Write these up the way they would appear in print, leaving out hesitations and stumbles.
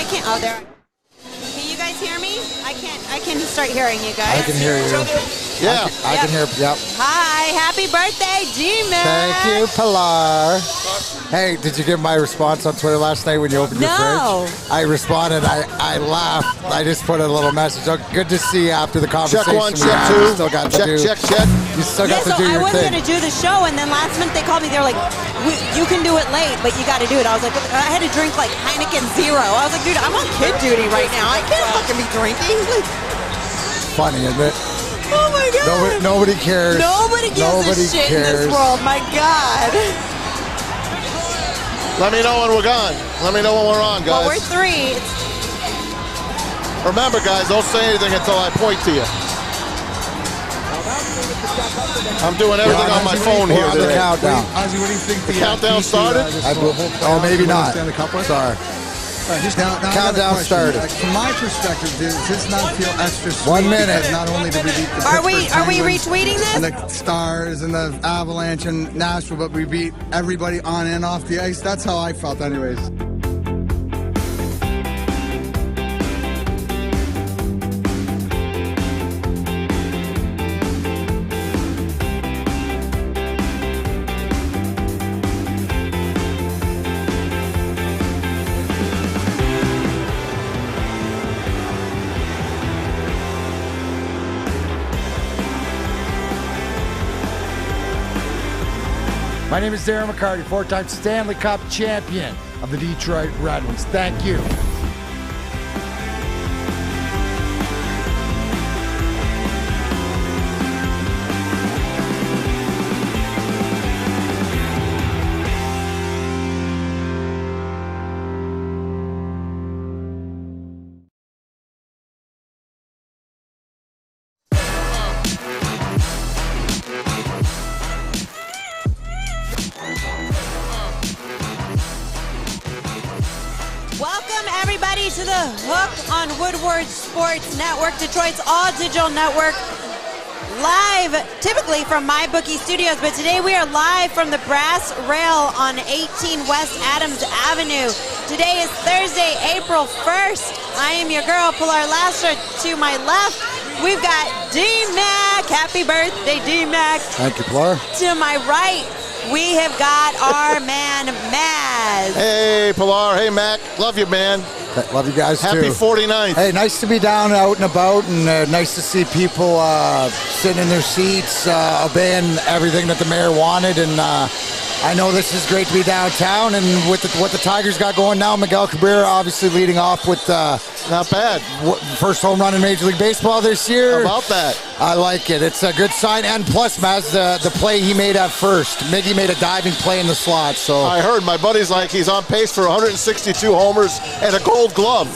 can't. Oh, there. Can you guys hear me? I can start hearing you guys. I can hear you. Yeah. I can hear. Yep. Hi, happy birthday, D-Mac. Thank you, Pilar. Hey, did you get my response on Twitter last night when you opened your fridge? I responded. I laughed. I just put a little message. Oh, good to see you after the conversation. Check one, check two. You still got to check. You still got to do your thing. I wasn't going to do the show, and then last minute they called me. They were like, you can do it late, but you got to do it. I was like, I had to drink like Heineken Zero. I was like, dude, I'm on kid duty right now. I can't fucking be drinking. Funny, isn't it? Oh my God. Nobody cares. Nobody gives a shit in this world. My God. Let me know when we're gone. Let me know when we're on, guys. Well, we're 3. Remember, guys, don't say anything until I point to you. I'm doing everything on my phone here today. The countdown. Ozzy, what do you think the countdown started? Oh, maybe not. Sorry. Countdown started. From my perspective, does this not feel extra sweet? 1 minute. Not only did we beat the Are we retweeting this? And the Stars and the Avalanche and Nashville, but we beat everybody on and off the ice. That's how I felt, anyways. My name is Darren McCarty, 4-time Stanley Cup champion of the Detroit Red Wings. Thank you. To the Hook on Woodward Sports Network, Detroit's all-digital network, live typically from my bookie studios, but today we are live from the Brass Rail on 18 West Adams Avenue. Today is Thursday, April 1st. I am your girl, Pilar Lastra. To my left, we've got D-Mac. Happy birthday, D-Mac. Thank you, Pilar. To my right, we have got our man, Maz. Hey, Pilar. Hey, Mac. Love you, man. Love you guys, too. Happy 49th. Hey, nice to be down, out and about, and nice to see people sitting in their seats, obeying everything that the mayor wanted. And I know this is great to be downtown, and with what the Tigers got going now, Miguel Cabrera obviously leading off with not bad. First home run in Major League Baseball this year. How about that? I like it. It's a good sign. And plus, Maz, the play he made at first. Miggy made a diving play in the slot. So I heard my buddy's like he's on pace for 162 homers and a Gold Glove.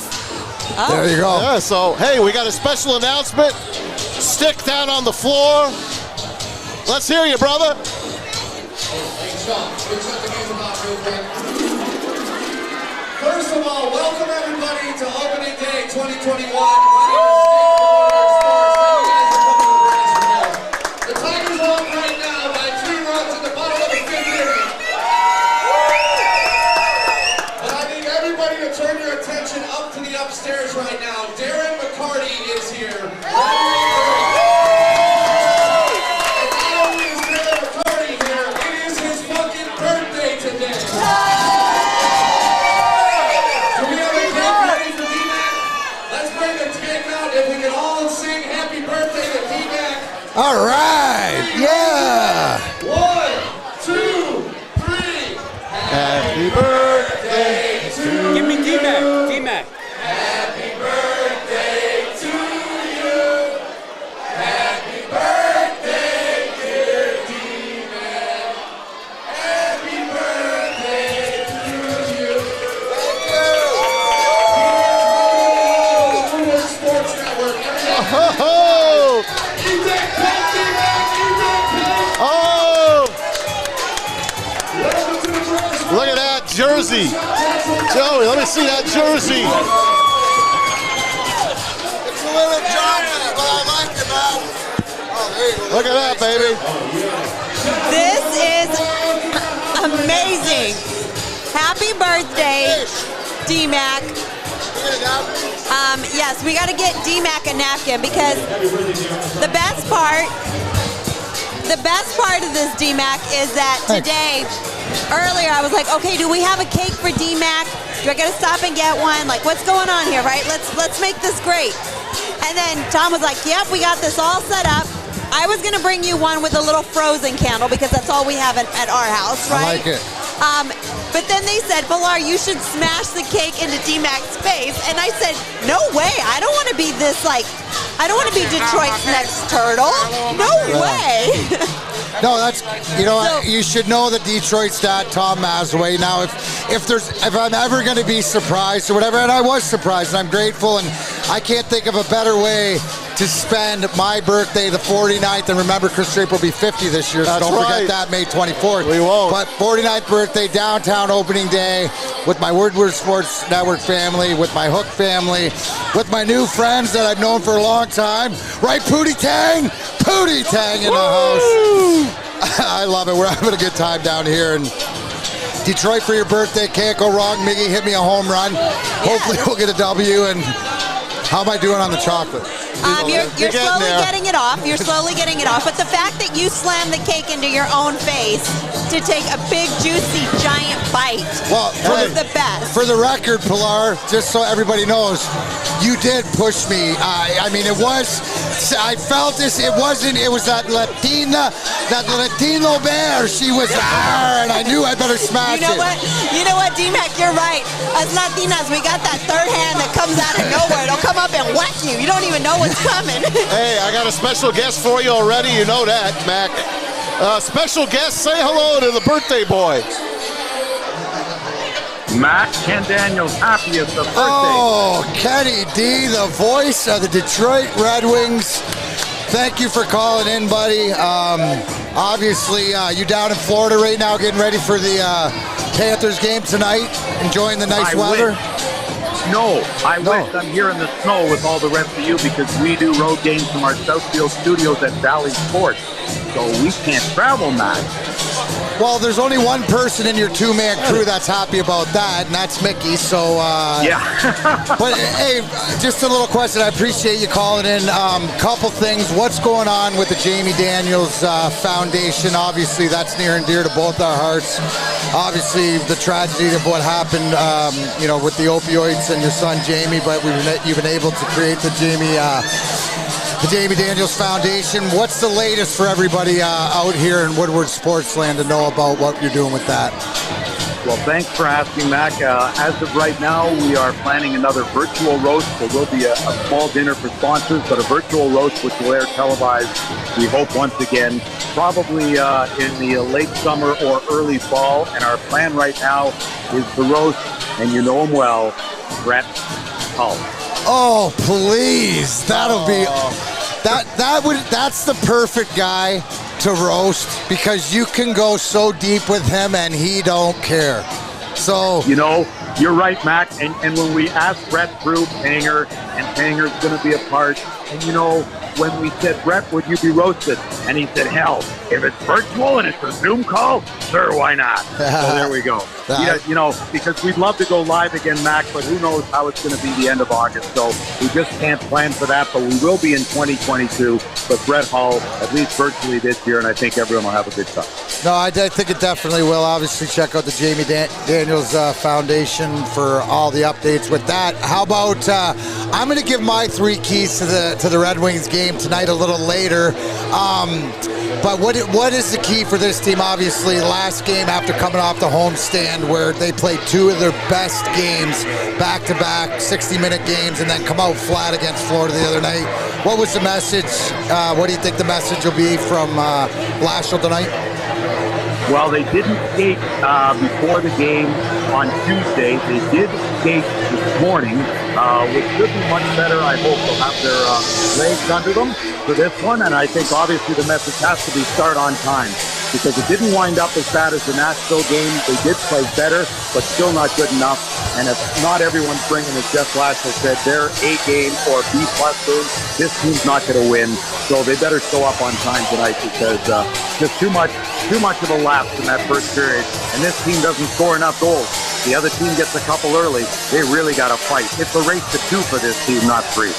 Oh. There you go. Yeah, so, hey, we got a special announcement. Stick down on the floor. Let's hear you, brother. First of all, welcome everybody to opening day 2021. The Tigers are up right now by 3 runs in the bottom of the 5th inning. But I need everybody to turn your attention up to the upstairs right now. Darren McCarty is here. All right, yeah. 1, 2, 3. Happy birthday to you. Give me D-Mac. D-Mac. Happy birthday to you. Happy birthday, dear D-Mac. Happy birthday to you. Thank you. Woodward Sports Network. Oh! Oh! Look at that jersey. Joey, let me see that jersey. It's a little Johnson, but I like it, man. Oh, there you go. Look at that, baby. This is amazing. Happy birthday, D-Mac. Yes, we got to get D-Mac a napkin because the best part of this D-Mac is that today, earlier I was like, okay, do we have a cake for D-Mac? Do I got to stop and get one? Like, what's going on here, right? Let's make this great. And then Tom was like, yep, we got this all set up. I was going to bring you one with a little frozen candle because that's all we have at our house, right? I like it. But then they said, Pilar, you should smash the cake into D-Mac's face. And I said, no way. I don't want to be I don't want to be Detroit's next turtle. No way. No, that's, you should know that Detroit's dad, Tom Mazaway. Now, if I'm ever going to be surprised or whatever, and I was surprised, and I'm grateful, and I can't think of a better way to spend my birthday, the 49th, and remember, Chris Draper will be 50 this year, so don't forget that, May 24th. We won't. But 49th birthday, downtown opening day, with my Woodward Sports Network family, with my Hook family, with my new friends that I've known for a long time. Right, Pootie Tang? Pootie Tang in the house. I love it. We're having a good time down here. And Detroit, for your birthday, can't go wrong. Miggy hit me a home run. Hopefully we'll get a W. And how am I doing on the chocolate? You're slowly getting it off. You're slowly getting it off. But the fact that you slammed the cake into your own face to take a big, juicy, giant bite was the best. For the record, Pilar, just so everybody knows, you did push me. I mean, I felt this. It was that Latino bear. She was and I knew I better smash it. You know what, D-Mac, you're right. As Latinas, we got that third hand that comes out of nowhere. It'll come up and whack you. You don't even know what's coming. Hey, I got a special guest for you already. You know that, Mac. Special guest, say hello to the birthday boy. Mac, Ken Daniels, happiest of birthday. Oh, Kenny D, the voice of the Detroit Red Wings. Thank you for calling in, buddy. Obviously, you down in Florida right now getting ready for the Panthers game tonight, enjoying the nice weather? No, I wish I'm here in the snow with all the rest of you because we do road games from our Southfield studios at Valley Sports. So we can't travel, Matt. Well, there's only one person in your two-man crew that's happy about that, and that's Mickey. So, yeah. But hey, just a little question. I appreciate you calling in. Couple things. What's going on with the Jamie Daniels Foundation? Obviously, that's near and dear to both our hearts. Obviously, the tragedy of what happened, with the opioids and your son Jamie. But you've been able to create the Jamie Daniels Foundation. What's the latest for everybody out here in Woodward Sportsland to know about what you're doing with that? Well, thanks for asking, Mac. As of right now, we are planning another virtual roast. There will be a small dinner for sponsors, but a virtual roast which will air televised, we hope once again, probably in the late summer or early fall. And our plan right now is the roast, and you know him well, Brett Hull. Oh, please. That'll be... That's the perfect guy to roast because you can go so deep with him and he don't care. So... You're right, Mac. And when we asked Brett through Panger, and Panger's going to be a part, and when we said, Brett, would you be roasted? And he said, hell, if it's virtual and it's a Zoom call, sure, why not? So there we go. Because we'd love to go live again, Mac, but who knows how it's going to be the end of August. So we just can't plan for that, but we will be in 2022. But Brett Hull, at least virtually this year, and I think everyone will have a good time. No, I think it definitely will. Obviously, check out the Jamie Daniels Foundation for all the updates with that. How about I'm going to give my 3 keys to the Red Wings game tonight a little later. But what is the key for this team? Obviously, last game after coming off the homestand where they played 2 of their best games back-to-back, 60-minute games, and then come out flat against Florida the other night. What was the message? What do you think the message will be from Lastra tonight? Well, they didn't skate before the game on Tuesday. They did skate this morning, which should be much better. I hope they'll have their legs under them for this one. And I think obviously the message has to be start on time because it didn't wind up as bad as the Nashville game. They did play better, but still not good enough. And if not everyone's bringing, as Jeff Lastra said, their A game or B+ game, this team's not going to win. So they better show up on time tonight because just too much of a lapse in that first period. And this team doesn't score enough goals. the other team gets a couple early, they really got to fight. It's a race to 2 for this team, not 3.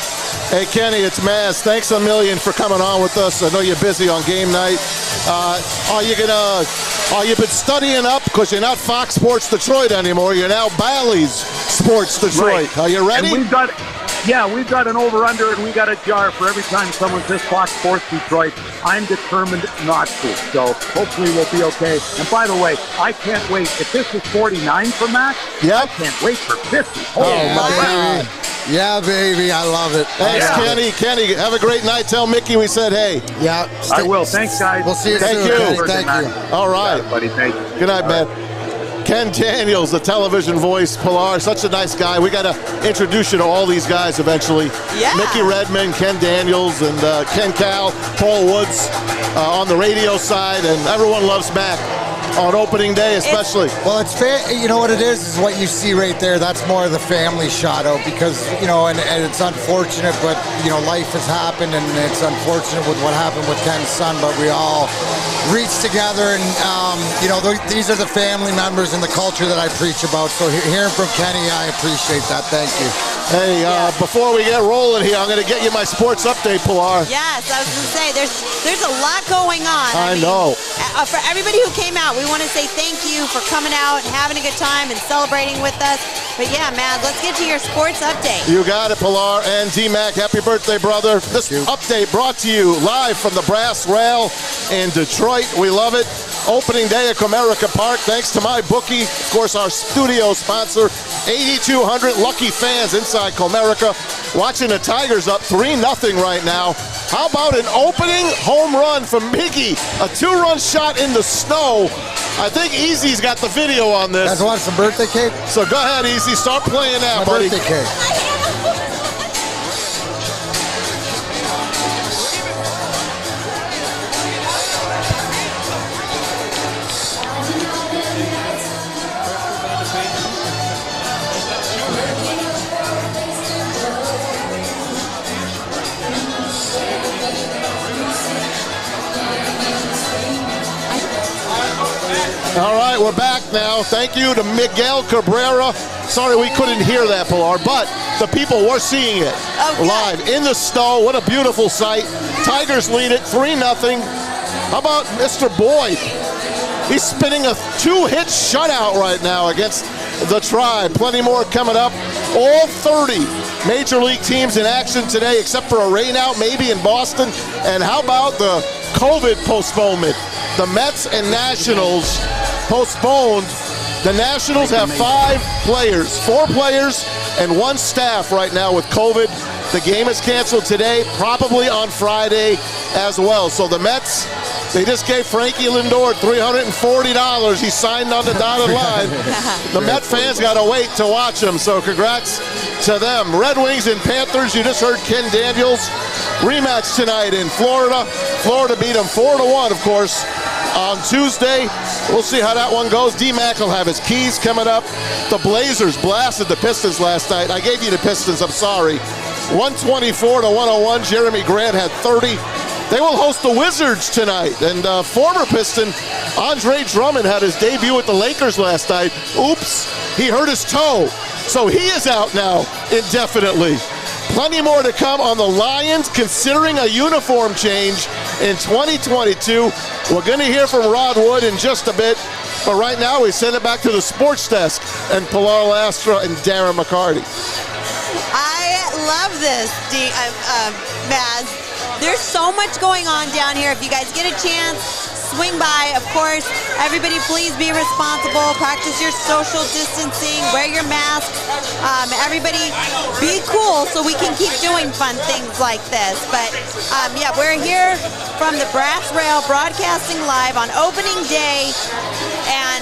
Hey, Kenny, it's Maz. Thanks a million for coming on with us. I know you're busy on game night. Are you been studying up because you're not Fox Sports Detroit anymore? You're now Bally's Sports Detroit. Right. Are you ready? And we've got an over-under, and we got a jar for every time someone says Fox Sports Detroit. I'm determined not to. So hopefully we'll be okay. And by the way, I can't wait. If this is 49 for Matt, I can't wait for 50. Oh, my God. Yeah, baby, I love it. Thanks, Kenny. Kenny, have a great night. Tell Mickey we said hey. Yeah. I will. Thanks, guys. We'll see you Thank soon. you. Kenny. Thank you. All right. Yeah, buddy. Thank you. Good night, man. Ken Daniels, the television voice, Pilar, such a nice guy. We got to introduce you to all these guys eventually. Yeah. Mickey Redmond, Ken Daniels, and Ken Cal, Paul Woods on the radio side, and everyone loves Mac on opening day especially. Well, it's fair. You know what it is what you see right there. That's more of the family shot out because, and it's unfortunate, but, life has happened and it's unfortunate with what happened with Ken's son, but we all reached together and, these are the family members and the culture that I preach about. So hearing from Kenny, I appreciate that. Thank you. Hey, before we get rolling here, I'm going to get you my sports update, Pilar. Yes, I was going to say, there's a lot going on. I know. For everybody who came out, we want to say thank you for coming out and having a good time and celebrating with us. But yeah, man, let's get to your sports update. You got it, Pilar and D-Mac. Happy birthday, brother. This update brought to you live from the Brass Rail in Detroit. We love it. Opening day at Comerica Park. Thanks to my bookie, of course, our studio sponsor. 8,200 lucky fans inside Comerica watching the Tigers up 3-0 right now. How about an opening home run from Miggy? A 2-run shot in the snow. I think Easy's got the video on this. You guys want some birthday cake? So go ahead, Easy. Start playing out, My buddy. birthday cake. All right, we're back now. Thank you to Miguel Cabrera. Sorry we couldn't hear that, Pilar, but the people were seeing it live in the snow. What a beautiful sight. Tigers lead it 3-0. How about Mr. Boyd? He's spinning a 2-hit shutout right now against the Tribe. Plenty more coming up. All 30 major league teams in action today, except for a rainout maybe in Boston. And how about the COVID postponement? The Mets and Nationals postponed. The Nationals have 4 players and 1 staff right now with COVID. The game is canceled today, probably on Friday as well. So the Mets, they just gave Frankie Lindor $340. He signed on the dotted line. The Met fans got to wait to watch him, so congrats to them. Red Wings and Panthers, you just heard Ken Daniels. Rematch tonight in Florida. Florida beat them 4-1, of course, on Tuesday. We'll see how that one goes. D-Mac will have his keys coming up. The Blazers blasted the Pistons last night. I gave you the Pistons, I'm sorry. 124-101. Jeremy Grant had 30. They will host the Wizards tonight. And former Piston Andre Drummond had his debut with the Lakers last night. Oops, he hurt his toe. So he is out now indefinitely. Plenty more to come on the Lions considering a uniform change in 2022. We're going to hear from Rod Wood in just a bit. But right now we send it back to the sports desk and Pilar Lastra and Darren McCarty. I love this, Maz. There's so much going on down here. If you guys get a chance, swing by. Of course, everybody please be responsible. Practice your social distancing. Wear your masks. Everybody be cool so we can keep doing fun things like this. But yeah, we're here from the Brass Rail broadcasting live on opening day. And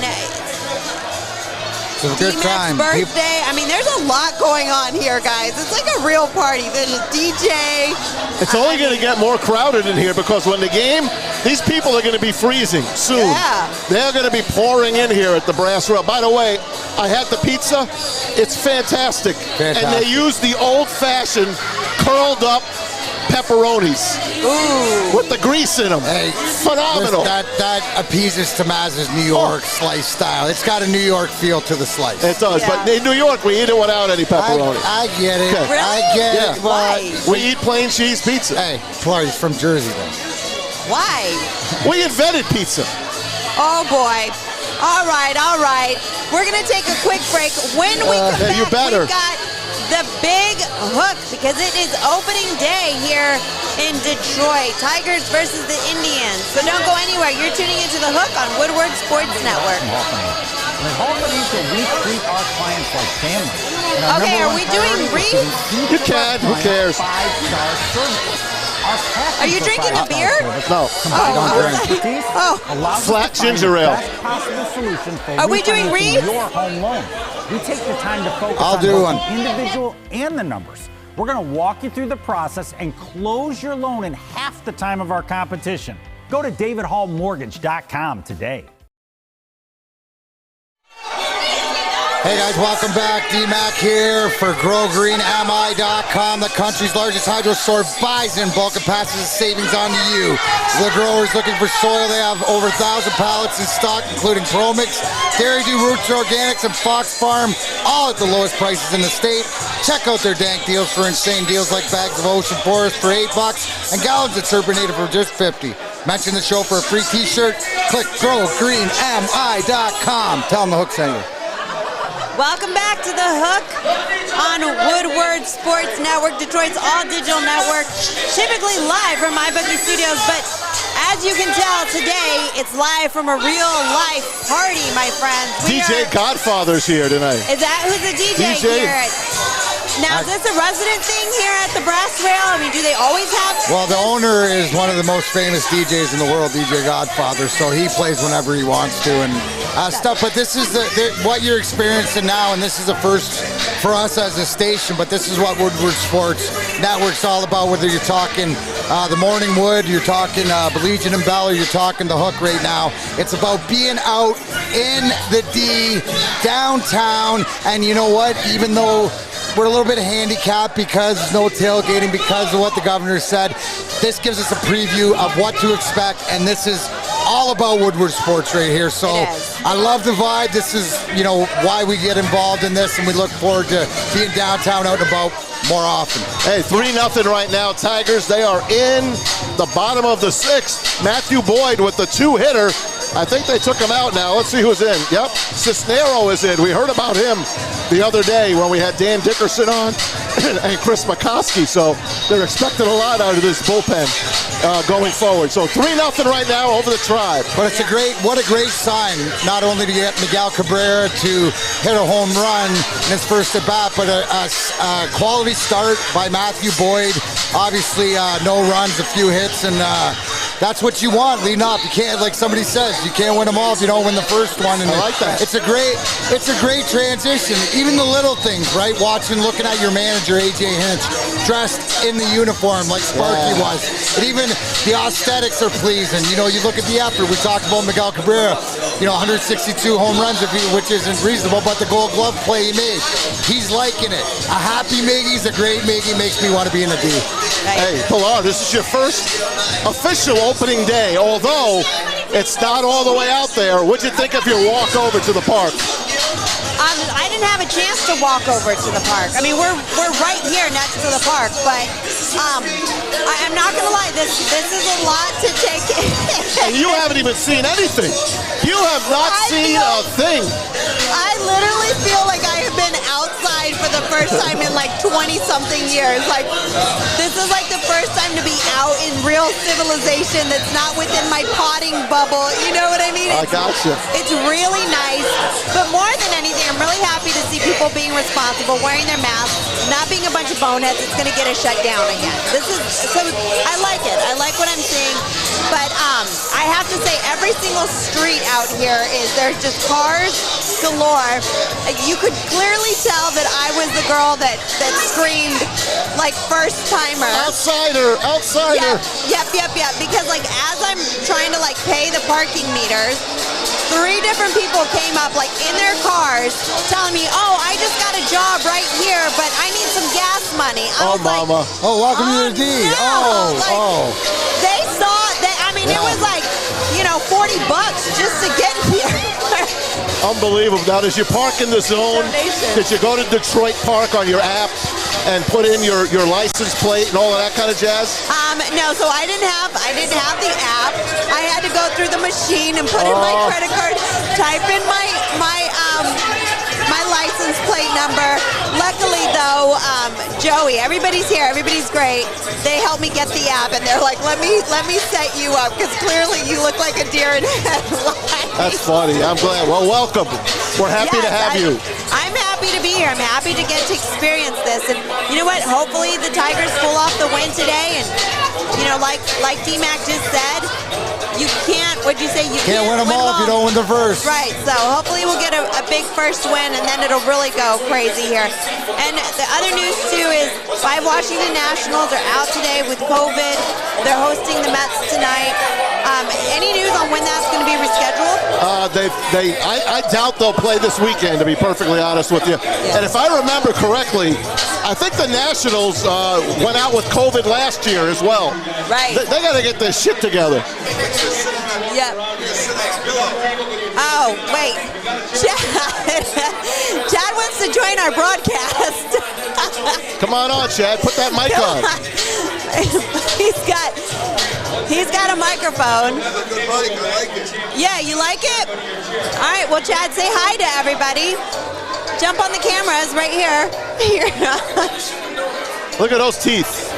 it's a good time. Birthday. I mean, there's a lot going on here, guys. It's like a real party. There's a DJ. It's only going to get more crowded in here because when the game, these people are going to be freezing soon. Yeah. They're going to be pouring in here at the Brass Rail. By the way, I had the pizza. It's fantastic. And they use the old-fashioned curled up pepperonis. Ooh. With the grease in them. Hey, phenomenal. That appeases Tamaz's New York slice style. It's got a New York feel to the slice. It does, but in New York, we eat it without any pepperoni. I get it. Okay. Really? I get it. Why? We eat plain cheese pizza. Hey, Pilar, he's from Jersey, then. Why? We invented pizza. Oh, boy. All right. We're going to take a quick break. When we come back, you better. we've got the Big Hook because it is opening day here in Detroit. Tigers versus the Indians. So don't go anywhere. You're tuning into The Hook on Woodward Sports Network. We treat our clients like family. Okay, are we doing read? You can. Who cares? Five-star service. Are you drinking a beer? No. Flat ginger ale. Are we doing reads? Your home loan. We take the time to focus I'll on do both one. the individual and the numbers. We're going to walk you through the process and close your loan in half the time of our competition. Go to davidhallmortgage.com today. Hey guys, welcome back. D-Mac here for GrowGreenMI.com, the country's largest hydro store. Buys in bulk and passes the savings on to you. The growers looking for soil, they have over 1,000 pallets in stock, including ProMix, Dairy Dew, Roots Organics, and Fox Farm, all at the lowest prices in the state. Check out their dank deals for insane deals like bags of Ocean Forest for $8 and gallons of Turbinator for just $50. Mention the show for a free t-shirt. Click GrowGreenMI.com. Tell them the Hook sent you. Welcome back to The Hook on Woodward Sports Network, Detroit's all-digital network, typically live from MyBookie Studios, but as you can tell, today it's live from a real-life party, my friends. DJ Godfather's here tonight. Is that who's the DJ here? Now, is this a resident thing here at the Brass Rail? I mean, do they always have? Well, the owner is one of the most famous DJs in the world, DJ Godfather, so he plays whenever he wants to and stuff. But this is what you're experiencing now, and this is the first for us as a station, but this is what Woodward Sports Network's all about, whether you're talking the Morning Wood, you're talking Baligian and Bell, or you're talking The Hook right now. It's about being out in the D, downtown, and you know what? Even though we're a little bit handicapped because there's no tailgating because of what the governor said, this gives us a preview of what to expect, and this is all about Woodward Sports right here. So I love the vibe. This is, why we get involved in this, and we look forward to being downtown, out and about more often. Hey, 3-0 right now, Tigers. They are in the bottom of the sixth. Matthew Boyd with the two-hitter. I think they took him out now. Let's see who's in. Yep, Cisnero is in. We heard about him the other day when we had Dan Dickerson on and Chris McCoskey. So they're expecting a lot out of this bullpen going forward. So 3-0 right now over the Tribe. But it's what a great sign. Not only to get Miguel Cabrera to hit a home run in his first at bat, but a quality start by Matthew Boyd. Obviously, no runs, a few hits, and that's what you want leading up. You can't, like somebody says, you can't win them all if you don't win the first one. And I like that. It's a great transition. Even the little things, right? Looking at your manager, AJ Hinch, dressed in the uniform like Sparky was. And even the aesthetics are pleasing. You look at the effort. We talked about Miguel Cabrera, 162 home runs, which isn't reasonable, but the Gold Glove play he made, he's liking it. A happy Miggy's a great Miggy, makes me want to be in the D. Hey, Pilar, this is your first official opening day, although it's not all the way out there. What'd you think of your walk over to the park? I didn't have a chance to walk over to the park. I mean, we're right here next to the park, but I'm not gonna lie, this is a lot to take in. And you haven't even seen anything. You have not seen a thing. I literally feel like I have been outside for the first time in like 20-something years. Like, this is like the first time to be out in real civilization that's not within my potting bubble. You know what I mean? I gotcha. It's really nice, but more than anything, I'm really happy to see people being responsible, wearing their masks, not being a bunch of boneheads. It's going to get us shut down again. I like it. I like what I'm seeing, but I have to say, every single street out here there's just cars galore. You could clearly tell that I was the girl that screamed like first timer. Outsider. Yep. Because like as I'm trying to like pay the parking meters, 3 different people came up like in their cars telling me, oh, I just got a job right here, but I need some gas money. I was mama. Like, oh, welcome to the D. No. They saw that, I mean, it was like, $40 just to get here. Unbelievable. Now, did you park in the zone? Did you go to Detroit Park on your app and put in your license plate and all of that kind of jazz? No, so I didn't have the app. I had to go through the machine and put in my credit card, type in my license plate number. Luckily, though, Joey, everybody's here. Everybody's great. They helped me get the app, and they're like, let me set you up because clearly you look like a deer in headlights. That's funny. I'm glad. Well, welcome. We're happy to have you. I'm happy to be here. I'm happy to get to experience this. And you know what? Hopefully the Tigers pull off the win today. And, like D-Mac just said, you can't, what'd you say? You can't win them all if you don't win the first. Right. So hopefully we'll get a big first win, and then it'll really go crazy here. And the other news, too, is 5 Washington Nationals are out today with COVID. They're hosting the Mets tonight. Any news on when that's going to be rescheduled? I doubt they'll play this weekend, to be perfectly honest with you. Yeah. And if I remember correctly, I think the Nationals went out with COVID last year as well. Right. They got to get their shit together. Yep. Oh, wait. Chad wants to join our broadcast. Come on, Chad. Put that mic on. He's got a microphone. That's a good mic. I like it. Yeah, you like it? All right, well, Chad, say hi to everybody. Jump on the cameras right here. Look at those teeth.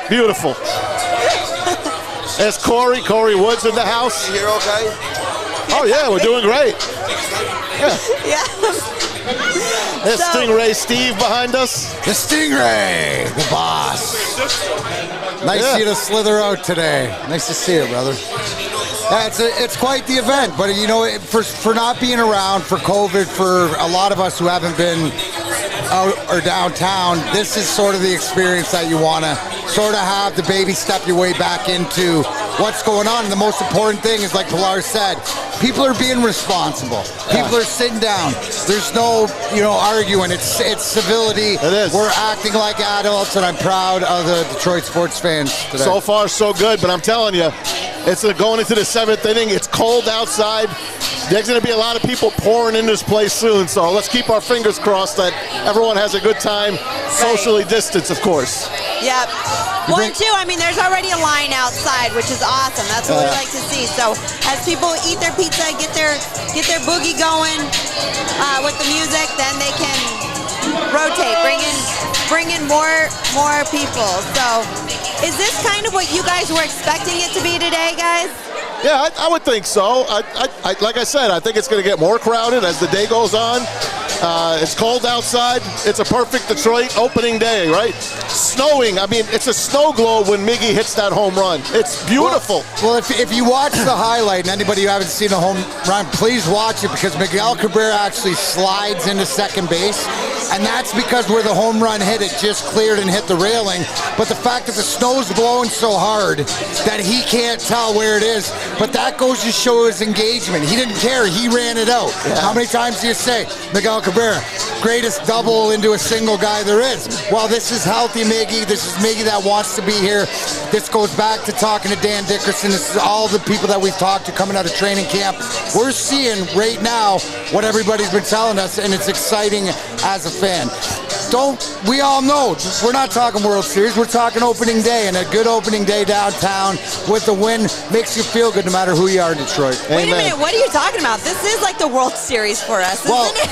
Beautiful. There's Corey Woods in the house. You here okay? Oh, yeah, we're doing great. Yeah. There's Stingray Steve behind us. The Stingray, the boss. Nice to see you to slither out today. Nice to see you, brother. Yeah, it's quite the event, but for not being around for COVID, for a lot of us who haven't been out or downtown, this is sort of the experience that you want to sort of have to baby step your way back into what's going on. And the most important thing is, like Pilar said, people are being responsible. People are sitting down. There's no, arguing. It's civility. It is. We're acting like adults, and I'm proud of the Detroit sports fans today. So far, so good, but I'm telling you, it's going into the 7th inning. It's cold outside. There's going to be a lot of people pouring in this place soon, so let's keep our fingers crossed that everyone has a good time, socially distanced, of course. Yep. Well, and 2, there's already a line outside, which is awesome. That's what we like to see. So as people eat their pizza, get their boogie going with the music, then they can rotate, bring in more people. So is this kind of what you guys were expecting it to be today, guys? Yeah, I would think so. Like I said, I think it's going to get more crowded as the day goes on. It's cold outside. It's a perfect Detroit opening day, right? Snowing. It's a snow globe when Miggy hits that home run. It's beautiful. Well, if you watch the highlight, and anybody who haven't seen the home run, please watch it, because Miguel Cabrera actually slides into second base, and that's because where the home run hit, it just cleared and hit the railing. But the fact that the snow's blowing so hard that he can't tell where it is, but that goes to show his engagement. He didn't care. He ran it out. Yeah. How many times do you say, Miguel Cabrera, greatest double into a single guy there is? Well, this is healthy Miggy. This is Miggy that wants to be here. This goes back to talking to Dan Dickerson. This is all the people that we've talked to coming out of training camp. We're seeing right now what everybody's been telling us, and it's exciting as a fan. We all know we're not talking World Series, we're talking opening day, and a good opening day downtown with the win makes you feel good no matter who you are in Detroit. Wait a minute, what are you talking about? This is like the World Series for us, isn't it?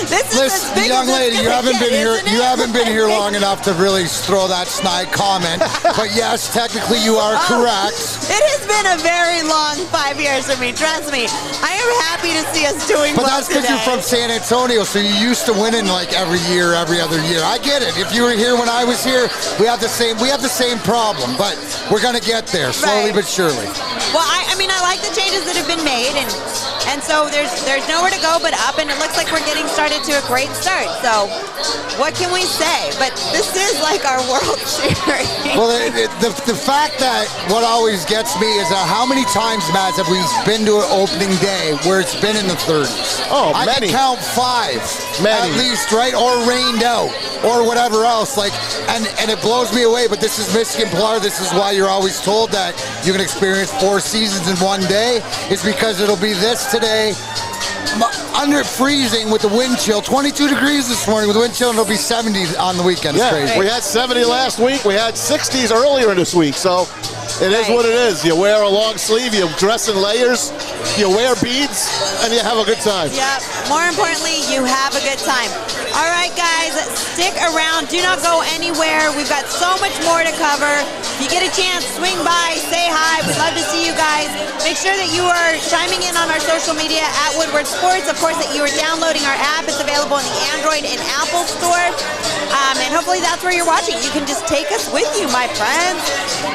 This is as big young as lady, you haven't been here. You haven't been here long enough to really throw that snide comment. But yes, technically you are correct. It has been a very long 5 years for me. Trust me, I am happy to see us doing well today. But that's because you're from San Antonio, so you're used to winning like every year, every other year. I get it. If you were here when I was here, we have the same problem, but we're gonna get there slowly but surely. Well, I like the changes that have been made, and And so there's nowhere to go but up, and it looks like we're getting started to a great start. So what can we say? But this is like our World Series. Well, the fact that what always gets me is how many times, Matt, have we been to an opening day where it's been in the 30s? Oh, I many. can count 5 Many. at least, right? Or rained out or whatever else. Like, and it blows me away, but this is Michigan, Pilar. This is why you're always told that you can experience 4 seasons in one day, is because it'll be this today, under freezing with the wind chill, 22 degrees this morning with the wind chill, and it'll be 70 on the weekend. It's crazy. We had 70 last week. We had 60s earlier this week. So it is what it is. You wear a long sleeve, you dress in layers, you wear beads, and you have a good time. Yeah, more importantly, you have a good time. All right, guys, stick around. Do not go anywhere. We've got so much more to cover. If you get a chance, swing by, say hi. We'd love to see you guys. Make sure that you are chiming in on our social media at Woodward Sports. Of course, that you are downloading our app. It's available in the Android and Apple store. And hopefully that's where you're watching. You can just take us with you, my friends.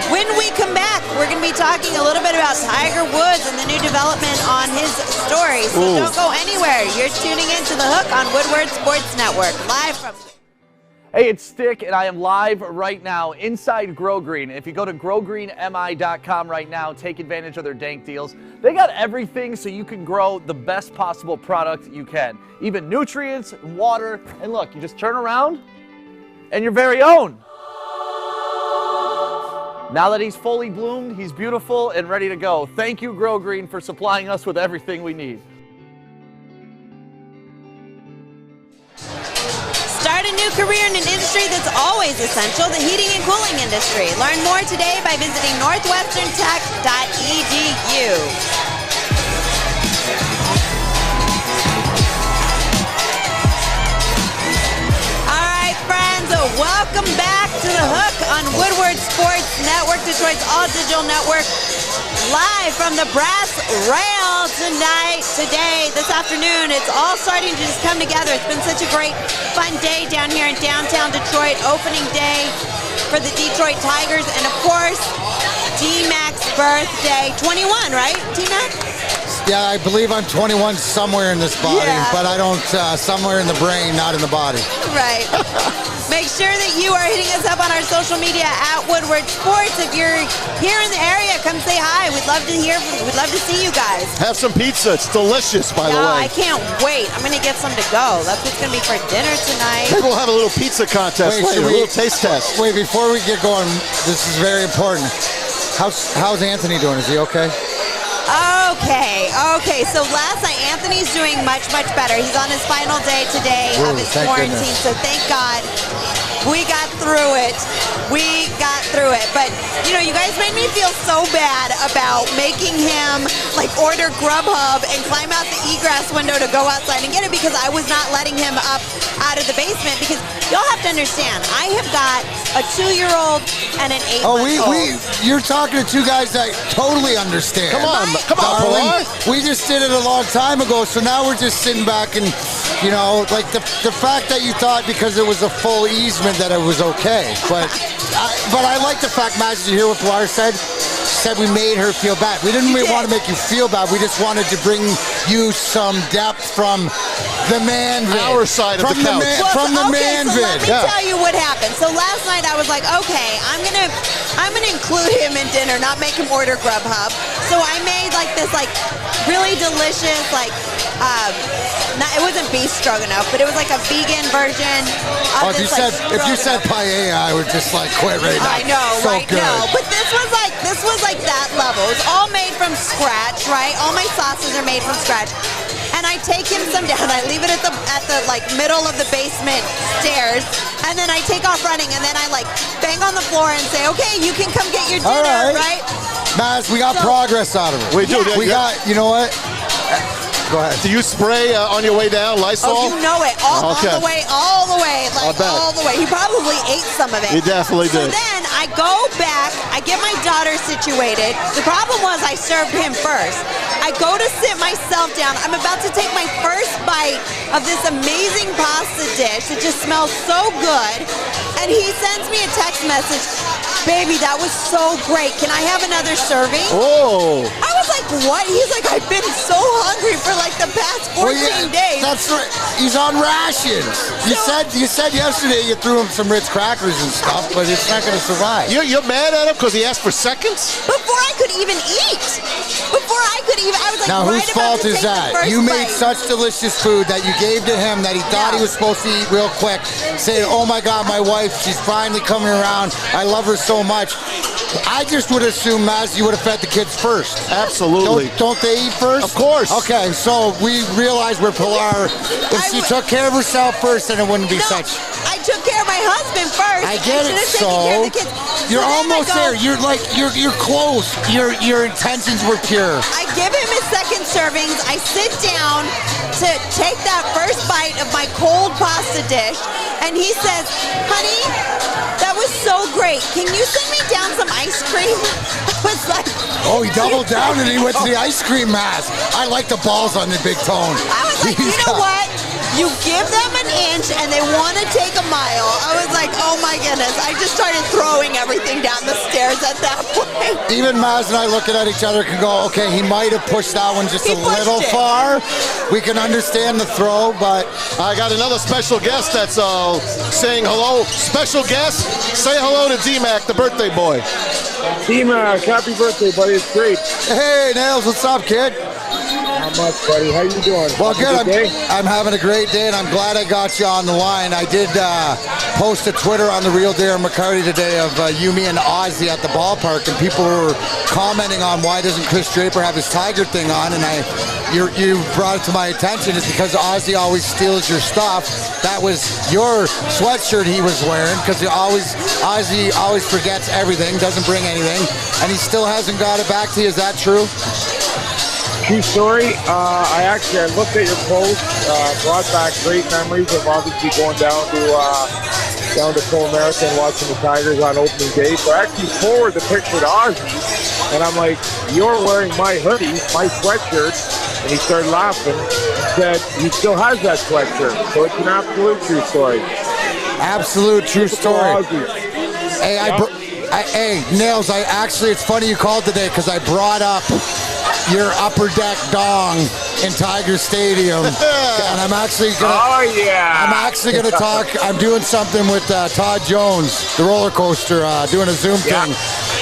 When we come back, we're going to be talking a little bit about Tiger Woods and the new development on his story. So don't go anywhere. You're tuning into The Hook on Woodward Sports Network, live from... Hey, it's Stick, and I am live right now inside Grow Green. If you go to growgreenmi.com right now, take advantage of their dank deals. They got everything so you can grow the best possible product you can. Even nutrients, water, and look, you just turn around and your very own. Now that he's fully bloomed, he's beautiful and ready to go. Thank you, Grow Green, for supplying us with everything we need. Start a new career in an industry that's always essential, the heating and cooling industry. Learn more today by visiting northwesterntech.edu. All right, friends, welcome back to The Hook on Woodward Sports Network, Detroit's all-digital network, live from the Brass Rail today, this afternoon. It's all starting to just come together. It's been such a great, fun day down here in downtown Detroit, opening day for the Detroit Tigers, and of course, T-Mac's birthday. 21, right, T-Mac? Yeah, I believe I'm 21 somewhere in this body, but I don't, somewhere in the brain, not in the body. Right. Make sure that you are hitting us up on our social media at Woodward Sports. If you're here in the area, come say hi. We'd love to hear from you. We'd love to see you guys. Have some pizza. It's delicious, by the way. I can't wait. I'm going to get some to go. That's what's going to be for dinner tonight. Maybe we'll have a little pizza contest later, a little taste test. Wait, before we get going, this is very important. How's Anthony doing? Is he okay? Okay. So last night, Anthony's doing much, much better. He's on his final day today of his quarantine. Goodness. So thank God we got through it. But, you know, you guys made me feel so bad about making him, like, order Grubhub and climb out the egress window to go outside and get it because I was not letting him up out of the basement because y'all have to understand, I have got a 2-year-old and an 8-month-old. You're talking to two guys that totally understand. Come on, darling. We just did it a long time ago, so now we're just sitting back and, you know, like the fact that you thought because it was a full easement that it was okay. But I like the fact, Matt, did you hear what Pilar said? She said we made her feel bad. We didn't want to make you feel bad. We just wanted to bring you some depth from the man vid. Our side of the couch. From the man vid. Let me tell you what happened. So last night I was like, okay, I'm gonna include him in dinner, not make him order Grubhub. So I made like this really delicious it wasn't beef stroganoff, but it was like a vegan version. If you said paella, I would just quit right now. I know, so right? Good. No, but this was like that level. It's all made from scratch, right? All my sauces are made from scratch. And I take him some down. I leave it at the middle of the basement stairs, and then I take off running, and then I bang on the floor and say, "Okay, you can come get your dinner, right?" Maz, we got progress out of it. We do. We got. You know what? Go ahead. Do you spray on your way down, Lysol? Oh, you know it. All the way. All the way. He probably ate some of it. He definitely did. So then I go back. I get my daughter situated. The problem was I served him first. I go to sit myself down. I'm about to take my first bite of this amazing pasta dish. It just smells so good. And he sends me a text message. Baby, that was so great. Can I have another serving? Oh. I was like, what? He's like, I've been so hungry for like the past 14 days. That's right. He's on rations. You said yesterday you threw him some Ritz crackers and stuff, but it's not going to survive. You're mad at him because he asked for seconds? Before I could even eat. I was like, now, whose fault is that? You made such delicious food that you gave to him that he thought he was supposed to eat real quick, saying, oh my God, my wife, she's finally coming around. I love her so much. I just would assume, Maz, you would have fed the kids first. Absolutely. Don't they eat first? Of course. Okay, so we realized where Pilar, if she took care of herself first, then it wouldn't be such. I took care of my husband first. I get it. So you're almost there. You're close. Your intentions were pure. I give him his second servings. I sit down to take that first bite of my cold pasta dish, and he says, honey, that was so great. Can you send me down some ice cream? I was like, oh, he doubled down and he went to the ice cream mask. I like the balls on the big tone. I was like, you know what? You give them an inch and they want to take a mile. I was like, oh my goodness. I just started throwing everything down the stairs at that point. Even Maz and I looking at each other can go, okay, he might have pushed that one just a little far. We can understand the throw, but I got another special guest that's saying hello. Special guest, say hello to D-Mac, the birthday boy. D-Mac, happy birthday, buddy. It's great. Hey, Nails, what's up, kid? Not much, buddy. How you doing? Well, good. I'm having a great day, and I'm glad I got you on the line. I did post a Twitter on the Real Darren McCarty today of you, me, and Ozzy at the ballpark, and people were commenting on why doesn't Chris Draper have his Tiger thing on, and you brought it to my attention. It's because Ozzy always steals your stuff. That was your sweatshirt he was wearing, because Ozzy always forgets everything, doesn't bring anything, and he still hasn't got it back to you. Is that true? True story. I looked at your post, brought back great memories of obviously going down to Pro-America and watching the Tigers on opening day. So I actually forwarded the picture to Ozzy, and I'm like, you're wearing my hoodie, my sweatshirt, and he started laughing and said he still has that sweatshirt. So it's an absolute true story. Absolute true story. Hey, hey, Nails, it's funny you called today because I brought up your upper deck dong in Tiger Stadium, and I'm actually gonna talk. I'm doing something with Todd Jones, the roller coaster, doing a Zoom thing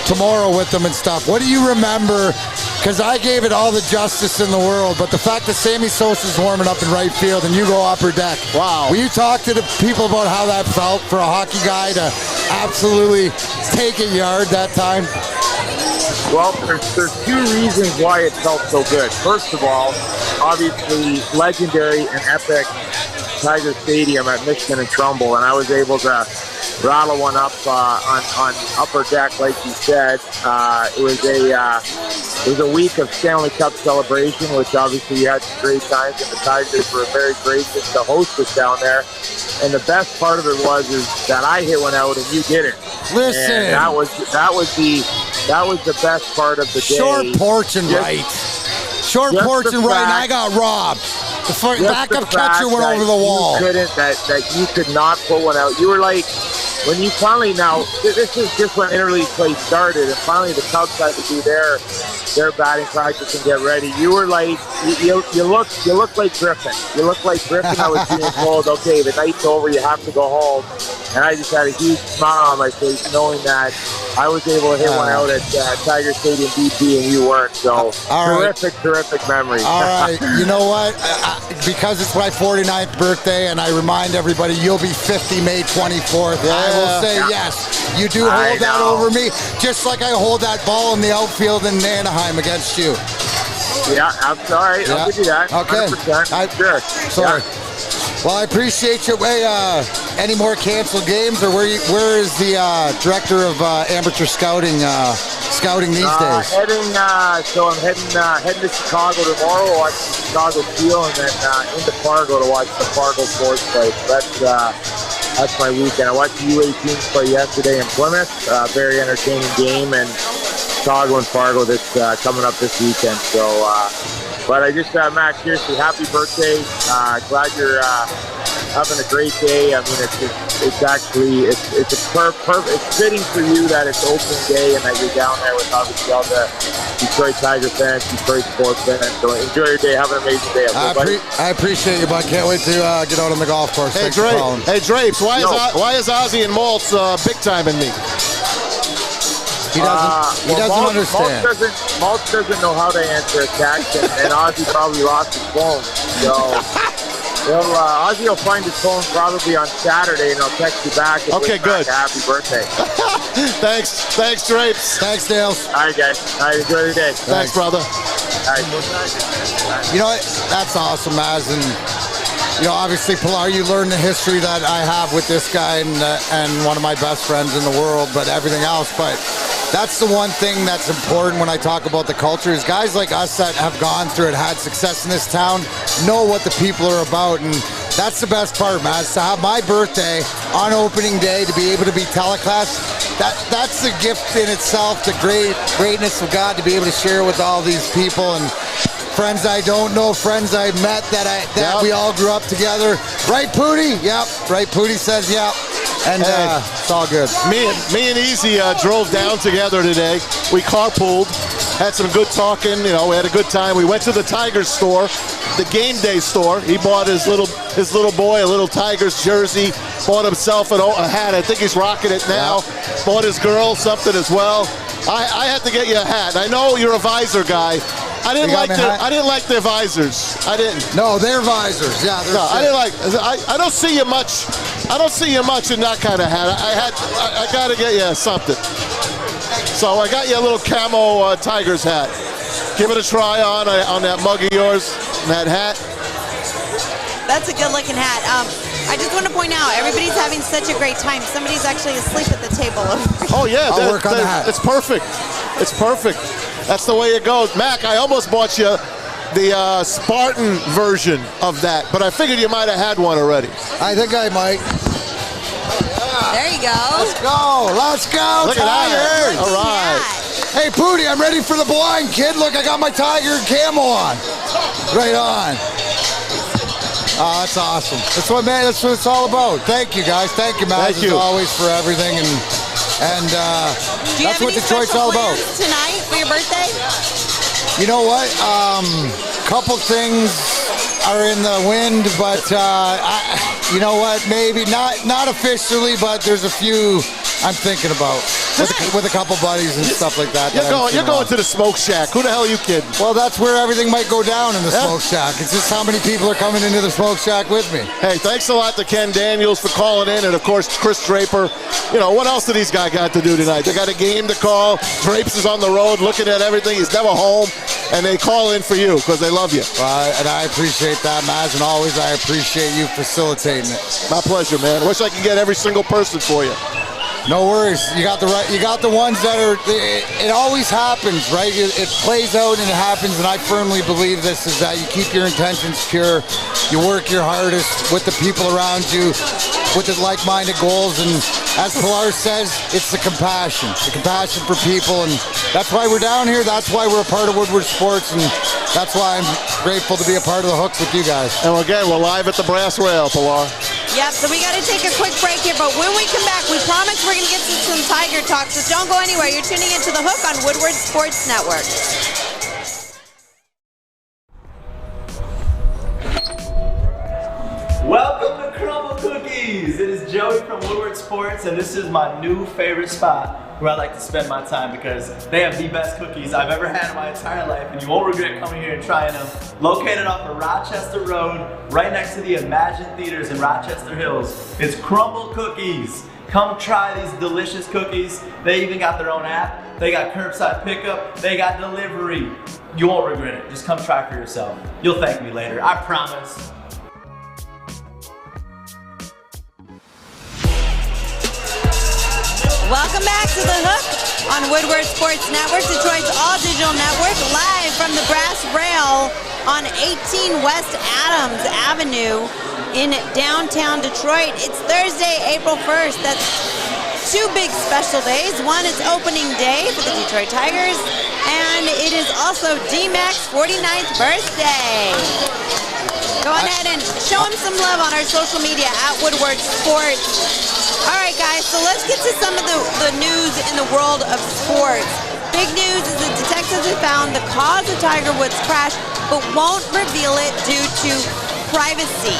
tomorrow with them and stuff. What do you remember? Because I gave it all the justice in the world, but the fact that Sammy Sosa's warming up in right field and you go upper deck. Wow. Will you talk to the people about how that felt for a hockey guy to absolutely take a yard that time? Well, there's two reasons why it felt so good. First of all, obviously legendary and epic Tiger Stadium at Michigan and Trumbull, and I was able to rattle one up on upper deck, like you said. It was a week of Stanley Cup celebration, which obviously you had some great times, and the Tigers were very gracious to host us down there. And the best part of it is that I hit one out and you didn't. Listen, and that was the best part of the day. Short porch and right. Short porch and right, and I got robbed. The backup catcher went over the wall. That you could not pull one out. You were like, when you finally, now, this is just when interleague play started, and finally the Cubs had to do their batting practice and get ready. You were like, you look like Griffin. You look like Griffin. I was being told, okay, the night's over, you have to go home. And I just had a huge smile on my face knowing that I was able to hit one out at Tiger Stadium BP and you weren't. So terrific memory. All right. You know what? Because it's my 49th birthday and I remind everybody you'll be 50 May 24th. Yeah. I will say yes. You do hold that over me just like I hold that ball in the outfield in Anaheim against you. Yeah, I'm sorry. I'll give you that. Okay. 100%. Sure. Sorry. Yeah. Well, I appreciate you. Hey, any more canceled games, or where is the director of amateur scouting scouting these days? So I'm heading to Chicago tomorrow to watch the Chicago Steel, and then into Fargo to watch the Fargo Force play. So that's my weekend. I watched the U18s play yesterday in Plymouth. Very entertaining game, and Chicago and Fargo that's coming up this weekend. So. But I just, Max, seriously, happy birthday. Glad you're having a great day. I mean, it's actually it's fitting for you that it's opening day and that you're down there with obviously all the Detroit Tiger fans, Detroit sports fans. So enjoy your day. Have an amazing day, everybody. I appreciate you, bud. Can't wait to get out on the golf course. Hey, Drapes, why is Ozzy and Maltz big time in me? He doesn't understand. Maltz doesn't know how to answer a text, and Ozzy probably lost his phone. So Ozzy will find his phone probably on Saturday, and he'll text you back. Okay, good. Happy birthday. Thanks, Drapes. Thanks, Dales. All right, guys. All right, enjoy your day. Thanks, brother. All right. You know what? That's awesome, Maz. And obviously, Pilar, you learned the history that I have with this guy and one of my best friends in the world, but everything else. But that's the one thing that's important when I talk about the culture is guys like us that have gone through it, had success in this town, know what the people are about. And that's the best part, Maz, to have my birthday on opening day, to be able to be telecast. That's the gift in itself, the greatness of God, to be able to share with all these people and friends I don't know, friends I met that we all grew up together. Right, Pootie? Yep. Right, Pootie says yep. And it's all good. Me and Easy drove down together today. We carpooled, had some good talking. We had a good time. We went to the Tigers store, the game day store. He bought his little boy a little Tigers jersey. Bought himself a hat. I think he's rocking it now. Yeah. Bought his girl something as well. I had to get you a hat. I know you're a visor guy. I didn't like their visors. I didn't. No, their visors. Yeah. No, I didn't like. I don't see you much. I don't see you much in that kind of hat. I got to get you something. So I got you a little camo Tigers hat. Give it a try on that mug of yours and that hat. That's a good looking hat. I just want to point out, everybody's having such a great time. Somebody's actually asleep at the table. Oh yeah, I'll work on the hat. It's perfect. It's perfect. That's the way it goes. Mac, I almost bought you the Spartan version of that, but I figured you might have had one already. I think I might. There you go. Let's go. Look at that. All right. Hey, Pootie, I'm ready for the blind, kid. Look, I got my Tiger camo on. Right on. Oh, that's awesome. That's what it's all about. Thank you, guys. Thank you, Matt, as always, for everything. And that's what Detroit's all about. Tonight for your birthday? You know what? Couple things are in the wind, but you know what? Maybe not officially, but there's a few I'm thinking about with a couple buddies and stuff like that. You're going to the smoke shack. Who the hell are you kidding? Well, that's where everything might go down in the smoke shack. It's just how many people are coming into the smoke shack with me. Hey, thanks a lot to Ken Daniels for calling in, and of course Chris Draper. What else do these guys got to do tonight? They got a game to call. Drapes is on the road looking at everything. He's never home, and they call in for you because they love you. And I appreciate that, Maz, and always I appreciate you facilitating it. My pleasure, man. I wish I could get every single person for you. No worries. You got the ones that are. It always happens, right? It plays out and it happens. And I firmly believe this is that you keep your intentions pure. You work your hardest with the people around you, with the like-minded goals. And as Pilar says, it's the compassion for people, and that's why we're down here. That's why we're a part of Woodward Sports, and that's why I'm grateful to be a part of the Hook with you guys. And again, we're live at the Brass Rail, Pilar. Yep, so we got to take a quick break here, but when we come back, we promise we're going to get to some Tiger talk, so don't go anywhere. You're tuning into The Hook on Woodward Sports Network. Welcome to Crumble Cookies. It is Joey from Woodward Sports, and this is my new favorite spot where I like to spend my time because they have the best cookies I've ever had in my entire life, and you won't regret coming here and trying them. Located off of Rochester Road, right next to the Imagine Theaters in Rochester Hills, it's Crumble Cookies. Come try these delicious cookies. They even got their own app. They got curbside pickup. They got delivery. You won't regret it. Just come try for yourself. You'll thank me later, I promise. Welcome back to The Hook on Woodward Sports Network, Detroit's all-digital network, live from the Brass Rail on 18 West Adams Avenue in downtown Detroit. It's Thursday, April 1st. That's two big special days. One is opening day for the Detroit Tigers, and it is also D-Mac's 49th birthday. Go ahead and show him some love on our social media at Woodward Sports. All right, guys, so let's get to some of the news in the world of sports. Big news is that detectives have found the cause of Tiger Woods' crash, but won't reveal it due to privacy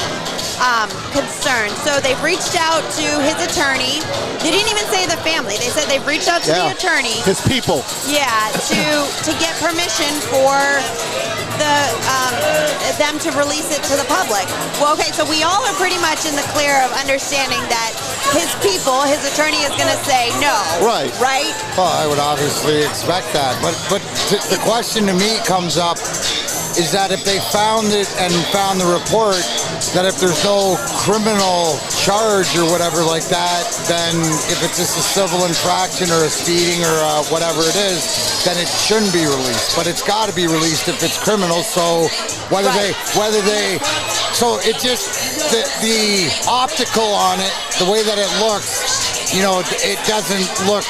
concerns. So they've reached out to his attorney. They didn't even say the family. They said they've reached out to the attorney. His people. Yeah, to get permission for them to release it to the public. Well, okay, so we all are pretty much in the clear of understanding that his people, his attorney is going to say no. Right. Right? Well, I would obviously expect that. But the question to me comes up is that if they found it and found the report, that if there's no criminal charge or whatever like that, then if it's just a civil infraction or a speeding or whatever it is, then it shouldn't be released. But it's got to be released if it's criminal. So so it just the optical on it, the way that it looks, it doesn't look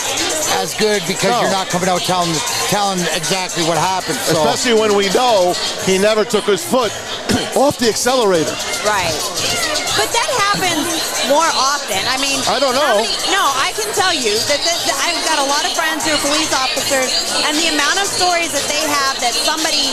as good because you're not coming out telling exactly what happened. So. Especially when we know he never took his foot off the accelerator. Right. But that happens more often. I mean, I don't know. I can tell you that I've got a lot of friends who are police officers, and the amount of stories that they have that somebody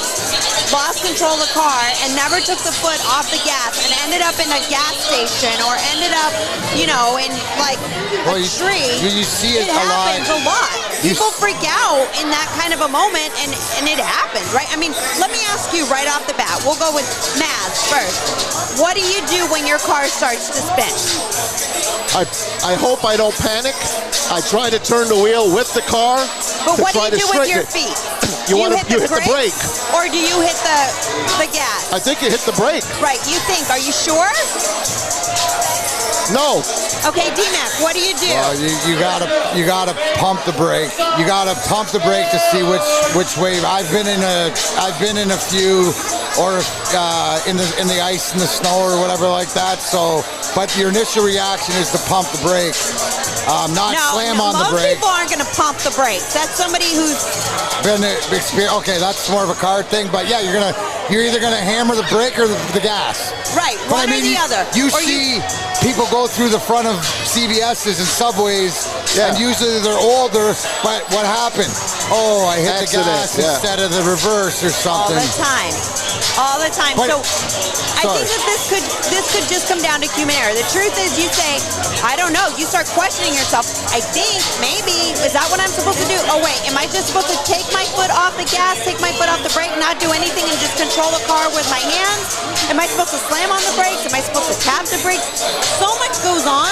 lost control of the car and never took the foot off the gas and ended up in a gas station or ended up, in like a tree. You see it a lot. Happens a lot. People freak out in that kind of a moment, and it happens, right? I mean, let me ask you right off the bat. We'll go with Maz first. What do you do when your car starts to spin? I hope I don't panic. I try to turn the wheel with the car. But what do you do with your feet? You hit the brake. Or do you hit the gas? I think you hit the brake. Right, you think. Are you sure? No. Okay, D-Mac, what do you do? Well, you gotta pump the brake. You gotta pump the brake to see which way. I've been in a few, or in the ice and the snow or whatever like that. So, but your initial reaction is to pump the brake, not slam on the brake. Most people aren't gonna pump the brake. That's somebody who's been experienced. Okay, that's more of a car thing. But yeah, you're either gonna hammer the brake or the gas. Right, one or the other. You see people go through the front of CVS's and Subways, and usually they're older, but what happened? Oh, I hit the gas instead of the reverse or something. All the time. So I think that this could just come down to human error. The truth is, you say, I don't know. You start questioning yourself. I think maybe, is that what I'm supposed to do? Oh wait, am I just supposed to take my foot off the gas, take my foot off the brake, not do anything, and just control the car with my hands? Am I supposed to slam on the brakes? Am I supposed to tap the brakes? So much goes on.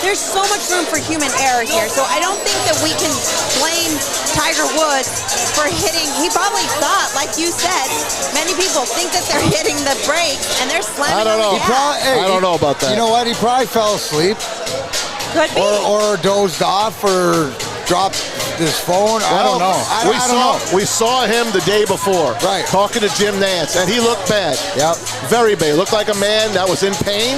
There's so much room for human error here. So I don't think that we can blame Tiger Woods for hitting. He probably thought, like you said, many people think that they're hitting the brakes and they're slamming on the gas. I don't know about that. You know what? He probably fell asleep. Could be. Or dozed off or dropped his phone. I don't know. We saw him the day before, talking to Jim Nance, and he looked bad. Yep. Very bad. He looked like a man that was in pain,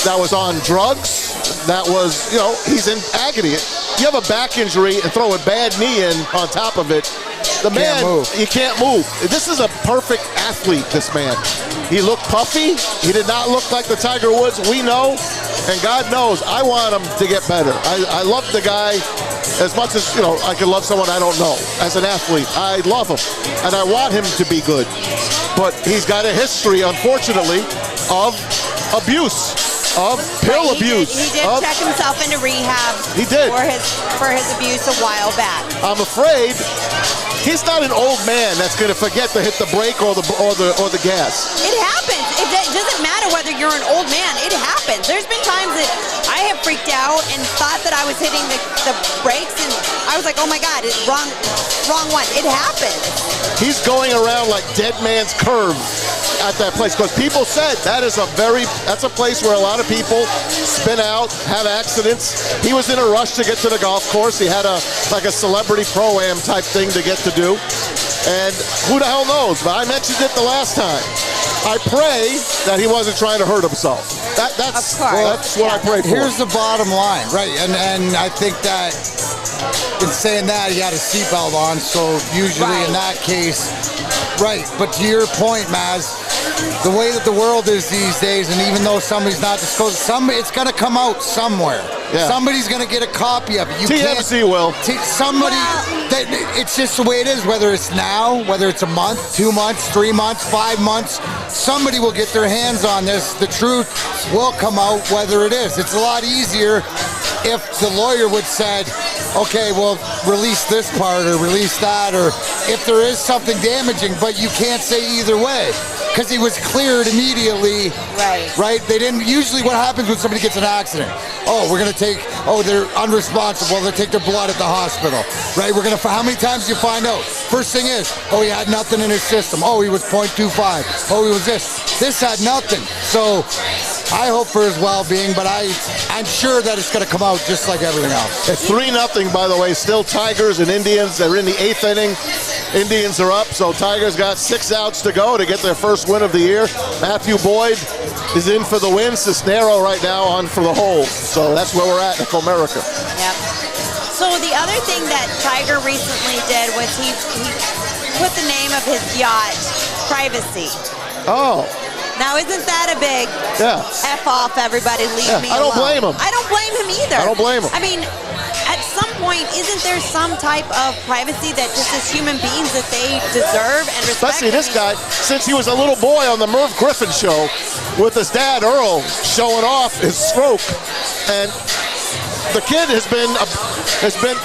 that was on drugs, that was, he's in agony. You have a back injury and throw a bad knee in on top of it. The man, you can't move. This is a perfect athlete, this man. He looked puffy. He did not look like the Tiger Woods we know. And God knows, I want him to get better. I love the guy as much as, I can love someone I don't know. As an athlete, I love him. And I want him to be good. But he's got a history, unfortunately, of abuse. Of pill abuse. He did check himself into rehab. He did. For his abuse a while back. I'm afraid he's not an old man that's going to forget to hit the brake or the gas. It happens. It doesn't matter whether you're an old man. It happens. There's been times that I have freaked out and thought that I was hitting the brakes, and I was like, oh my God, it's wrong one. It happens. He's going around like dead man's curve at that place, because people said that's a place where a lot of people spin out, have accidents. He was in a rush to get to the golf course. He had a celebrity pro-am type thing to get to do. And who the hell knows? But I mentioned it the last time. I pray that he wasn't trying to hurt himself. That's what I pray for. Here's the bottom line, right? And I think that in saying that, he had a seatbelt on, so usually in that case, right. But to your point, Maz, the way that the world is these days, and even though somebody's not disclosed, it's going to come out somewhere. Yeah. Somebody's going to get a copy of it. You TMZ will. Somebody, it's just the way it is, whether it's now, whether it's a month, 2 months, 3 months, 5 months, somebody will get their hands on this. The truth will come out, whether it is. It's a lot easier if the lawyer would said, okay, well, release this part or release that, or if there is something damaging, but you can't say either way. Because he was cleared immediately. Right? They didn't. Usually what happens when somebody gets an accident, they're unresponsive. Well, they take their blood at the hospital. Right? How many times do you find out? First thing is, he had nothing in his system. He was 0.25. He was this. This had nothing. So I hope for his well-being, but I'm sure that it's going to come out just like everything else. It's 3-0, by the way. Still Tigers and Indians. They're in the 8th inning. Indians are up, so Tigers got 6 outs to go to get their first win of the year. Matthew Boyd is in for the win. Cisnero right now on for the hole. So that's where we're at in Comerica. Yep. So the other thing that Tiger recently did was he put the name of his yacht Privacy. Oh. Now, isn't that a big F off, everybody, leave me alone? I don't blame him. I don't blame him either. I don't blame him. I mean, at some point, isn't there some type of privacy that just as human beings that they deserve and respect? Especially this guy, since he was a little boy on the Merv Griffin show with his dad, Earl, showing off his stroke. And the kid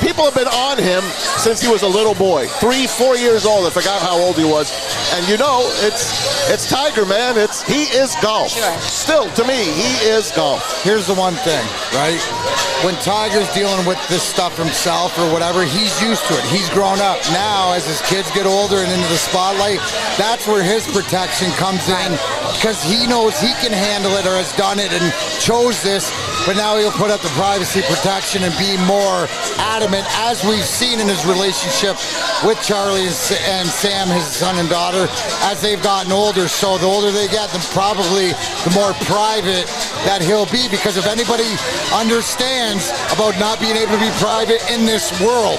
people have been on him since he was a little boy. 3-4 years old. I forgot how old he was. And it's Tiger, man. He is golf. Sure. Still, to me, he is golf. Here's the one thing, right? When Tiger's dealing with this stuff himself or whatever, he's used to it. He's grown up. Now, as his kids get older and into the spotlight, that's where his protection comes in, because he knows he can handle it or has done it and chose this, but now he'll put up the privacy protection and be more adamant, as we've seen in his relationship with Charlie and Sam, his son and daughter, as they've gotten older. So the older they get, probably the more private that he'll be, because if anybody understands about not being able to be private in this world,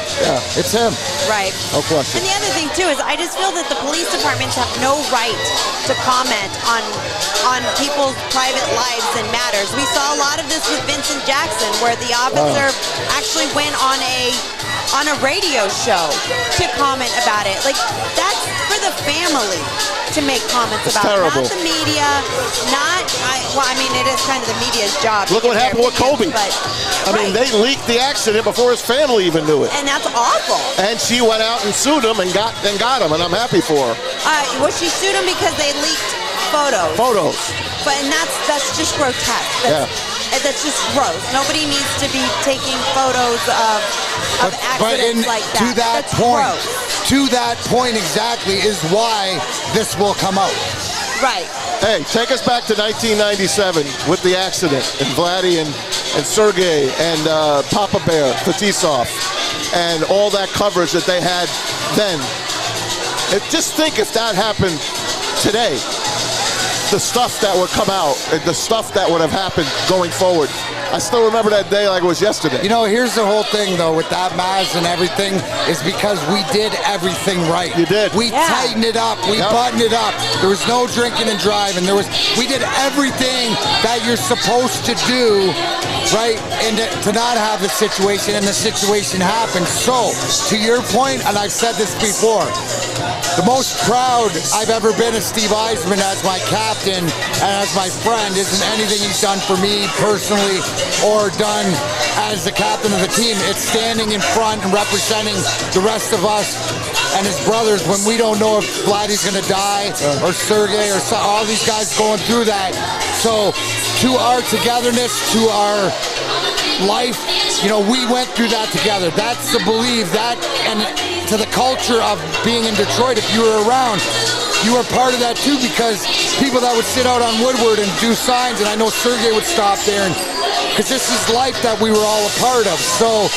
it's him. Right. No question. And the other thing, too, is I just feel that the police departments have no right to comment on people's private lives and matters. We saw a lot of this with Vincent Jackson, where the officer actually went on a radio show to comment about it. Like, that's for the family to make comments about terrible. it, not the media, it is kind of the media's job. Look what happened with Kobe. I mean, they leaked the accident before his family even knew it. And that's awful. And she went out and sued him and got him, and I'm happy for her. Well, she sued him because they leaked photos. But that's just grotesque. That's just gross. Nobody needs to be taking photos of accidents like that. To that point exactly is why this will come out. Right. Hey, take us back to 1997 with the accident, and Vladdy and Sergey and Papa Bear, Fetisov, and all that coverage that they had then. Just think if that happened today, the stuff that would come out, and the stuff that would have happened going forward. I still remember that day like it was yesterday. Here's the whole thing, though, with that Maz and everything, is because we did everything right. You did. We tightened it up. We buttoned it up. There was no drinking and driving. We did everything that you're supposed to do, right? And to not have the situation, and the situation happened. So, to your point, and I've said this before, the most proud I've ever been of Steve Eisman as my captain and as my friend isn't anything he's done for me personally or done as the captain of the team. It's standing in front and representing the rest of us and his brothers when we don't know if Vladdy's going to die or Sergey or all these guys going through that. So to our togetherness, to our life, we went through that together. That's the belief, that, and to the culture of being in Detroit, if you were around, you were part of that too, because people that would sit out on Woodward and do signs, and I know Sergey would stop there, because this is life that we were all a part of. So,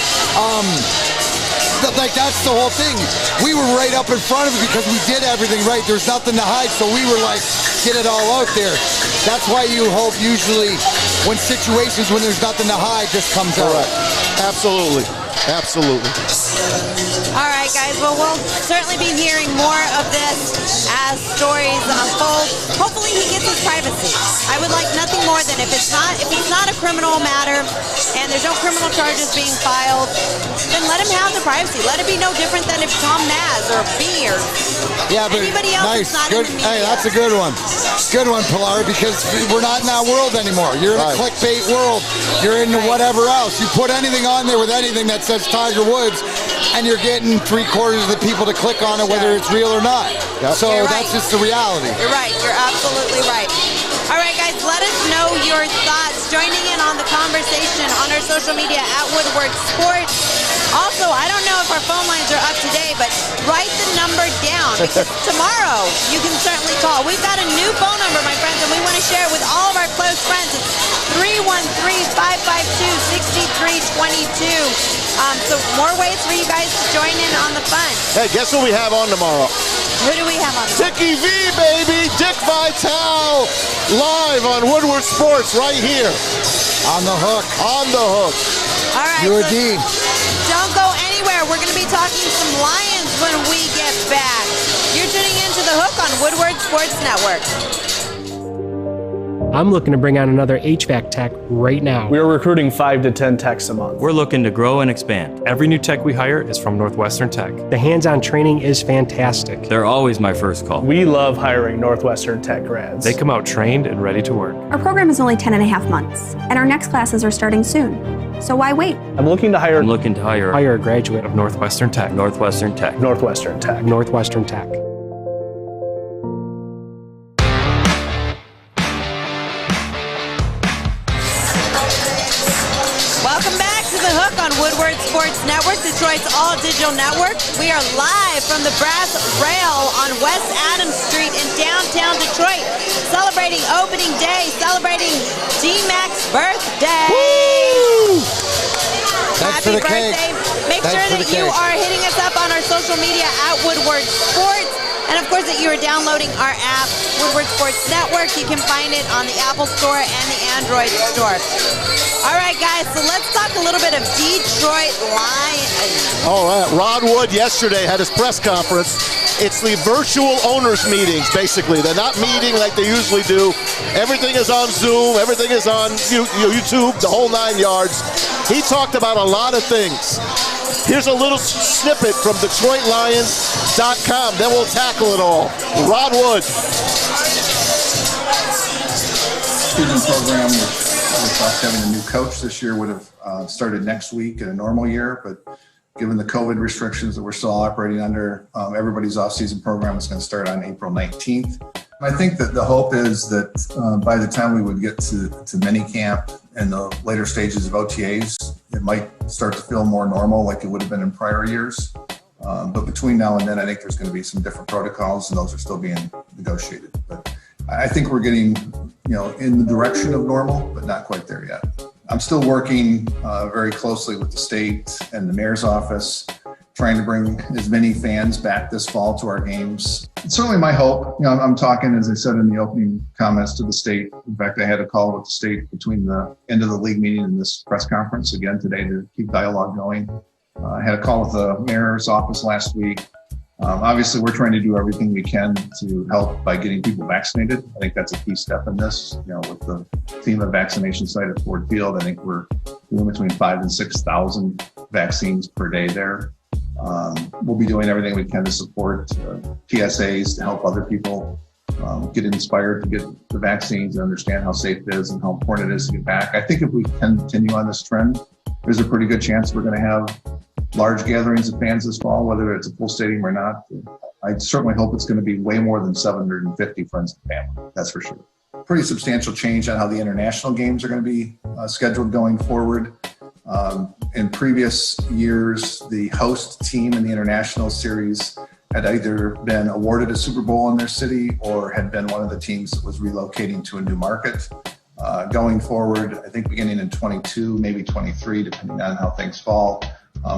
that's the whole thing. We were right up in front of it because we did everything right. There's nothing to hide, so we were like, get it all out there. That's why you hope usually when situations when there's nothing to hide, this comes out. Absolutely. Absolutely. All right, right, guys. Well, we'll certainly be hearing more of this as stories unfold. Hopefully, he gets his privacy. I would like nothing more than if it's not a criminal matter and there's no criminal charges being filed, then let him have the privacy. Let it be no different than if Tom Naz or B or anybody else nice. is not Good. in the media. Hey, that's a good one. Good one, Pilar, because we're not in that world anymore. You're in a clickbait world. You're into whatever else. You put anything on there with anything that says Tiger Woods, and you're getting 3/4 of the people to click on it, whether it's real or not. Yep. So that's just the reality. You're right. You're absolutely right. All right, guys, let us know your thoughts. Joining in on the conversation on our social media at Woodward Sports. Also, I don't know if our phone lines are up today, but write the number down because tomorrow you can certainly call. We've got a new phone number, my friends, and we want to share it with all of our close friends. It's 313-552-6322. So more ways for you guys to join in on the fun. Hey, guess who we have on tomorrow? Who do we have on? Dickie V, baby! Dick Vitale, live on Woodward Sports right here. On the hook. On the hook. All right. UAD. Don't go anywhere. We're going to be talking some Lions when we get back. You're tuning into The Hook on Woodward Sports Network. I'm looking to bring on another HVAC tech right now. We are recruiting 5 to 10 techs a month. We're looking to grow and expand. Every new tech we hire is from Northwestern Tech. The hands-on training is fantastic. They're always my first call. We love hiring Northwestern Tech grads. They come out trained and ready to work. Our program is only 10.5 months, and our next classes are starting soon. So why wait? I'm looking to hire a graduate of Northwestern Tech. Northwestern Tech. Northwestern Tech. Northwestern Tech. Welcome back to The Hook on Woodward Sports Network, Detroit's all-digital network. We are live from the Brass Rail on West Adams Street in downtown Detroit, celebrating opening day, celebrating D-Mac's birthday. Woo! Happy birthday. Make sure that you are hitting us up on our social media at Woodward Sports. And of course that you are downloading our app, Woodward Sports Network. You can find it on the Apple Store and the Android Store. All right, guys, so let's talk a little bit of Detroit Lions. All right, Rod Wood yesterday had his press conference. It's the virtual owners meetings, basically. They're not meeting like they usually do. Everything is on Zoom. Everything is on YouTube, the whole 9 yards. He talked about a lot of things. Here's a little snippet from DetroitLions.com. Then we'll tackle it all. Rod Wood. Student program, which us having a new coach this year, would have started next week in a normal year, but given the COVID restrictions that we're still operating under, everybody's off-season program is going to start on April 19th. I think that the hope is that by the time we would get to minicamp and the later stages of OTAs, it might start to feel more normal like it would have been in prior years. But between now and then, I think there's going to be some different protocols, and those are still being negotiated. But I think we're getting, in the direction of normal, but not quite there yet. I'm still working very closely with the state and the mayor's office, trying to bring as many fans back this fall to our games. It's certainly my hope. I'm talking, as I said in the opening comments, to the state. In fact, I had a call with the state between the end of the league meeting and this press conference again today to keep dialogue going. I had a call with the mayor's office last week. Obviously, we're trying to do everything we can to help by getting people vaccinated. I think that's a key step in this. With the FEMA vaccination site at Ford Field, I think we're doing between 5,000 and 6,000 vaccines per day there. We'll be doing everything we can to support PSAs to help other people get inspired to get the vaccines and understand how safe it is and how important it is to get back. I think if we continue on this trend, there's a pretty good chance we're going to have large gatherings of fans this fall, whether it's a full stadium or not. I certainly hope it's going to be way more than 750 friends and family, that's for sure. Pretty substantial change on how the international games are going to be scheduled going forward. In previous years, the host team in the international series had either been awarded a Super Bowl in their city or had been one of the teams that was relocating to a new market. Going forward, I think beginning in 22, maybe 23, depending on how things fall,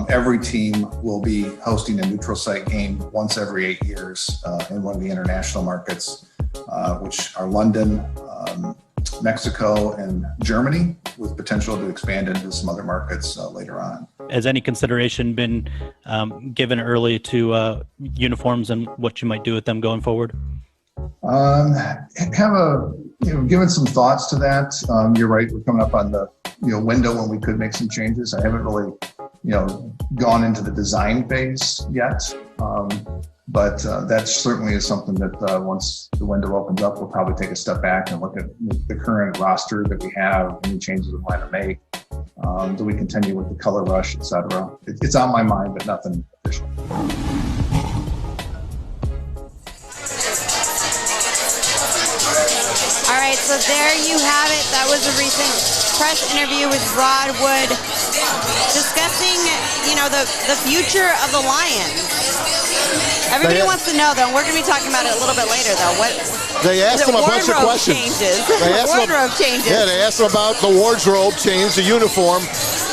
every team will be hosting a neutral site game once every 8 years in one of the international markets, which are London, Mexico and Germany, with potential to expand into some other markets later on. Has any consideration been given early to uniforms and what you might do with them going forward? Given some thoughts to that. You're right. We're coming up on the window when we could make some changes. I haven't really gone into the design phase yet. But that certainly is something that once the window opens up, we'll probably take a step back and look at the current roster that we have, any changes we want to make. Do we continue with the color rush, et cetera? It's on my mind, but nothing official. All right, so there you have it. That was a recent press interview with Rod Wood discussing, the future of the Lions. Everybody wants to know, though, and we're going to be talking about it a little bit later, though. They asked him a bunch of questions. Wardrobe changes. Yeah, they asked him about the wardrobe change, the uniform.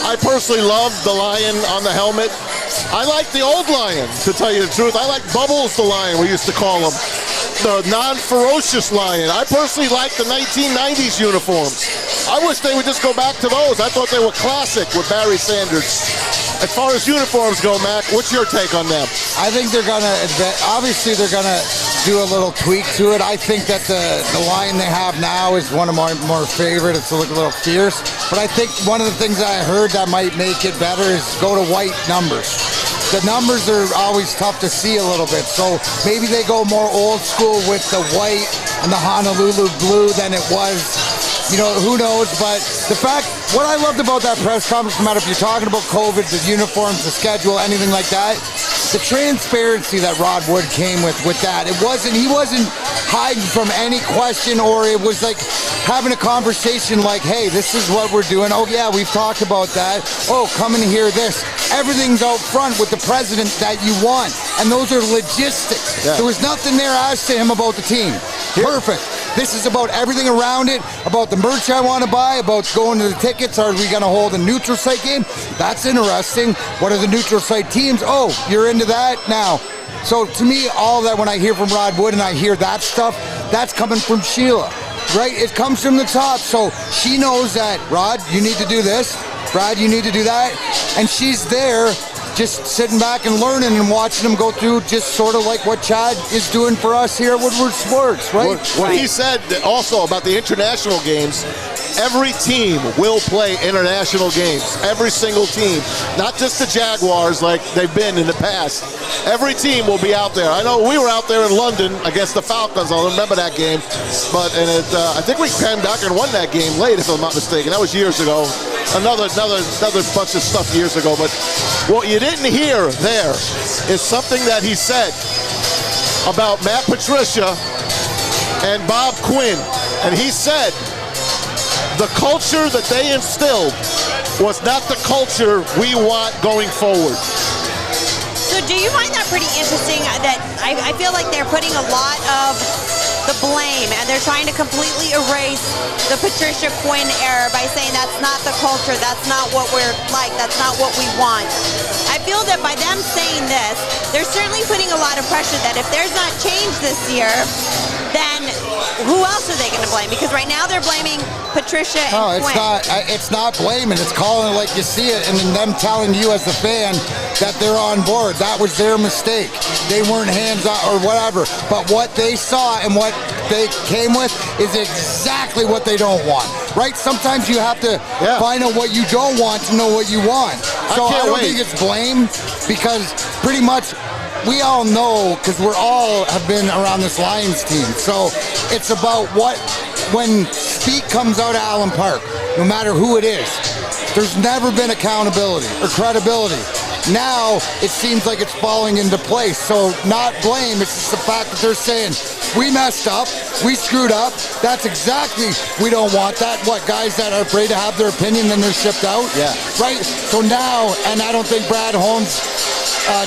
I personally love the lion on the helmet. I like the old lion, to tell you the truth. I like Bubbles the lion, we used to call him. The non-ferocious lion. I personally like the 1990s uniforms. I wish they would just go back to those. I thought they were classic with Barry Sanders. As far as uniforms go, Mac, what's your take on them? I think they're going to, obviously they're going to do a little tweak to it. I think that the line they have now is one of my more favorite. It's a little fierce. But I think one of the things I heard that might make it better is go to white numbers. The numbers are always tough to see a little bit. So maybe they go more old school with the white and the Honolulu blue than it was. Who knows? But what I loved about that press conference, no matter if you're talking about COVID, the uniforms, the schedule, anything like that, the transparency that Rod Wood came with that. He wasn't hiding from any question, or it was like having a conversation like, hey, this is what we're doing. Oh, yeah, we've talked about that. Oh, come and hear this. Everything's out front with the president that you want. And those are logistics. Yeah. There was nothing there asked to him about the team. Perfect. This is about everything around it, about the merch I want to buy, about going to the tickets. Are we going to hold a neutral site game? That's interesting. What are the neutral site teams? Oh, you're into that now. So to me, all that when I hear from Rod Wood and I hear that stuff, that's coming from Sheila, right? It comes from the top. So she knows that, Rod, you need to do this. Brad, you need to do that. And she's there just sitting back and learning and watching them go through, just sort of like what Chad is doing for us here at Woodward Sports, right? What he said also about the international games, every team will play international games. Every single team. Not just the Jaguars like they've been in the past. Every team will be out there. I know we were out there in London against the Falcons. I'll remember that game. I think we came back and won that game late, if I'm not mistaken. That was years ago. Another bunch of stuff years ago. But what you didn't hear there is something that he said about Matt Patricia and Bob Quinn. And he said the culture that they instilled was not the culture we want going forward. So do you find that pretty interesting that I feel like they're putting a lot of the blame and they're trying to completely erase the Patricia Quinn era by saying that's not the culture, that's not what we're like, that's not what we want. I feel that by them saying this, they're certainly putting a lot of pressure that if there's not change this year, then who else are they going to blame? Because right now they're blaming Patricia and Quinn. It's not blaming. It's calling it like you see it, and then them telling you as a fan that they're on board. That was their mistake. They weren't hands-on or whatever. But what they saw and what they came with is exactly what they don't want. Right? Sometimes you have to find out what you don't want to know what you want. So I don't think it's blame, because pretty much we all know, because we all have been around this Lions team. So it's about when speak comes out of Allen Park, no matter who it is, there's never been accountability or credibility. Now it seems like it's falling into place. So not blame, it's just the fact that they're saying, we messed up, we screwed up, that's exactly, we don't want that. What, guys that are afraid to have their opinion, then they're shipped out? Yeah. Right? So now, and I don't think Brad Holmes,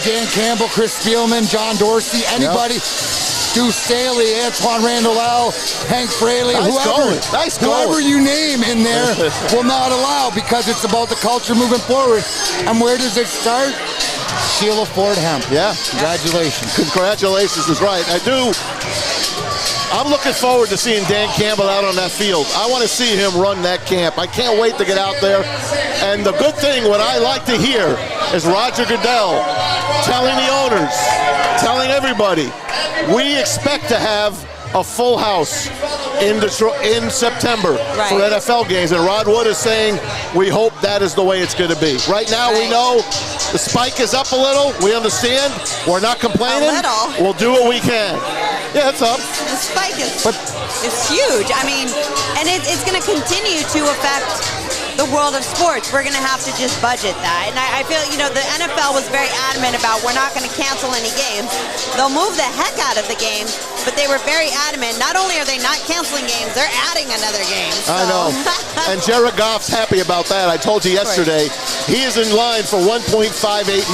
Dan Campbell, Chris Spielman, John Dorsey, anybody, Stu Staley, Antoine Randall, Hank Fraley, whoever you name in there will not allow, because it's about the culture moving forward. And where does it start? Sheila Ford Hemp. Yeah. Congratulations. Congratulations is right. I'm looking forward to seeing Dan Campbell out on that field. I want to see him run that camp. I can't wait to get out there. And the good thing, what I like to hear, is Roger Goodell telling the owners, telling everybody, we expect to have a full house in Detroit in September for NFL games. And Rod Wood is saying, we hope that is the way it's going to be. Right now, we know the spike is up a little. We understand. We're not complaining. We'll do what we can. Yeah, it's up. The spike is huge. I mean, and it's going to continue to affect the world of sports. We're going to have to just budget that. And I feel, the NFL was very adamant about we're not going to cancel any games. They'll move the heck out of the games, but they were very adamant. Not only are they not canceling games, they're adding another game. So. I know. And Jared Goff's happy about that. I told you yesterday, he is in line for $1.58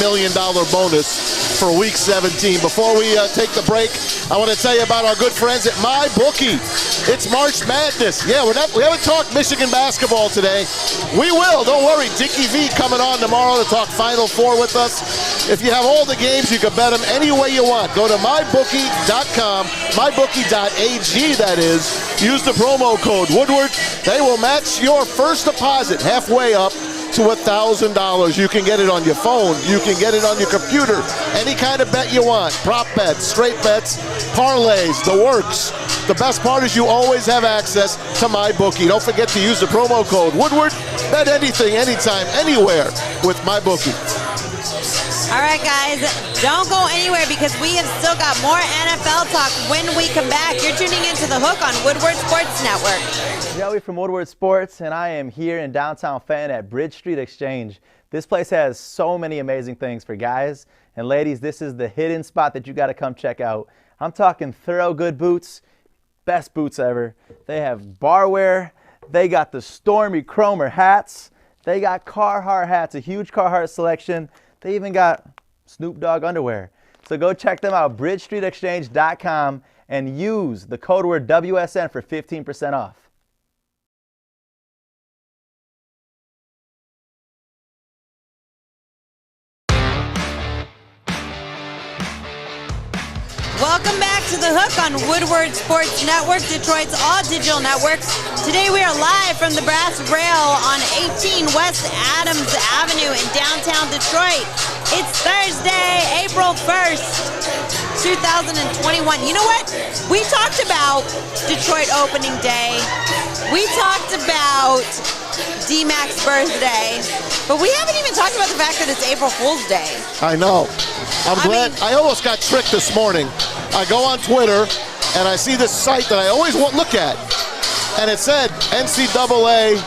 million bonus for Week 17. Before we take the break, I want to tell you about our good friends at MyBookie. It's March Madness. Yeah, we haven't talked Michigan basketball today. We will. Don't worry. Dickie V coming on tomorrow to talk Final Four with us. If you have all the games, you can bet them any way you want. Go to mybookie.com, mybookie.ag, that is. Use the promo code Woodward. They will match your first deposit halfway up to $1,000. You can get it on your phone. You can get it on your computer. Any kind of bet you want. Prop bets, straight bets, parlays, the works. The best part is you always have access to MyBookie. Don't forget to use the promo code Woodward. Bet anything, anytime, anywhere with MyBookie. All right, guys, don't go anywhere because we have still got more NFL talk when we come back. You're tuning into The Hook on Woodward Sports Network. Joey from Woodward Sports, and I am here in downtown Fenton at Bridge Street Exchange. This place has so many amazing things for guys and ladies. This is the hidden spot that you got to come check out. I'm talking Thorogood boots, best boots ever. They have barware. They got the Stormy Cromer hats. They got Carhartt hats, a huge Carhartt selection. They even got Snoop Dogg underwear. So go check them out, bridgestreetexchange.com, and use the code word WSN for 15% off. Welcome back to The Hook on Woodward Sports Network, Detroit's all-digital network. Today we are live from the Brass Rail on 18 West Adams Avenue in downtown Detroit. It's Thursday, April 1st, 2021. You know what? We talked about Detroit opening day. We talked about D-Mac's birthday, but we haven't even talked about the fact that it's April Fool's Day. I know. I'm glad. I almost got tricked this morning. I go on Twitter, and I see this site that I always look at, and it said NCAA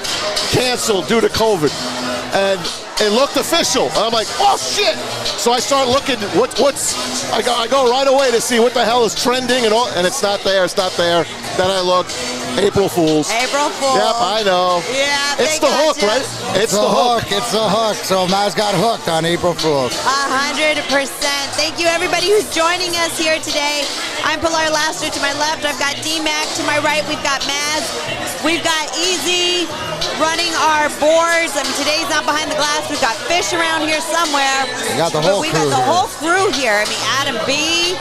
canceled due to COVID. And it looked official. And I'm like, oh, shit. So I start looking, I go right away to see what the hell is trending, and it's not there, Then I look, April Fools. April Fools. Yep, I know. Yeah, it's the hook, right? It's the hook. It's the hook. So Maz got hooked on April Fools. 100%. Thank you, everybody who's joining us here today. I'm Pilar Lastra to my left. I've got D-Mac to my right. We've got Maz. We've got Easy running our boards. I mean, today's not behind the glass. We've got Fish around here somewhere. We got the whole crew. We got the whole crew here. I mean, Adam B.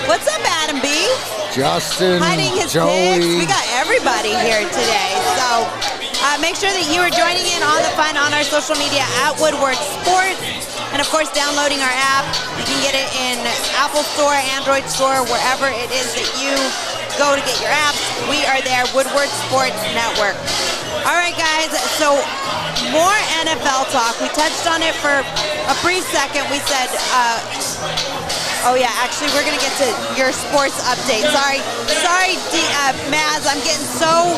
What's up, Adam B? Justin, hiding his Joey. picks. We got everybody here today. So make sure that you are joining in on the fun on our social media at Woodward Sports. And, of course, downloading our app. You can get it in Apple Store, Android Store, wherever it is that you go to get your apps. We are there, Woodward Sports Network. All right, guys, so more NFL talk. We touched on it for a brief second. We said, oh, yeah, actually, we're going to get to your sports update. Sorry, Maz, I'm getting so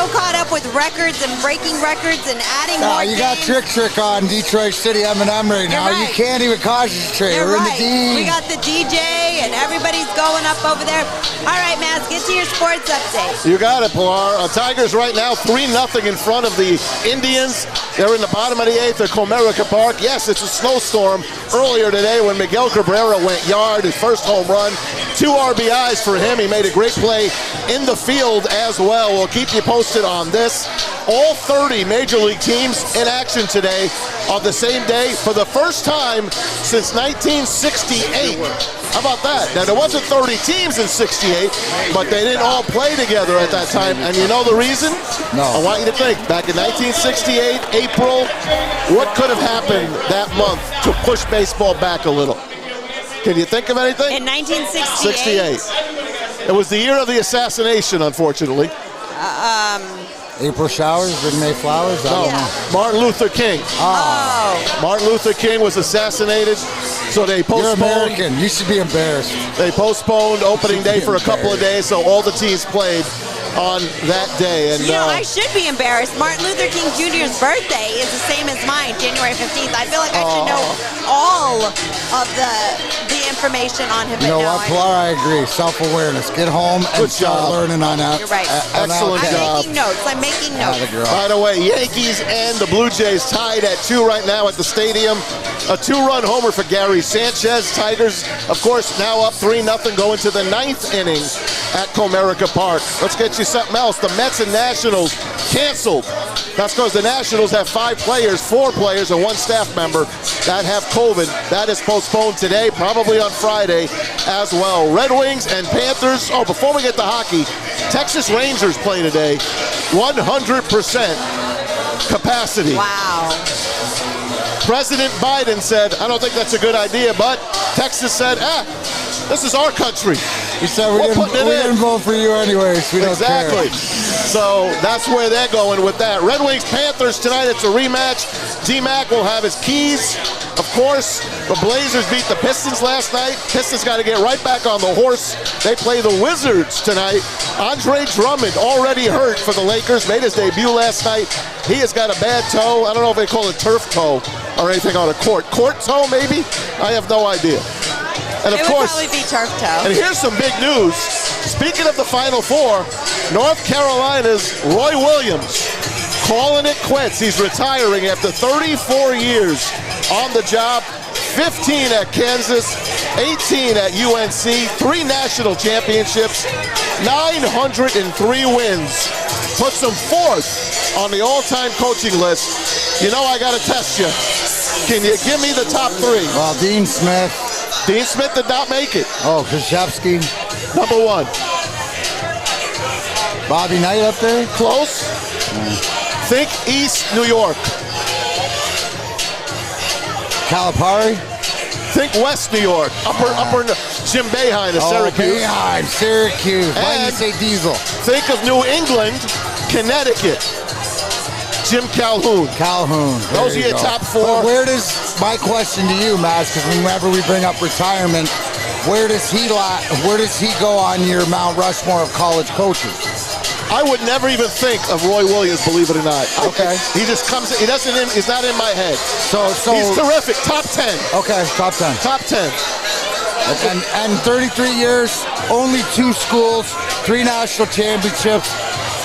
caught up with records and breaking records and adding more you things. got trick on Detroit City M&M right now. Right. You can't even concentrate. You're We're right. in the D. We got the DJ and everybody's going up over there. All right, Maz, get to your sports update. You got it, Pilar. Tigers right now 3-0 in front of the Indians. They're in the bottom of the 8th at Comerica Park. Yes, it's a snowstorm earlier today when Miguel Cabrera went yard, his first home run. 2 RBIs for him. He made a great play in the field as well. We'll keep you posted on this. All 30 Major League teams in action today on the same day for the first time since 1968. How about that? Now, there wasn't 30 teams in 68, but they didn't all play together at that time. And you know the reason? No. I want you to think. Back in 1968, April, what could have happened that month to push baseball back a little? Can you think of anything? In 1968? 68. It was the year of the assassination, unfortunately. April showers, bring May flowers? No, Martin Luther King. Oh. Martin Luther King was assassinated, so they postponed. You're American. You should be embarrassed. They postponed opening day for a couple of days, so all the teams played on that day. And You know, I should be embarrassed. Martin Luther King Jr.'s birthday is the same as mine, January 15th. I feel like I should know all of the information on him. You know what, Pilar? I agree. Self-awareness. Get home and start learning on that. You're right. Excellent job. I'm making notes. By the way, Yankees and the Blue Jays tied at 2 right now at the stadium. A 2-run homer for Gary Sanchez. Tigers, of course, now up 3-0 going to the 9th inning at Comerica Park. Let's get you something else. The Mets and Nationals canceled. That's because the Nationals have 4 players, and 1 staff member that have COVID. That is postponed today, probably on Friday as well. Red Wings and Panthers. Oh, before we get to hockey, Texas Rangers play today. 100% capacity. Wow. President Biden said, I don't think that's a good idea, but Texas said, this is our country. He said, we didn't vote for you anyways. We don't care. So that's where they're going with that. Red Wings Panthers tonight. It's a rematch. D-Mac will have his keys. Of course, the Blazers beat the Pistons last night. Pistons got to get right back on the horse. They play the Wizards tonight. Andre Drummond, already hurt for the Lakers, made his debut last night. He has got a bad toe. I don't know if they call it turf toe or anything on a court. Court toe, maybe? I have no idea. And of course, would probably be turf toe. And here's some big news. Speaking of the Final Four, North Carolina's Roy Williams calling it quits. He's retiring after 34 years on the job. 15 at Kansas, 18 at UNC, 3 national championships, 903 wins. Puts him 4th on the all-time coaching list. You know I got to test you. Can you give me the top 3? Well, Dean Smith. Dean Smith did not make it. Oh, Krzyzewski. Number 1. Bobby Knight up there? Close. Think East New York. Calipari? Think West New York. Upper Jim Boeheim of Syracuse. Boeheim, Syracuse. Why did you say Diesel? Think of New England, Connecticut. Jim Calhoun. Those are your top 4. But where does, my question to you, Maz, because whenever we bring up retirement, where does he go on your Mount Rushmore of college coaches? I would never even think of Roy Williams, believe it or not. Okay. He just comes, he's not in my head. So he's terrific, top 10. Okay, top 10. Top 10. And 33 years, only 2 schools, 3 national championships.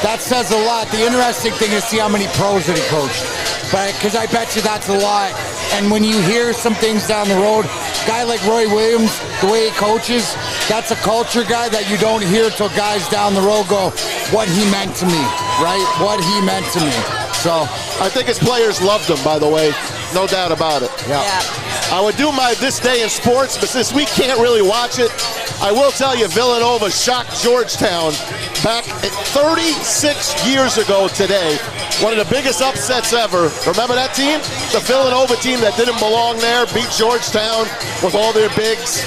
That says a lot. The interesting thing is see how many pros that he coached. Because I bet you that's a lot. And when you hear some things down the road, a guy like Roy Williams, the way he coaches, that's a culture guy that you don't hear till guys down the road go, what he meant to me, right? What he meant to me. So I think his players loved him, by the way. No doubt about it. Yeah. I would do my This Day in Sports, but since we can't really watch it, I will tell you Villanova shocked Georgetown back 36 years ago today. One of the biggest upsets ever. Remember that team? The Villanova team that didn't belong there beat Georgetown with all their bigs.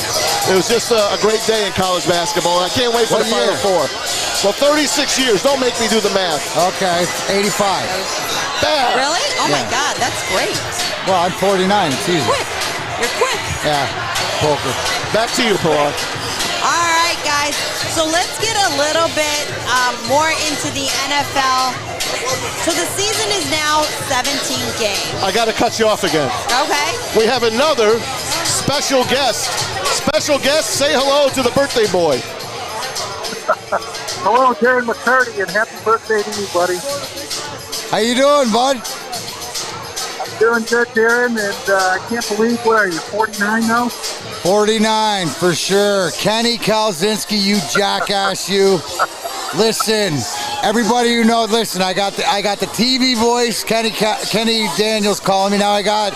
It was just a great day in college basketball, and I can't wait for the Final Four. Well, 36 years. Don't make me do the math. Okay, 85. Bad. Really? Oh my God, that's great. Well, I'm 49. It's easy. Quick. You're quick. Yeah, poker. Back to you, Pilar. All right, guys. So let's get a little bit more into the NFL. So the season is now 17 games. I got to cut you off again. Okay. We have another special guest. Special guest, say hello to the birthday boy. Hello, Darren McCarty, and happy birthday to you, buddy. How you doing, bud? I'm doing good, Darren, and I can't believe, what are you, 49 now? 49 for sure. Kenny Kalzinski, you jackass, you. Listen, everybody you know, listen, I got the TV voice, Kenny Daniels calling me. Now I got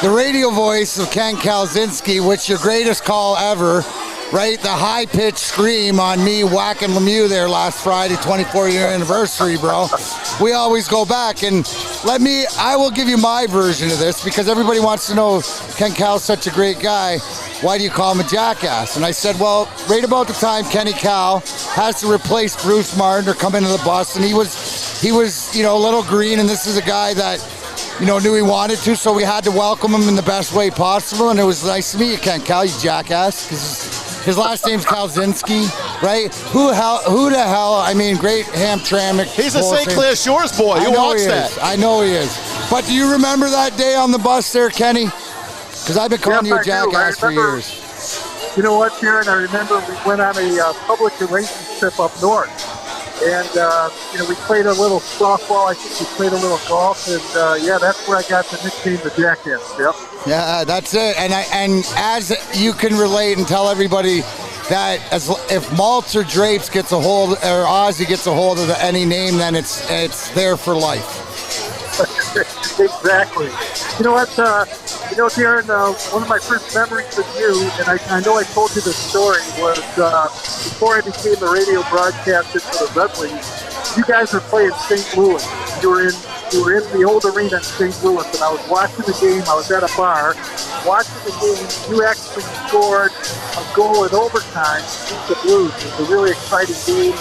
the radio voice of Ken Kalzinski, which your greatest call ever. right? The high-pitched scream on me whacking Lemieux there last Friday, 24-year anniversary, bro. We always go back, and I will give you my version of this because everybody wants to know, Ken Cal's such a great guy. Why do you call him a jackass? And I said, well, right about the time Kenny Cal has to replace Bruce Martin or come into the bus, and he was, a little green, and this is a guy that, knew he wanted to, so we had to welcome him in the best way possible, and it was nice to meet you, Ken Cal, you jackass, because his last name's Kalzinski, right? Who the hell, great Hamtramck. He's a St. Clair Shores boy. You watch that. I know he is. But do you remember that day on the bus there, Kenny? Because I've been calling you a jackass for years. You know what, Darren? I remember we went on a public relations trip up north. And, we played a little softball. I think we played a little golf. And, that's where I got the nickname the Jackass. Yep. Yeah, that's it. And as you can relate and tell everybody that if Maltz or Drapes gets a hold, or Ozzy gets a hold of any name, then it's there for life. Exactly. You know what, Darren, one of my first memories of you, and I know I told you this story, was before I became the radio broadcaster for the Red Wings, you guys were playing St. Louis. You were in the old arena in St. Louis, and I was watching the game. I was at a bar watching the game. You actually scored a goal in overtime to beat the Blues. It was a really exciting game,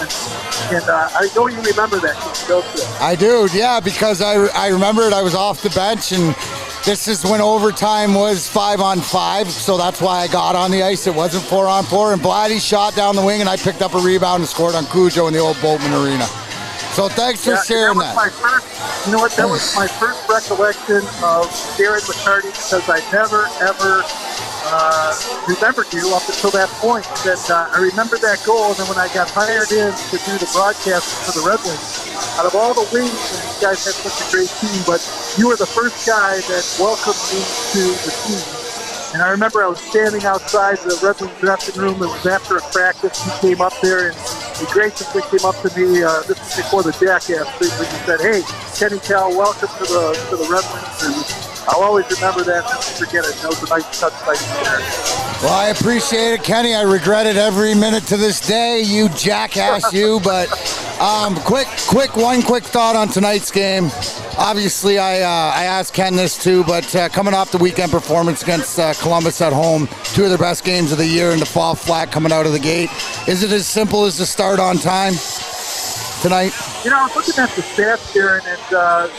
and I know you remember that game, don't you? I do, yeah, because I remember it. I was off the bench, and this is when overtime was 5-on-5, so that's why I got on the ice. It wasn't 4-on-4, and Blatty shot down the wing, and I picked up a rebound and scored on Cujo in the old Boatman Arena. So thanks for sharing that. That was my first recollection of Darren McCarty, because I never, ever remembered you up until that point. That I remember that goal, and then when I got hired in to do the broadcast for the Red Wings, out of all the wings, and you guys had such a great team, but you were the first guy that welcomed me to the team. And I remember I was standing outside the Red Wings dressing room. It was after a practice. You came up there, and you graciously came up to me. This was before the Jackass thing, when you said, "Hey, Kenny Cal, welcome to the Red Wings." And I'll always remember that. Never forget it. That was a nice touch right there. Well, I appreciate it, Kenny. I regret it every minute to this day. You jackass, you. But one quick thought on tonight's game. Obviously, I asked Ken this too, but coming off the weekend performance against Columbus at home, two of their best games of the year, and to fall flat coming out of the gate, is it as simple as to start on time tonight? I was looking at the stats here, and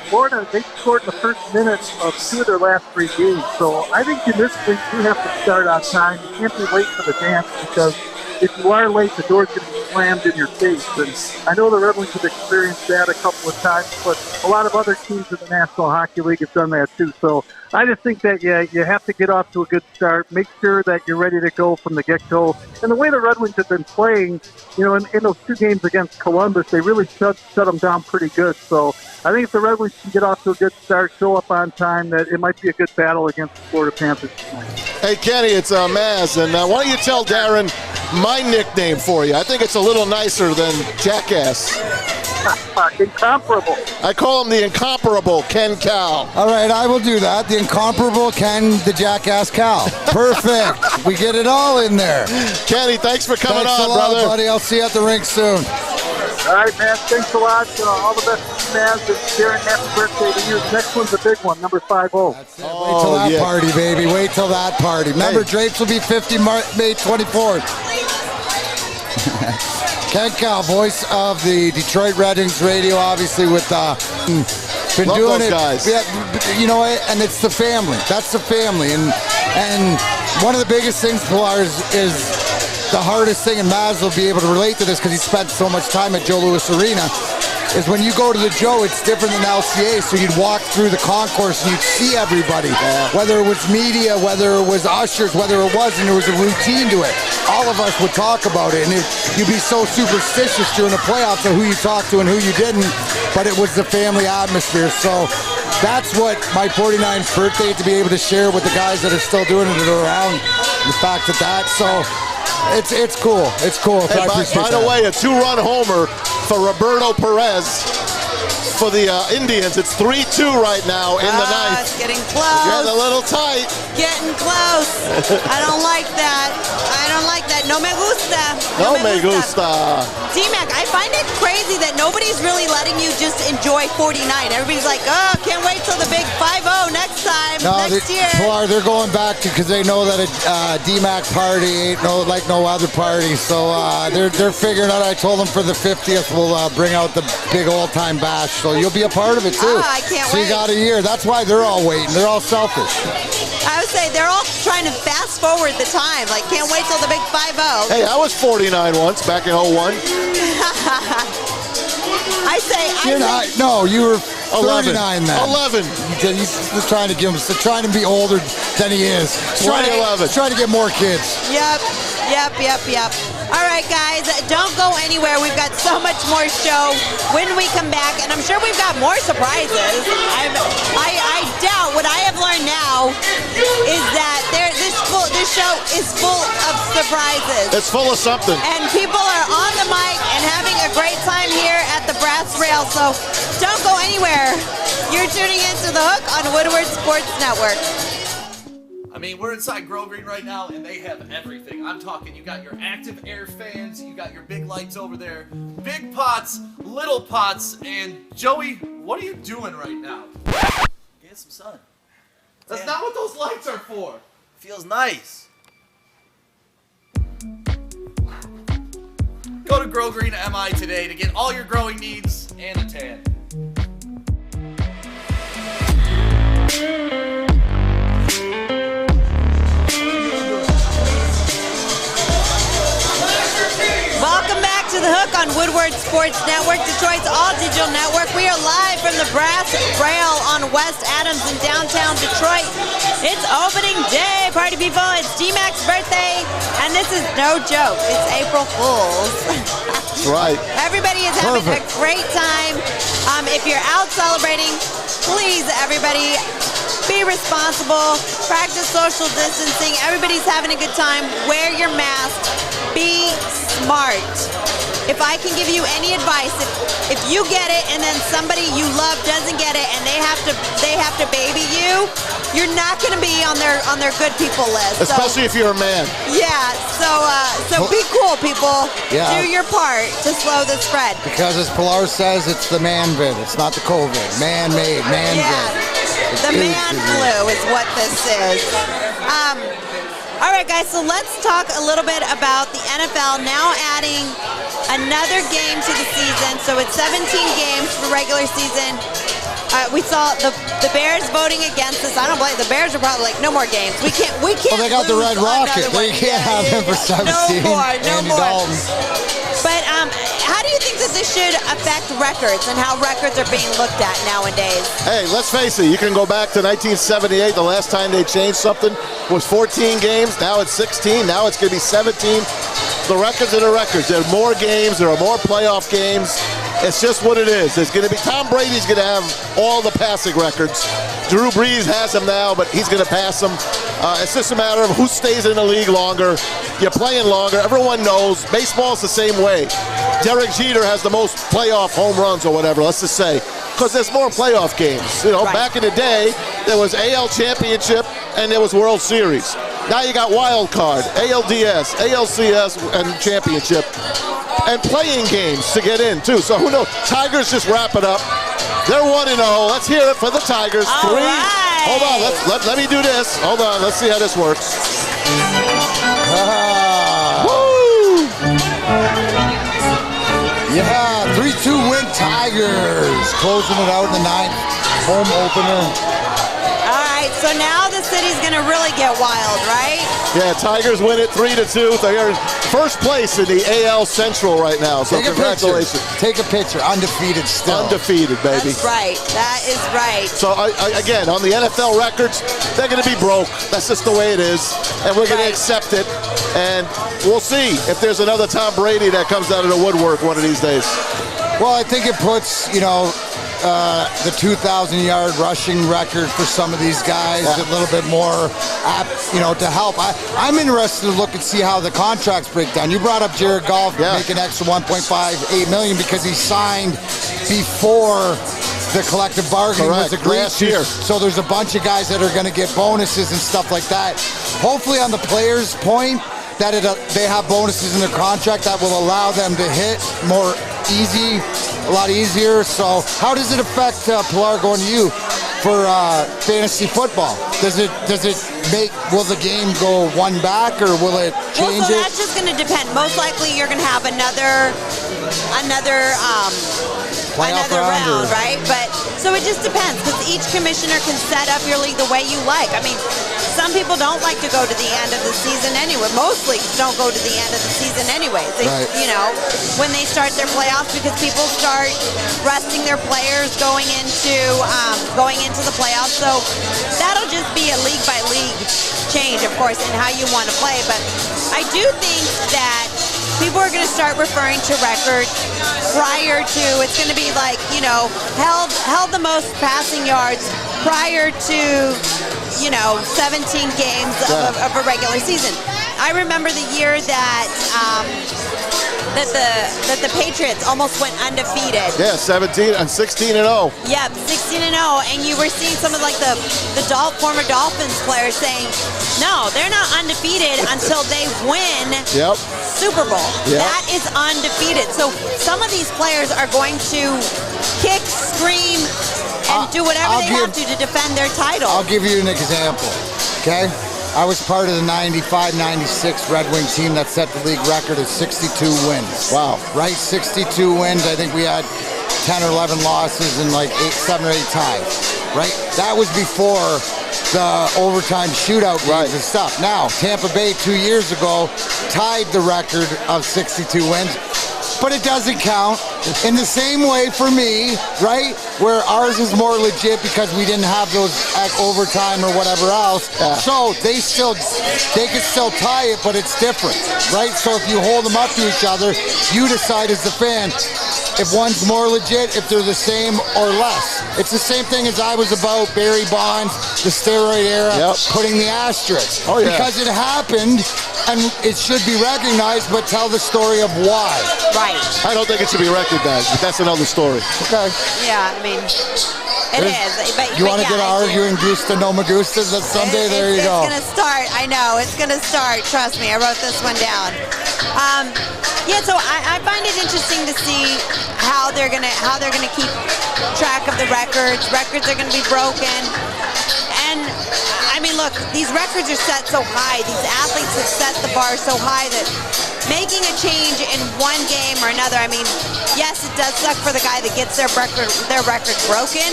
Florida, they scored in the first minute of two of their last three games. So I think in this league, you have to start on time. You can't be late for the dance, because if you are late, the door's going to be slammed in your face. And I know the Red Wings have experienced that a couple of times, but a lot of other teams in the National Hockey League have done that too. So I just think that you have to get off to a good start. Make sure that you're ready to go from the get-go. And the way the Red Wings have been playing, in those two games against Columbus, they really shut them down pretty good. So I think if the Red Wings can get off to a good start, show up on time, that it might be a good battle against the Florida Panthers. Hey, Kenny, it's Maz, and why don't you tell Darren my nickname for you? I think it's a little nicer than Jackass. Incomparable. I call him the incomparable Ken Cal. All right, I will do that. The incomparable Ken, the Jackass Cal. Perfect. We get it all in there. Kenny, thanks for coming thanks on, a lot, brother. Buddy. I'll see you at the rink soon. All right, man. Thanks a lot. All the best to you, Maz. And Darren, happy birthday to you. The next one's a big one, number 50. Wait till that party, baby. Wait till that party. Remember, Drapes will be 50 May 24th. Ken Cal, voice of the Detroit Red Wings radio, obviously with been Love doing those it. guys. Yeah, and it's the family. That's the family, and one of the biggest things, Pilar, is the hardest thing, and Maz will be able to relate to this because he spent so much time at Joe Louis Arena, is when you go to the Joe, it's different than LCA, so you'd walk through the concourse and you'd see everybody, whether it was media, whether it was ushers, whether it wasn't, there was a routine to it. All of us would talk about it, and you'd be so superstitious during the playoffs of who you talked to and who you didn't, but it was the family atmosphere. So that's what my 49th birthday, to be able to share with the guys that are still doing it around, the fact that so it's cool. It's cool. Hey, by the way, a 2-run homer for Roberto Perez. for the Indians. It's 3-2 right now in the ninth. It's getting close. Getting a little tight. Getting close. I don't like that. No me gusta. No me gusta. D-Mac, I find it crazy that nobody's really letting you just enjoy 49. Everybody's like, oh, can't wait till the big 5-0 next time, next year. Pilar, they're going back to because they know that a D-Mac party ain't like no other party. So they're figuring out. I told them for the 50th we'll bring out the big all-time bash. So you'll be a part of it too. Oh, I can't wait. So you got a year. That's why they're all waiting. They're all selfish. I would say they're all trying to fast forward the time. Like, can't wait till the big 5-0. Hey, I was 49 once back in 01. No, you were 11. 39 then. 11. He's trying to give him, trying to be older than he is. Trying to get more kids. Yep. All right, guys, don't go anywhere. We've got so much more show when we come back, and I'm sure we've got more surprises. I doubt what I have learned now is that this show is full of surprises. It's full of something. And people are on the mic and having a great time here at the Brass Rail, so don't go anywhere. You're tuning into The Hook on Woodward Sports Network. I mean, we're inside Grow Green right now, and they have everything. I'm talking, you got your active air fans, you got your big lights over there, big pots, little pots, and Joey, what are you doing right now? Get some sun. That's not what those lights are for. Feels nice. Go to Grow Green MI today to get all your growing needs and a tan. Welcome back to The Hook on Woodward Sports Network, Detroit's all-digital network. We are live from the Brass Rail on West Adams in downtown Detroit. It's opening day, party people. It's D-Mac's birthday, and this is no joke. It's April Fool's. That's right. Everybody is having a great time. If you're out celebrating, please, everybody, be responsible. Practice social distancing. Everybody's having a good time. Wear your mask. Be smart. If I can give you any advice, if you get it and then somebody you love doesn't get it and they have to baby you, you're not going to be on their good people list. Especially if you're a man. Yeah. So be cool, people. Yeah. Do your part to slow the spread. Because as Pilar says, it's the man vid. It's not the COVID. Man-made, man-vid. The man flu is what this is. All right, guys, so let's talk a little bit about the NFL now adding another game to the season. So it's 17 games for regular season. We saw the Bears voting against this. I don't blame the Bears are probably like, no more games. We can't. Well, they got the Red Rocket. They can't have him for 17. No more. Andy Dalton. But how do you think that this should affect records and how records are being looked at nowadays? Hey, let's face it. You can go back to 1978. The last time they changed something was 14 games. Now it's 16. Now it's going to be 17. The records are the records. There are more games. There are more playoff games. It's just what it is. It's going to be Tom Brady's going to have all the passing records. Drew Brees has them now, but he's going to pass them. It's just a matter of who stays in the league longer. You're playing longer. Everyone knows baseball's the same way. Derek Jeter has the most playoff home runs or whatever, let's just say, because there's more playoff games. You know, back in the day, there was AL Championship and there was World Series. Now you got Wild Card, ALDS, ALCS, and Championship. And playing games to get in, too. So who knows? Tigers just wrap it up. They're 1-0. Let's hear it for the Tigers. All 3. Right. Hold on. Let me do this. Hold on. Let's see how this works. Woo! Yeah, 3-2 win Tigers. Closing it out in the 9th. Home opener. All right, so now the city's going to really get wild, right? Yeah, Tigers win it 3-2. They are first place in the AL Central right now, so congratulations. Take a picture. Undefeated still. Undefeated, baby. That's right. That is right. So, again, on the NFL records, they're going to be broke. That's just the way it is, and we're going to accept it. And we'll see if there's another Tom Brady that comes out of the woodwork one of these days. Well, I think it puts, the 2,000-yard rushing record for some of these guys a little bit more apt, to help. I'm interested to look and see how the contracts break down. You brought up Jared Goff making extra $1.58 million because he signed before the collective bargaining was Correct. agreed Last to. year. So there's a bunch of guys that are going to get bonuses and stuff like that. Hopefully on the players' point, that they have bonuses in their contract that will allow them to hit more easy, a lot easier. So how does it affect, Pilar, going to you, for fantasy football? Does it will the game go one back, or will it change so it? That's just going to depend. Most likely you're going to have another round, right? But so it just depends, because each commissioner can set up your league the way you like. I mean, some people don't like to go to the end of the season anyway. Most leagues don't go to the end of the season anyway. When they start their playoffs, because people start resting their players going into the playoffs. So that'll just be a league by league change, of course, in how you want to play. But I do think that people are going to start referring to records prior to, it's going to be like, held the most passing yards prior to, 17 games of a regular season. I remember the year that the Patriots almost went undefeated. Yeah, 17 and 16-0. Yep, 16-0, and you were seeing some of the former Dolphins players saying, no, they're not undefeated until they win Super Bowl. Yep. That is undefeated. So some of these players are going to kick, scream, and do whatever they have to defend their title. I'll give you an example, okay? I was part of the 95-96 Red Wing team that set the league record of 62 wins. Wow. Right, 62 wins. I think we had 10 or 11 losses and like 7 or 8 ties, right? That was before the overtime shootout games and stuff. Now, Tampa Bay 2 years ago tied the record of 62 wins, but it doesn't count. In the same way for me, right, where ours is more legit because we didn't have those overtime or whatever else. Yeah. So they could still tie it, but it's different, right? So if you hold them up to each other, you decide as the fan if one's more legit, if they're the same or less. It's the same thing as I was about Barry Bonds, the steroid era, putting the asterisk. Oh, yeah. Because it happened, and it should be recognized, but tell the story of why. Right. I don't think it should be recognized, but that's another story. Okay. Yeah, I mean, it is. You want to get arguing Gusta no Magusta someday? There you go. It's going to start. I know. It's going to start. Trust me. I wrote this one down. So I find it interesting to see how they're gonna keep track of the records. Records are going to be broken. And, I mean, look, these records are set so high. These athletes have set the bar so high that making a change in one game or another, I mean, yes, it does suck for the guy that gets their record broken,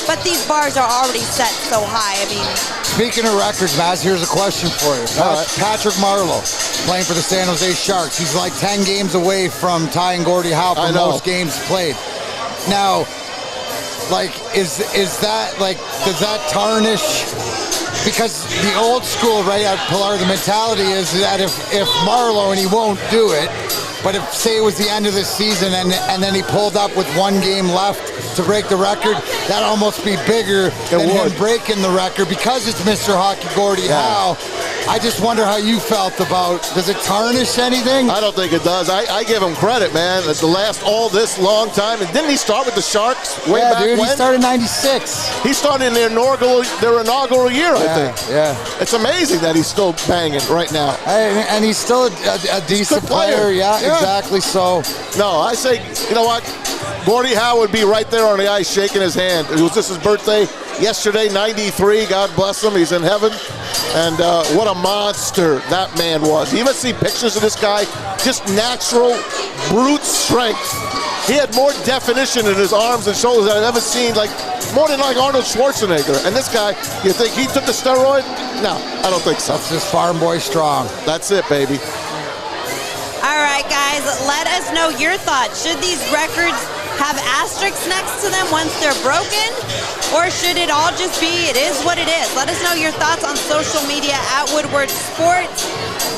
but these bars are already set so high. I mean, speaking of records, Maz, here's a question for you. Patrick Marleau, playing for the San Jose Sharks. He's like 10 games away from tying Gordie Howe for most games played. Now, like, is that, like, does that tarnish? Because the old school, right, at Pilar, the mentality is that if Marleau, and he won't do it, but if, say, it was the end of the season and then he pulled up with one game left to break the record, that'd almost be bigger than him breaking the record because it's Mr. Hockey Gordie Howe. I just wonder how you felt about, does it tarnish anything? I don't think it does. I give him credit, man. At the last all this long time. And didn't he start with the Sharks way back when? He started in 96. He started in their inaugural year, I think. Yeah. It's amazing that he's still banging right now. And he's still a decent player. Yeah, exactly so. No, I say, you know what? Gordie Howe would be right there on the ice shaking his hand. It was just his birthday yesterday, 93. God bless him. He's in heaven. And what a monster that man was. You ever see pictures of this guy? Just natural, brute strength. He had more definition in his arms and shoulders than I've ever seen, like more than like Arnold Schwarzenegger. And this guy, you think he took the steroid? No, I don't think so. That's just farm boy strong. That's it, baby. All right, guys, let us know your thoughts. Should these records have asterisks next to them once they're broken? Or should it all just be, it is what it is? Let us know your thoughts on social media at Woodward Sports.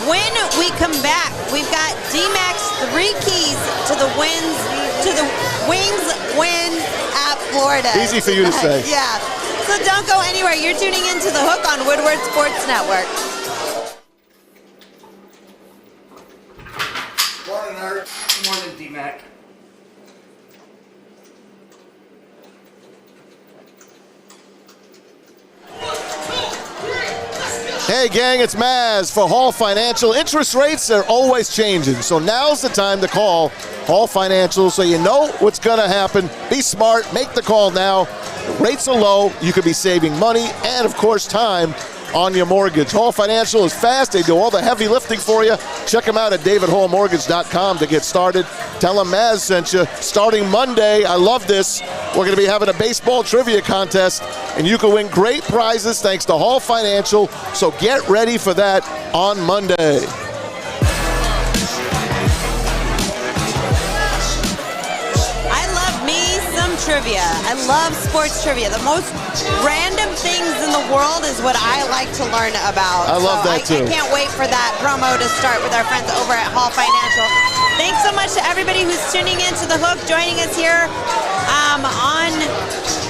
When we come back, we've got D-Mac's 3 keys to the Wings win at Florida. Easy for you to say. Yeah. So don't go anywhere. You're tuning into The Hook on Woodward Sports Network. Morning, Art. Morning, D-Mac. Hey gang, it's Maz for Hall Financial. Interest rates are always changing, so now's the time to call Hall Financial so you know what's going to happen. Be smart, make the call now. Rates are low, you could be saving money and, of course, time on your mortgage. Hall Financial is fast. They do all the heavy lifting for you. Check them out at davidhallmortgage.com to get started. Tell them Maz sent you. Starting Monday, I love this, we're going to be having a baseball trivia contest, and you can win great prizes thanks to Hall Financial. So get ready for that on Monday. Trivia. I love sports trivia. The most random things in the world is what I like to learn about. I love that too. I can't wait for that promo to start with our friends over at Hall Financial. Thanks so much to everybody who's tuning in to The Hook, joining us here on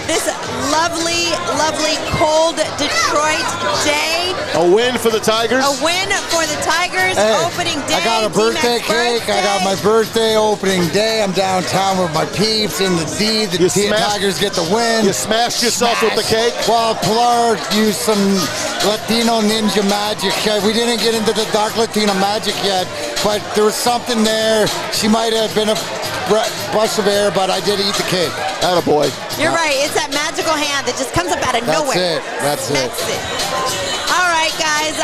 this lovely, lovely, cold Detroit day. A win for the Tigers. A win for the Tigers. Hey, opening day. I got a birthday cake. I got my birthday opening day. I'm downtown with my peeps in the D. The Tigers get the win. You smashed yourself with the cake? Well, Pilar used some Latino ninja magic. We didn't get into the dark Latino magic yet, but there was something there. She might have been a brush of air, but I did eat the cake. Attaboy. You're right. It's that magical hand that just comes up out of nowhere. That's it. All right, guys.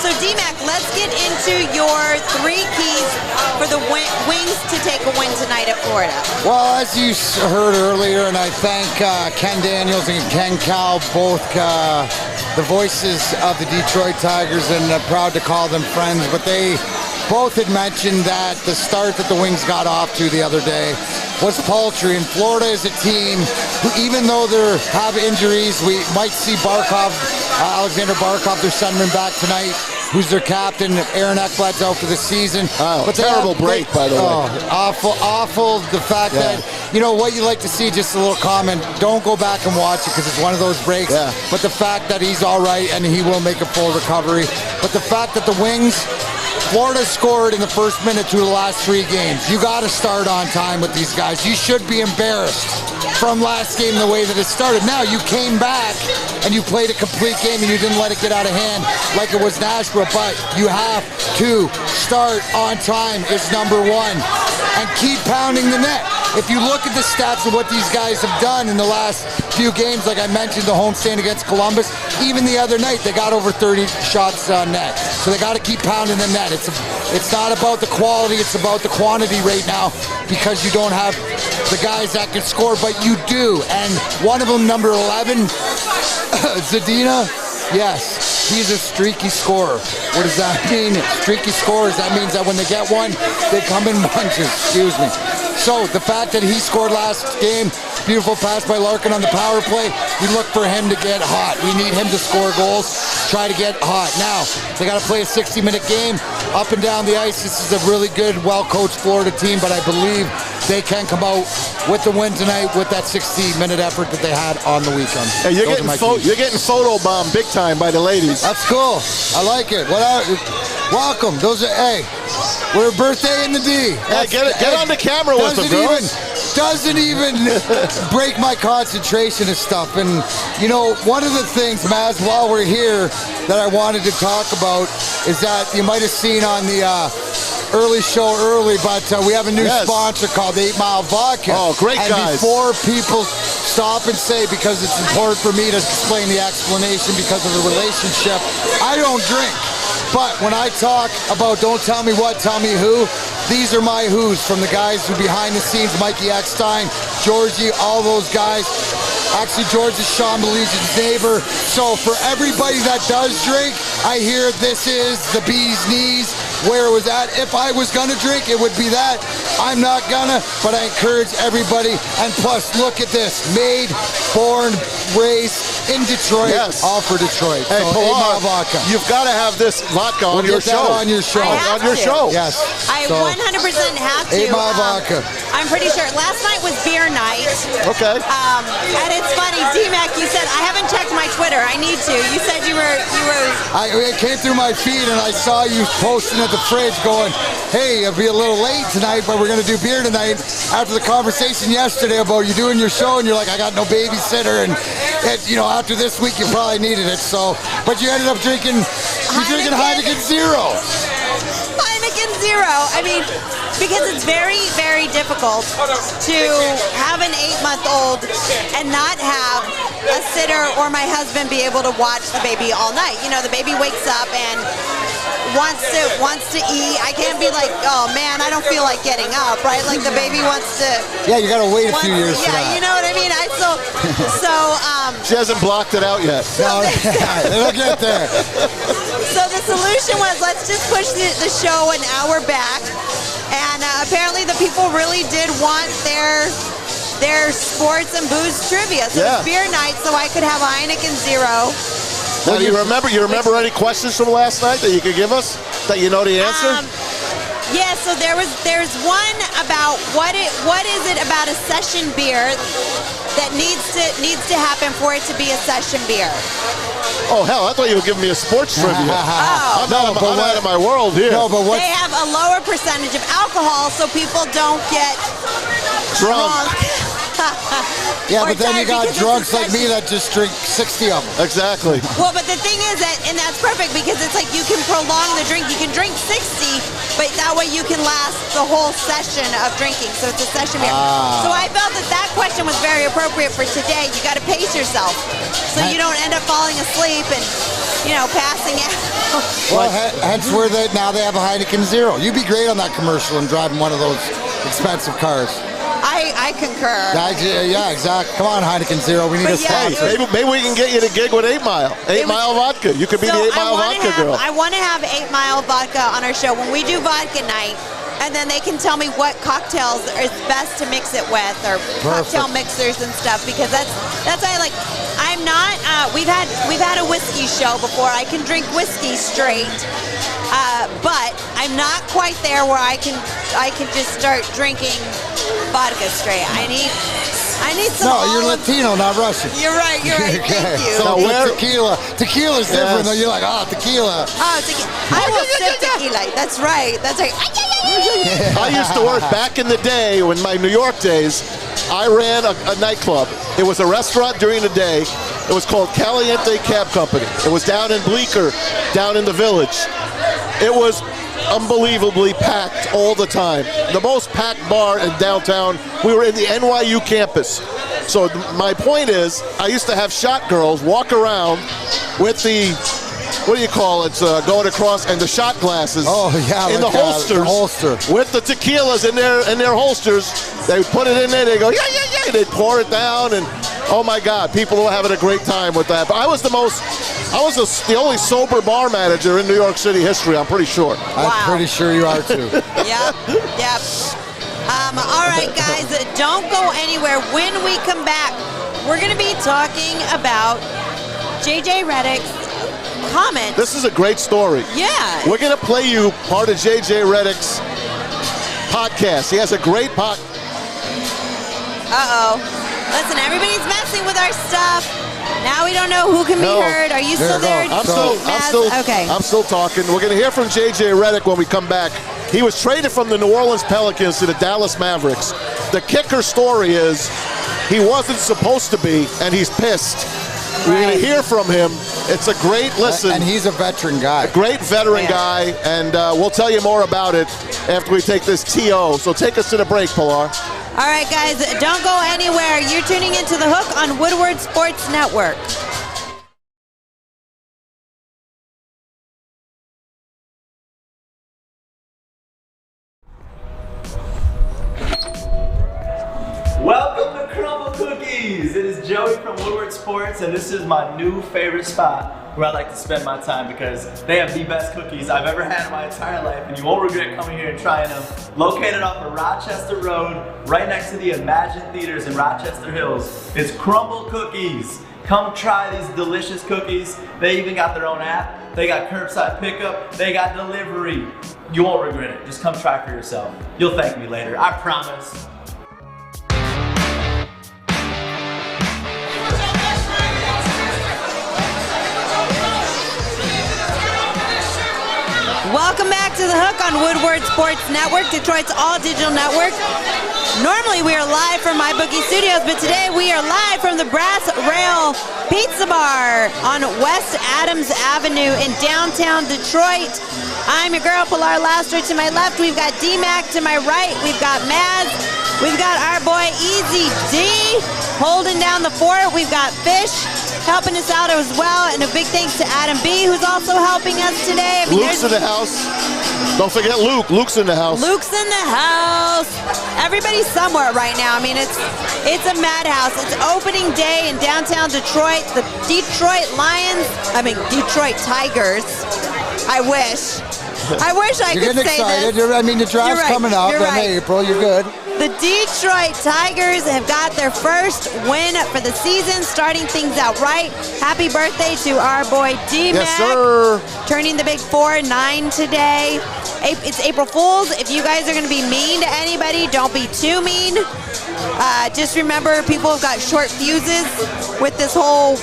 So, D-Mac, let's get into your 3 keys for the Wings to take a win tonight at Florida. Well, as you heard earlier, and I thank Ken Daniels and Ken Cow, both the voices of the Detroit Tigers, and proud to call them friends, but they both had mentioned that the start that the Wings got off to the other day was paltry, and Florida is a team who, even though they have injuries, we might see Alexander Barkov, their centerman, back tonight, who's their captain. Aaron Ekblad's out for the season. Oh, but terrible break, by the way. Awful. The fact that, what you like to see, just a little comment, don't go back and watch it because it's one of those breaks. Yeah. But the fact that he's all right and he will make a full recovery. But the fact that the Wings, Florida scored in the first minute to the last 3 games. You got to start on time with these guys. You should be embarrassed from last game the way that it started. Now, you came back and you played a complete game and you didn't let it get out of hand like it was Nashville, but you have to start on time is number 1 and keep pounding the net. If you look at the stats of what these guys have done in the last few games, like I mentioned, the homestand against Columbus, even the other night, they got over 30 shots on net. So they got to keep pounding the net. It's not about the quality, it's about the quantity right now because you don't have the guys that can score, but you do. And one of them, number 11, Zadina, yes, he's a streaky scorer. What does that mean? Streaky scorers, that means that when they get one, they come in bunches, excuse me. So the fact that he scored last game, beautiful pass by Larkin on the power play, we look for him to get hot. We need him to score goals, try to get hot. Now, they got to play a 60-minute game up and down the ice. This is a really good, well-coached Florida team, but I believe they can come out with the win tonight with that 60-minute effort that they had on the weekend. Hey, you're getting photobombed big time by the ladies. That's cool. I like it. Welcome. We're a birthday in the D. Hey, get on the camera with them, girls. Doesn't even break my concentration and stuff. And, one of the things, Maz, while we're here that I wanted to talk about is that you might have seen on the early show but we have a new sponsor called 8 Mile Vodka. Oh, great and guys. Before people stop and say, because it's important for me to explain the explanation because of the relationship, I don't drink. But when I talk about don't tell me what, tell me who, these are my who's from the guys who behind the scenes, Mikey Eckstein, Georgie, all those guys. Actually, George is Sean Baligian's neighbor. So for everybody that does drink, I hear this is the bee's knees, where it was at. If I was gonna drink, it would be that. I'm not gonna, but I encourage everybody. And plus, look at this. Made, born, raised in Detroit, all for Detroit. Hey, so, Pilar, vodka. You've got to have this vodka on your show. On your show. I have to. Yes. I 100% have to. 8 Mile Vodka. I'm pretty sure. Last night was beer night. Okay. And it's funny, D-Mac, you said, I haven't checked my Twitter. Twitter. I need to. You said you were. It came through my feed, and I saw you posting at the fridge going, hey, I'll be a little late tonight, but we're going to do beer tonight. After the conversation yesterday about you doing your show, and you're like, I got no babysitter, and after this week, you probably needed it. So, but you ended up drinking Heineken Zero. Heineken Zero. I mean, because it's very, very difficult to have an 8-month-old and not have a sitter or my husband be able to watch the baby all night. The baby wakes up and wants to eat. I can't be like, oh man, I don't feel like getting up, right? Like the baby wants to. Yeah, you got to wait a few years for that. Yeah, you know what I mean? She hasn't blocked it out yet. No, it'll get there. So the solution was, let's just push the show an hour back. And apparently the people really did want their sports and booze trivia. So it's beer night, so I could have a Heineken Zero. Now, do you remember any questions from last night that you could give us that you know the answer? Yeah, so there's one about what is it about a session beer that needs to happen for it to be a session beer? Oh hell, I thought you were giving me a sports trivia. I'm out of my world here. No, but they have a lower percentage of alcohol so people don't get drunk. Yeah, but then you got drunks like me that just drink 60 of them. Exactly. Well, but the thing is and that's perfect because it's like you can prolong the drink. You can drink 60, but that way you can last the whole session of drinking. So it's a session beer. So I felt that question was very appropriate for today. You got to pace yourself so you don't end up falling asleep and passing out. Well, hence where now they have a Heineken Zero. You'd be great on that commercial and driving one of those expensive cars. I concur. Yeah, exactly. Come on, Heineken Zero. We need a sponsor. Maybe we can get you the gig with 8 Mile. 8 Mile Vodka. You could be the 8 Mile Vodka girl. I want to have 8 Mile Vodka on our show when we do vodka night. And then they can tell me what cocktails is best to mix it with, or cocktail mixers and stuff. Because that's why I'm not. We've had a whiskey show before. I can drink whiskey straight, but I'm not quite there where I can just start drinking vodka straight. I need some. No, you're Latino, not Russian. You're right. Thank you. So tequila. Tequila's different though. You're like, tequila. Oh, tequila. I will sip tequila. That's right. I used to work back in the day when my New York days. I ran a nightclub. It was a restaurant during the day. It was called Caliente Cab Company. It was down in Bleecker, down in the Village. It was unbelievably packed all the time. The most packed bar in downtown. We were in the NYU campus. So my point is, I used to have shot girls walk around with the, what do you call it, going across, and the shot glasses in the holsters, with the tequilas in their holsters. They put it in there, they go, yeah, they pour it down, and oh my God, people were having a great time with that. But I was the only sober bar manager in New York City history, I'm pretty sure. I'm pretty sure you are too. Yep. All right, guys, don't go anywhere. When we come back, we're going to be talking about JJ Redick's comment. This is a great story. Yeah. We're going to play you part of JJ Redick's podcast. He has a great podcast. Listen, everybody's messing with our stuff. Now we don't know who can be heard. Are you still there? I'm still talking. We're going to hear from JJ Redick when we come back. He was traded from the New Orleans Pelicans to the Dallas Mavericks. The kicker story is he wasn't supposed to be, and he's pissed. We're going to hear from him. It's a great listen. And he's a veteran guy. A great veteran guy, and we'll tell you more about it after we take this TO. So take us to the break, Pilar. All right, guys, don't go anywhere. You're tuning into The Hook on Woodward Sports Network. Welcome to Crumble Cookies. It is Joey from Woodward Sports, and this is my new favorite spot where I like to spend my time because they have the best cookies I've ever had in my entire life, and you won't regret coming here and trying them. Located off of Rochester Road, right next to the Imagine Theaters in Rochester Hills, it's Crumble Cookies. Come try these delicious cookies. They even got their own app. They got curbside pickup. They got delivery. You won't regret it. Just come try for yourself. You'll thank me later. I promise. to The Hook on Woodward Sports Network, Detroit's all-digital network. Normally we are live from my bookie studios, but today we are live from the Brass Rail Pizza Bar on West Adams Avenue in downtown Detroit. I'm your girl, Pilar Lastra. To my left, we've got D-Mac. To my right, we've got Maz. We've got our boy Easy D holding down the fort. We've got Fish helping us out as well. And a big thanks to Adam B, who's also helping us today. I mean, Luke's in the house. Don't forget Luke. Luke's in the house. Luke's in the house. Everybody's somewhere right now. I mean, it's a madhouse. It's opening day in downtown Detroit. The Detroit Tigers. I wish I You're could getting say excited. this. I mean, the draft's coming up in April. You're good. The Detroit Tigers have got their first win for the season, starting things out right. Happy birthday to our boy D-Mac. Yes, sir. Turning the big 4-9 today. It's April Fool's. If you guys are going to be mean to anybody, don't be too mean. Just remember, people have got short fuses with this whole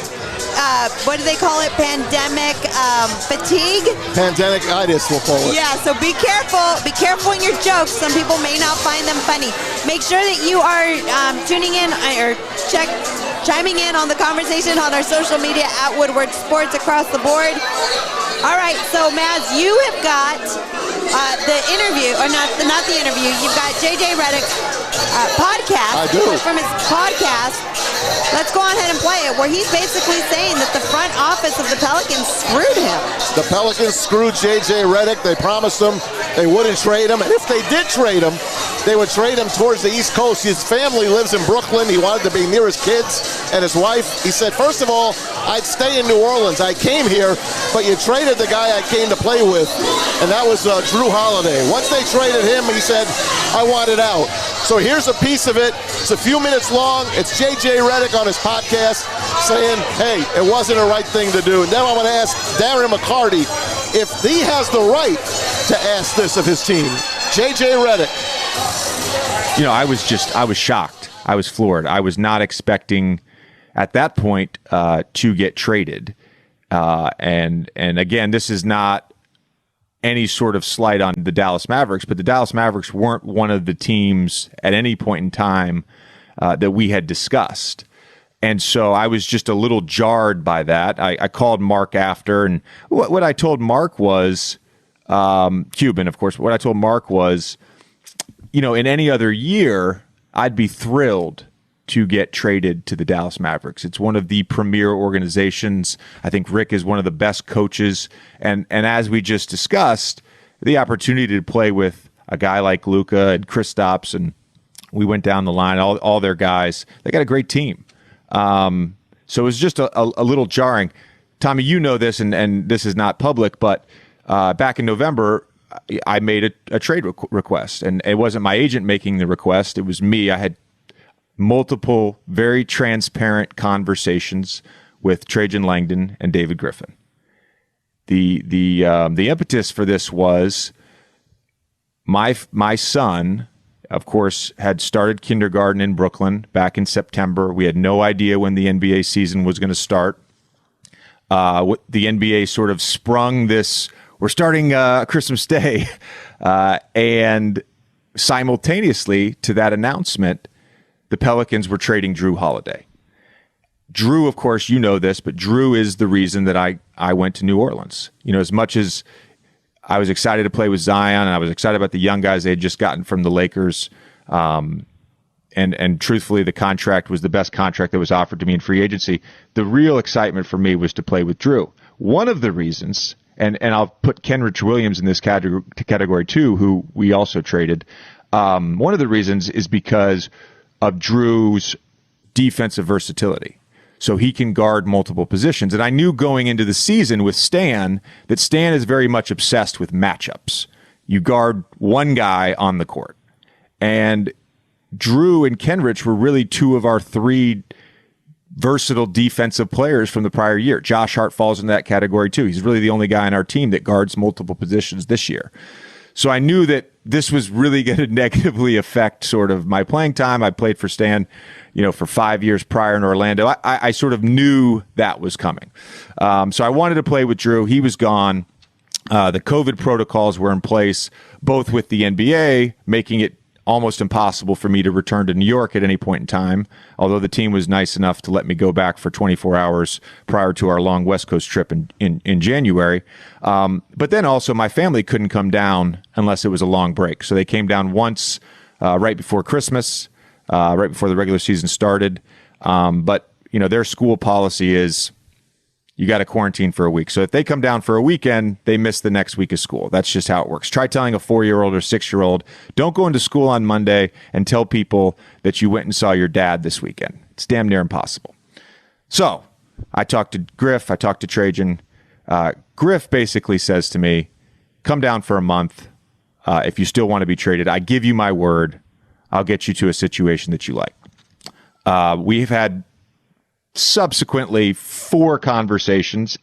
what do they call it? Pandemic fatigue? Pandemic-itis, we'll call it. Yeah, so be careful. Be careful in your jokes. Some people may not find them funny. Make sure that you are tuning in or chiming in on the conversation on our social media at Woodward Sports across the board. All right, so Maz, you have got the interview, or not the interview. You've got JJ Redick's podcast. I do. From his podcast. Let's go on ahead and play it, where he's basically saying that the front office of the Pelicans screwed him. The Pelicans screwed J.J. Redick. They promised him they wouldn't trade him. And if they did trade him, they would trade him towards the East Coast. His family lives in Brooklyn. He wanted to be near his kids and his wife. He said, first of all, I'd stay in New Orleans. I came here, but you traded the guy I came to play with, and that was Drew Holiday. Once they traded him, he said, I want it out. So here's a piece of it. It's a few minutes long. It's J.J. Redick on his podcast saying, hey, it wasn't the right thing to do. Now I'm going to ask Darren McCarty if he has the right to ask this of his team. J.J. Redick. You know, I was shocked. I was floored. I was not expecting at that point to get traded. And again, this is not any sort of slight on the Dallas Mavericks, but the Dallas Mavericks weren't one of the teams at any point in time that we had discussed. And so I was just a little jarred by that. I called Mark after, and what I told Mark was, Cuban, of course, what I told Mark was, you know, in any other year, I'd be thrilled to get traded to the Dallas Mavericks. It's one of the premier organizations. I think Rick is one of the best coaches. And as we just discussed, the opportunity to play with a guy like Luka and Kristaps, and we went down the line, all their guys, they got a great team. So it was just a little jarring. Tommy, you know this, and this is not public, but back in November, I made a trade request, and it wasn't my agent making the request. It was me. I had multiple very transparent conversations with Trajan Langdon and David Griffin. The impetus for this was my son, of course, had started kindergarten in Brooklyn back in September. We had no idea when the NBA season was going to start. The NBA sort of sprung this, we're starting Christmas Day, and simultaneously to that announcement, the Pelicans were trading Drew Holiday. Drew, of course, you know this, but Drew is the reason that I went to New Orleans. You know, as much as I was excited to play with Zion, and I was excited about the young guys they had just gotten from the Lakers, and truthfully, the contract was the best contract that was offered to me in free agency. The real excitement for me was to play with Drew. One of the reasons, and I'll put Kenrich Williams in this category too, who we also traded. One of the reasons is because of Drew's defensive versatility. So he can guard multiple positions. And I knew going into the season with Stan that Stan is very much obsessed with matchups. You guard one guy on the court. And Drew and Kenrich were really two of our three versatile defensive players from the prior year. Josh Hart falls in that category too. He's really the only guy on our team that guards multiple positions this year. So I knew that this was really going to negatively affect sort of my playing time. I played for Stan, for 5 years prior in Orlando. I sort of knew that was coming. So I wanted to play with Drew. He was gone. The COVID protocols were in place, both with the NBA, making it almost impossible for me to return to New York at any point in time, although the team was nice enough to let me go back for 24 hours prior to our long West Coast trip in January. But then also my family couldn't come down unless it was a long break. So they came down once right before Christmas, right before the regular season started. But, their school policy is you got to quarantine for a week. So if they come down for a weekend, they miss the next week of school. That's just how it works. Try telling a 4-year-old or 6-year-old, don't go into school on Monday and tell people that you went and saw your dad this weekend. It's damn near impossible. So I talked to Griff. I talked to Trajan. Griff basically says to me, come down for a month. If you still want to be traded, I give you my word. I'll get you to a situation that you like. We've had subsequently 4 conversations.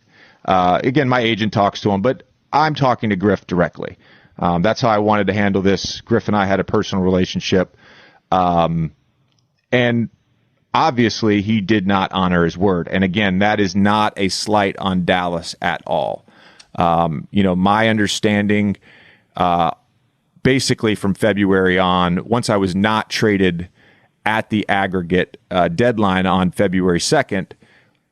Again, my agent talks to him, but I'm talking to Griff directly. That's how I wanted to handle this. Griff and I had a personal relationship. And obviously he did not honor his word. And again, that is not a slight on Dallas at all. My understanding, basically from February on, once I was not traded at the aggregate deadline on February 2nd,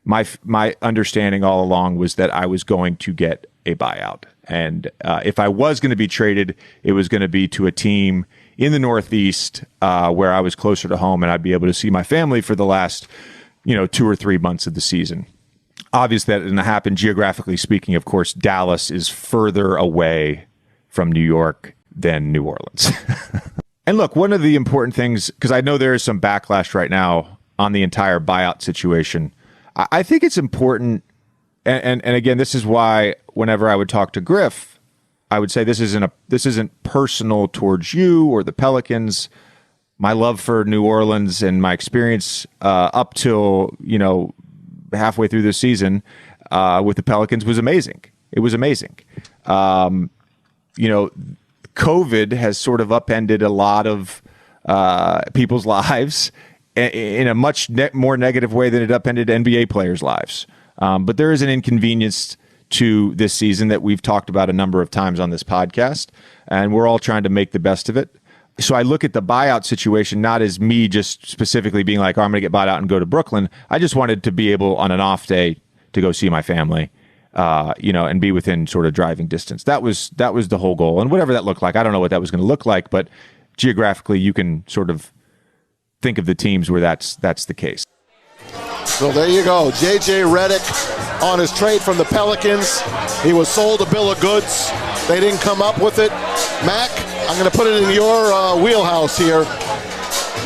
my understanding all along was that I was going to get a buyout. And if I was going to be traded, it was going to be to a team in the Northeast where I was closer to home and I'd be able to see my family for the last, 2 or 3 months of the season. Obviously, that didn't happen. Geographically speaking, of course, Dallas is further away from New York than New Orleans. And look, one of the important things, because I know there is some backlash right now on the entire buyout situation, I think it's important, and again, this is why whenever I would talk to Griff, I would say this isn't personal towards you or the Pelicans. My love for New Orleans and my experience up till halfway through the season with the Pelicans was amazing. It was amazing. COVID has sort of upended a lot of people's lives in a much more negative way than it upended NBA players' lives. But there is an inconvenience to this season that we've talked about a number of times on this podcast, and we're all trying to make the best of it. So I look at the buyout situation not as me just specifically being like, I'm going to get bought out and go to Brooklyn. I just wanted to be able on an off day to go see my family. And be within sort of driving distance. That was the whole goal. And whatever that looked like, I don't know what that was going to look like, but geographically, you can sort of think of the teams where that's the case. So there you go. J.J. Redick on his trade from the Pelicans. He was sold a bill of goods. They didn't come up with it. Mac, I'm going to put it in your wheelhouse here.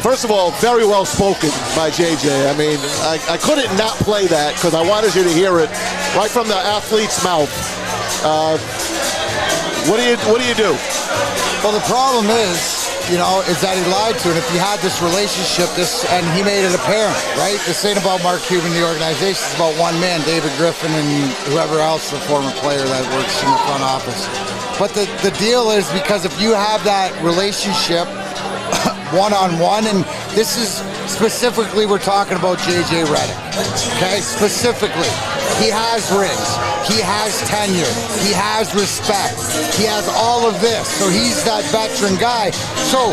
First of all, very well spoken by JJ. I mean, I couldn't not play that because I wanted you to hear it right from the athlete's mouth. What do you do? Well, the problem is that he lied to it. If you had this relationship, and he made it apparent, right? This ain't about Mark Cuban, the organization. It's about one man, David Griffin, and whoever else, the former player that works in the front office. But the deal is because if you have that relationship one-on-one, and this is specifically, we're talking about J.J. Redick, okay? Specifically, he has rings, he has tenure, he has respect, he has all of this, so he's that veteran guy. So,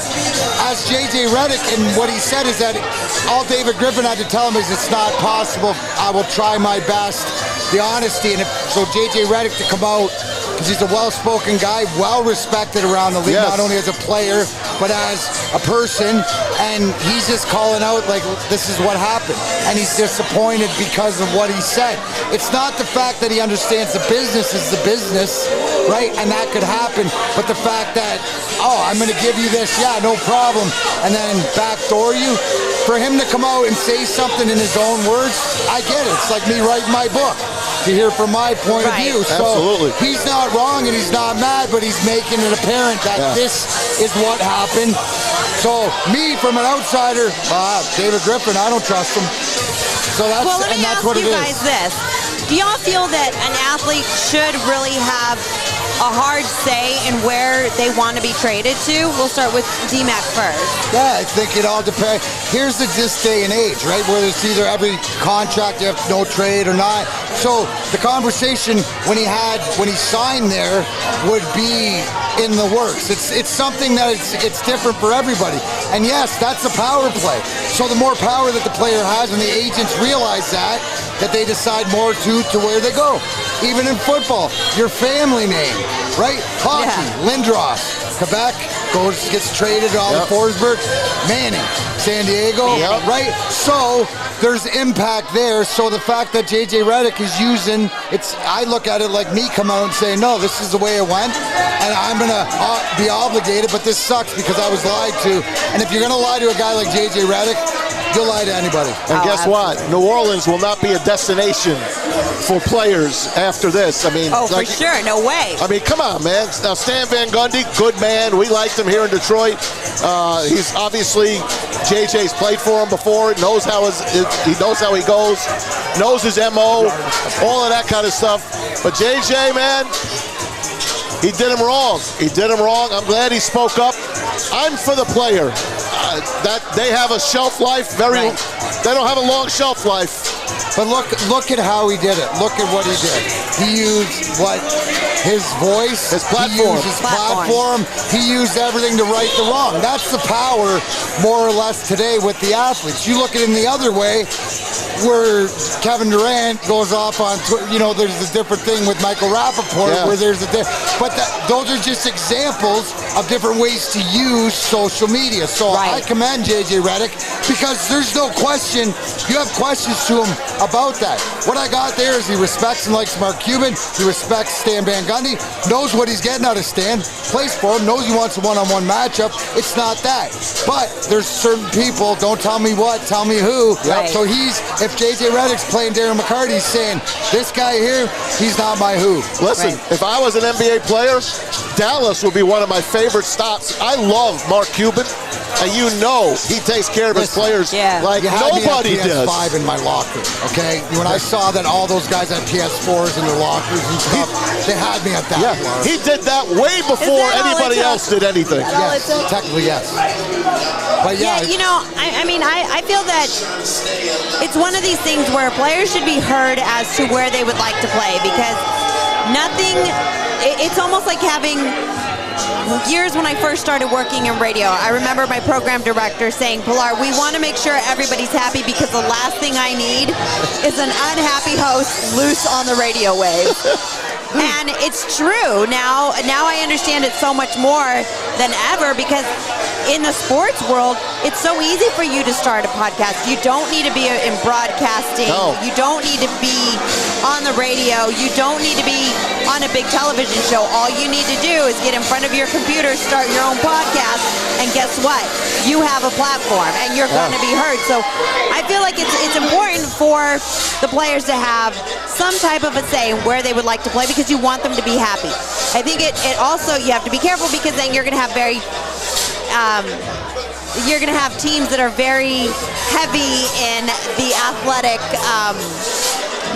as J.J. Redick, and what he said is that all David Griffin had to tell him is it's not possible, I will try my best, the honesty, and so J.J. Redick to come out, because he's a well-spoken guy, well-respected around the league, not only as a player, but as a person, and he's just calling out like, this is what happened, and he's disappointed because of what he said. It's not the fact that he understands the business is the business, right, and that could happen, but the fact that, I'm going to give you this, no problem, and then backdoor you, for him to come out and say something in his own words, I get it. It's like me writing my book to hear from my point of view. So absolutely. He's not wrong and he's not mad, but he's making it apparent that this is what happened. So me, from an outsider, David Griffin, I don't trust him. So that's, let me ask what you it guys is. this. Do y'all feel that an athlete should really have a hard say in where they want to be traded to. We'll start with D-Mac first. Yeah, I think it all depends. Here's this day and age, right, where it's either every contract you have no trade or not. So the conversation when he signed there would be in the works. It's something that it's different for everybody. And yes, that's a power play. So the more power that the player has, and the agents realize that they decide more to where they go. Even in football, your family name, right? Hockey, Lindros, Quebec, gets traded all to Forsberg, Manning, San Diego, right? So there's impact there. So the fact that JJ Redick is using, I look at it like me come out and say, no, this is the way it went, and I'm going to be obligated, but this sucks because I was lied to. And if you're going to lie to a guy like JJ Redick, you'll lie to anybody. And guess what? New Orleans will not be a destination for players after this. I mean, for sure, no way. I mean, come on, man. Now, Stan Van Gundy, good man. We liked him here in Detroit. He's obviously, JJ's played for him before. Knows how he knows how he goes. Knows his MO. All of that kind of stuff. But JJ, man, he did him wrong. He did him wrong. I'm glad he spoke up. I'm for the player. That they have a shelf life. They don't have a long shelf life. But look at how he did it. Look at what he did. He used his voice, his platform. He used his platform. He used everything to right the wrong. That's the power, more or less, today with the athletes. You look at it in the other way, where Kevin Durant goes off on, there's a different thing with Michael Rappaport, where there's but those are just examples of different ways to use social media. So I commend JJ Redick, because there's no question, you have questions to him about that. What I got there is he respects and likes Mark Cuban, he respects Stan Van Gundy, knows what he's getting out of Stan, plays for him, knows he wants a one-on-one matchup. It's not that. But there's certain people, don't tell me what, tell me who. So if JJ Redick's playing Darren McCarty, he's saying, this guy here, he's not my who. Listen, if I was an NBA player, Dallas would be one of my favorite stops. I love Mark Cuban, and he takes care of his players like nobody does. PS5 in my locker, okay? When I saw that all those guys had PS4s in their lockers and stuff, they had me at that. He did that way before anybody else did anything. Yes, technically yes. But I feel that it's one of these things where players should be heard as to where they would like to play, because it's almost like having years when I first started working in radio. I remember my program director saying, Pilar, we want to make sure everybody's happy, because the last thing I need is an unhappy host loose on the radio wave. And it's true. Now I understand it so much more than ever, because in the sports world, it's so easy for you to start a podcast. You don't need to be in broadcasting. No. You don't need to be on the radio. You don't need to be on a big television show. All you need to do is get in front of your computer, start your own podcast, and guess what? You have a platform, and you're going to be heard. So I feel like it's important for the players to have some type of a say in where they would like to play, because you want them to be happy. I think it also, you have to be careful, because then you're going to have teams that are very heavy in the athletic,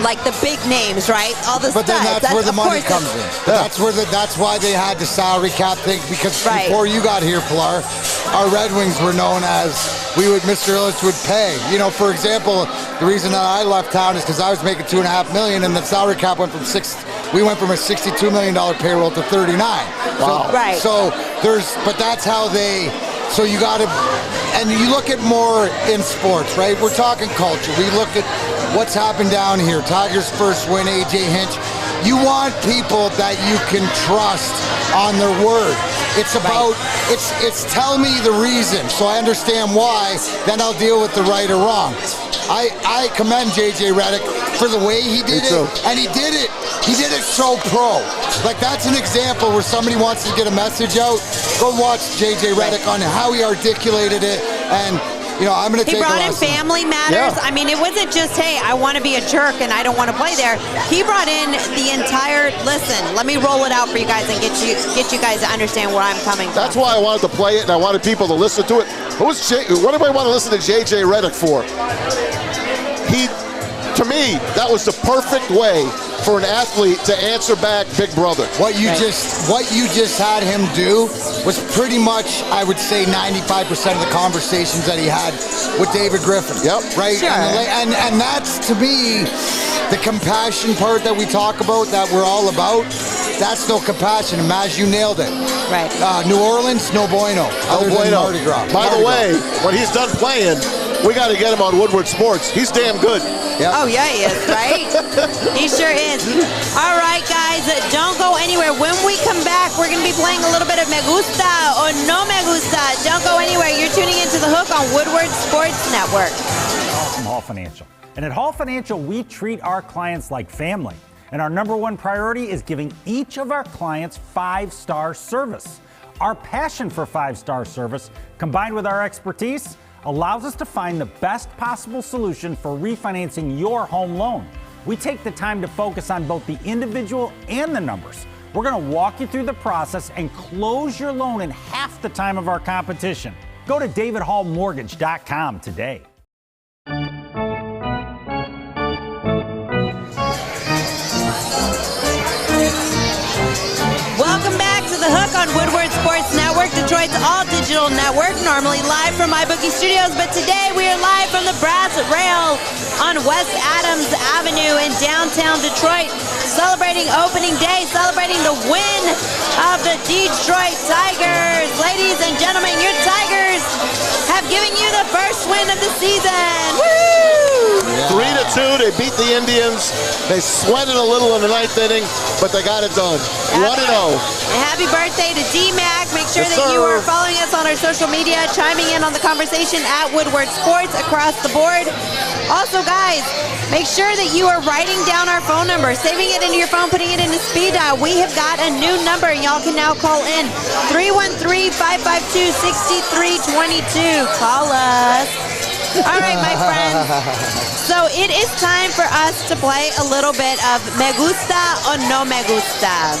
like the big names, right? All the But then that's where the money comes in. That's why they had the salary cap thing, because before you got here, Pilar, our Red Wings were known as Mr. Ilitch would pay. For example, the reason that I left town is because I was making $2.5 million, and the salary cap went from we went from a $62 million payroll to 39. Wow. But that's how so you got to, and you look at more in sports, right? We're talking culture. We look at what's happened down here. Tigers' first win, AJ Hinch. You want people that you can trust on their word. It's about, it's tell me the reason, so I understand why, then I'll deal with the right or wrong. I commend JJ Redick for the way he did it, and he did it so pro. Like, that's an example where somebody wants to get a message out. Go watch JJ Redick on how he articulated it, and I'm going to take a lesson. He brought in family matters. I mean, it wasn't just, hey, I want to be a jerk and I don't want to play there. He brought in the entire, listen, let me roll it out for you guys and get you guys to understand where I'm coming from. That's why I wanted to play it, and I wanted people to listen to it. What do I want to listen to JJ Redick for? To me, that was the perfect way for an athlete to answer back Big Brother. What you just had him do was pretty much, I would say, 95% of the conversations that he had with David Griffin. Yep. Right? Sure. And that's, to me, the compassion part that we talk about, that we're all about. That's no compassion. And Maz, you nailed it. Right. New Orleans, no bueno. No bueno. Mardi Gras. By the way, when he's done playing, we got to get him on Woodward Sports. He's damn good. Yep. Oh, yeah, he is, right? He sure is. All right, guys, don't go anywhere. When we come back, we're going to be playing a little bit of Me Gusta or No Me Gusta. Don't go anywhere. You're tuning into The Hook on Woodward Sports Network. From Hall Financial. And at Hall Financial, we treat our clients like family. And our number one priority is giving each of our clients 5-star service. Our passion for 5-star service, combined with our expertise, allows us to find the best possible solution for refinancing your home loan. We take the time to focus on both the individual and the numbers. We're going to walk you through the process and close your loan in half the time of our competition. Go to davidhallmortgage.com today. Welcome back to The Hook on Woodward Sports Network, Detroit's all-digital network, normally live from MyBookie Studios, but today we are live from the Brass Rail on West Adams Avenue in downtown Detroit, celebrating opening day, celebrating the win of the Detroit Tigers. Ladies and gentlemen, your Tigers have given you the first win of the season. Woo! Yeah. 3-2, they beat the Indians. They sweated a little in the ninth inning, but they got it done. 1-0. And happy birthday to D-Mac. Make sure that you are following us on our social media, chiming in on the conversation at Woodward Sports across the board. Also, guys, make sure that you are writing down our phone number, saving it into your phone, putting it into speed dial. We have got a new number. Y'all can now call in 313-552-6322. Call us. All right, my friends. So it is time for us to play a little bit of Me Gusta or No Me Gusta.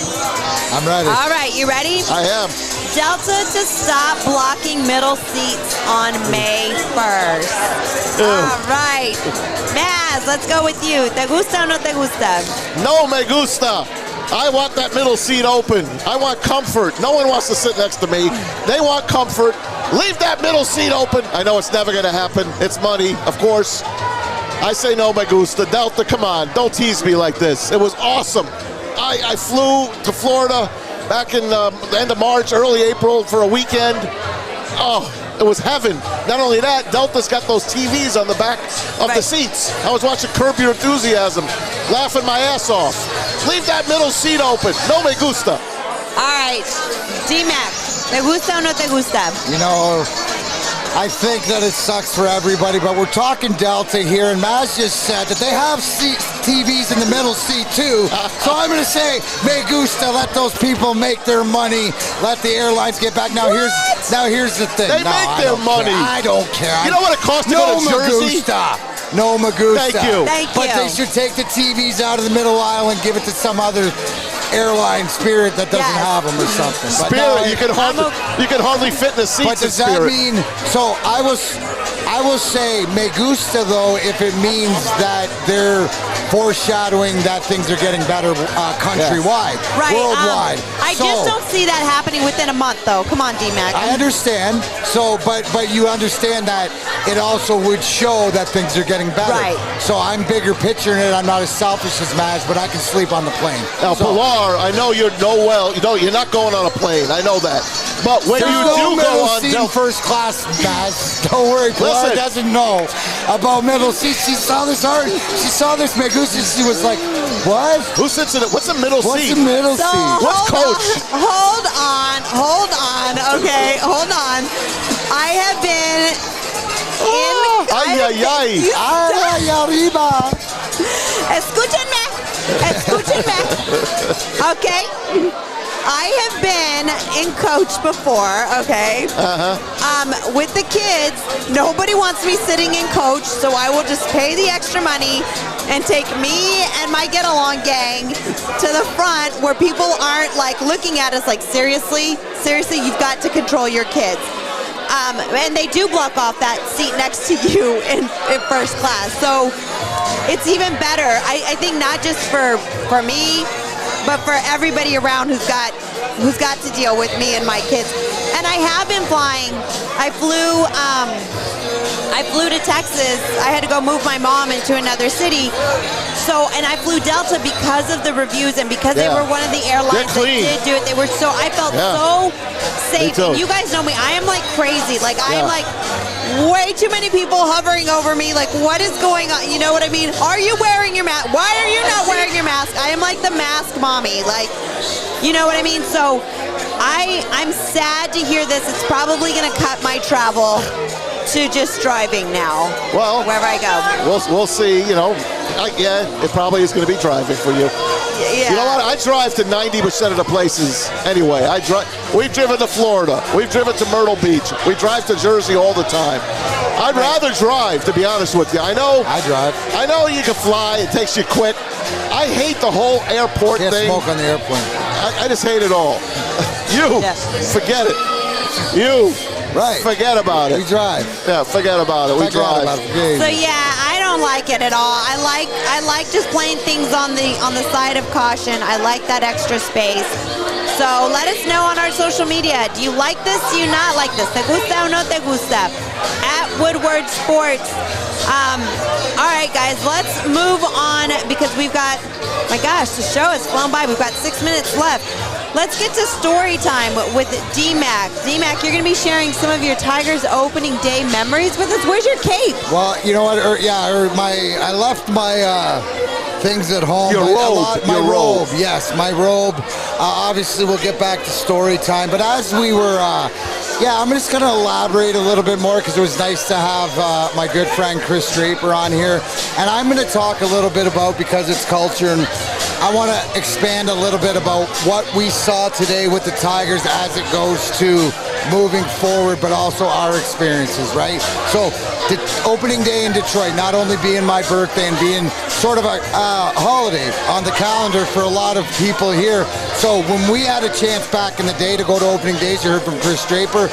I'm ready. All right, you ready? I am. Delta to stop blocking middle seats on May 1st. All right. Maz, let's go with you. ¿Te gusta o no te gusta? No me gusta. I want that middle seat open. I want comfort. No one wants to sit next to me. They want comfort. Leave that middle seat open. I know it's never going to happen. It's money, of course. I say no me gusta. Delta, come on. Don't tease me like this. It was awesome. I flew to Florida back in the end of March, early April for a weekend. Oh, it was heaven. Not only that, Delta's got those TVs on the back of the seats. I was watching Curb Your Enthusiasm, laughing my ass off. Leave that middle seat open. No me gusta. All right. D-Mac, ¿te gusta o no te gusta? You know, I think that it sucks for everybody, but we're talking Delta here, and Maz just said that they have TVs in the middle seat too. So I'm going to say, me gusta, let those people make their money, let the airlines get back. Now here's the thing. They make their money. I don't care. You know what it costs to go to Jersey? No me gusta. Thank you. But they should take the TVs out of the middle aisle and give it to some other airline, Spirit, that doesn't have them or something. Spirit, you can hardly fit in the seats. But does that mean? So I will say me gusta though if it means that they're foreshadowing that things are getting better countrywide, worldwide. I just don't see that happening within a month though. Come on, D-Mac. I understand. So, but you understand that it also would show that things are getting better. Right. So I'm bigger picturing it. I'm not as selfish as Maz, but I can sleep on the plane. Now, Pilar, I know you're you're not going on a plane. I know that. But when you do go on first class, Maz, don't worry. Pilar doesn't know about middle seats. She saw this me gusta. She was like, what? Who sits in it? What's the middle seat? What's the middle seat? What's coach? Hold on. Okay, hold on. I have been in... Escúchenme. Okay. I have been in coach before, okay? With the kids, nobody wants me sitting in coach, so I will just pay the extra money and take me and my get-along gang to the front where people aren't like looking at us like, seriously, you've got to control your kids. And they do block off that seat next to you in first class. So it's even better. I think not just for me, but for everybody around who's got to deal with me and my kids. And I have been flying. I flew to Texas. I had to go move my mom into another city. So, and I flew Delta because of the reviews and because they were one of the airlines that did do it. They were so, I felt so safe. And you guys know me. I am like crazy. Like I am like way too many people hovering over me. Like, what is going on? You know what I mean? Are you wearing your mask? Why are you not wearing your mask? I am like the mask mommy. Like, you know what I mean? So I'm sad to hear this. It's probably going to cut my travel to just driving now. Well, wherever I go. We'll see. You know, it probably is going to be driving for you. Yeah. You know what? I drive to 90% of the places anyway. We've driven to Florida. We've driven to Myrtle Beach. We drive to Jersey all the time. I'd rather drive, to be honest with you. I know. I drive. I know you can fly. It takes you quick. I hate the whole airport thing. Can't smoke on the airplane. I just hate it all. Forget it. You. Right. Forget about it. We drive. Yeah, forget about it. We drive. So yeah, I don't like it at all. I like just playing things on the side of caution. I like that extra space. So let us know on our social media. Do you like this? Do you not like this? ¿Te gusta o no te gusta? At Woodward Sports. All right, guys, let's move on because we've got, my gosh, the show has flown by. We've got 6 minutes left. Let's get to story time with D-Mac. D-Mac, you're going to be sharing some of your Tigers opening day memories with us. Where's your cape? Well, you know what? I left my things at home. Your robe. My robe. Yes, my robe. Obviously, we'll get back to story time. But as we were, I'm just going to elaborate a little bit more because it was nice to have my good friend Chris Draper on here. And I'm going to talk a little bit about, because it's culture, and I want to expand a little bit about what we saw today with the Tigers as it goes to moving forward, but also our experiences, right? So the opening day in Detroit, not only being my birthday and being sort of a holiday on the calendar for a lot of people here. So when we had a chance back in the day to go to opening days, you heard from Chris Draper,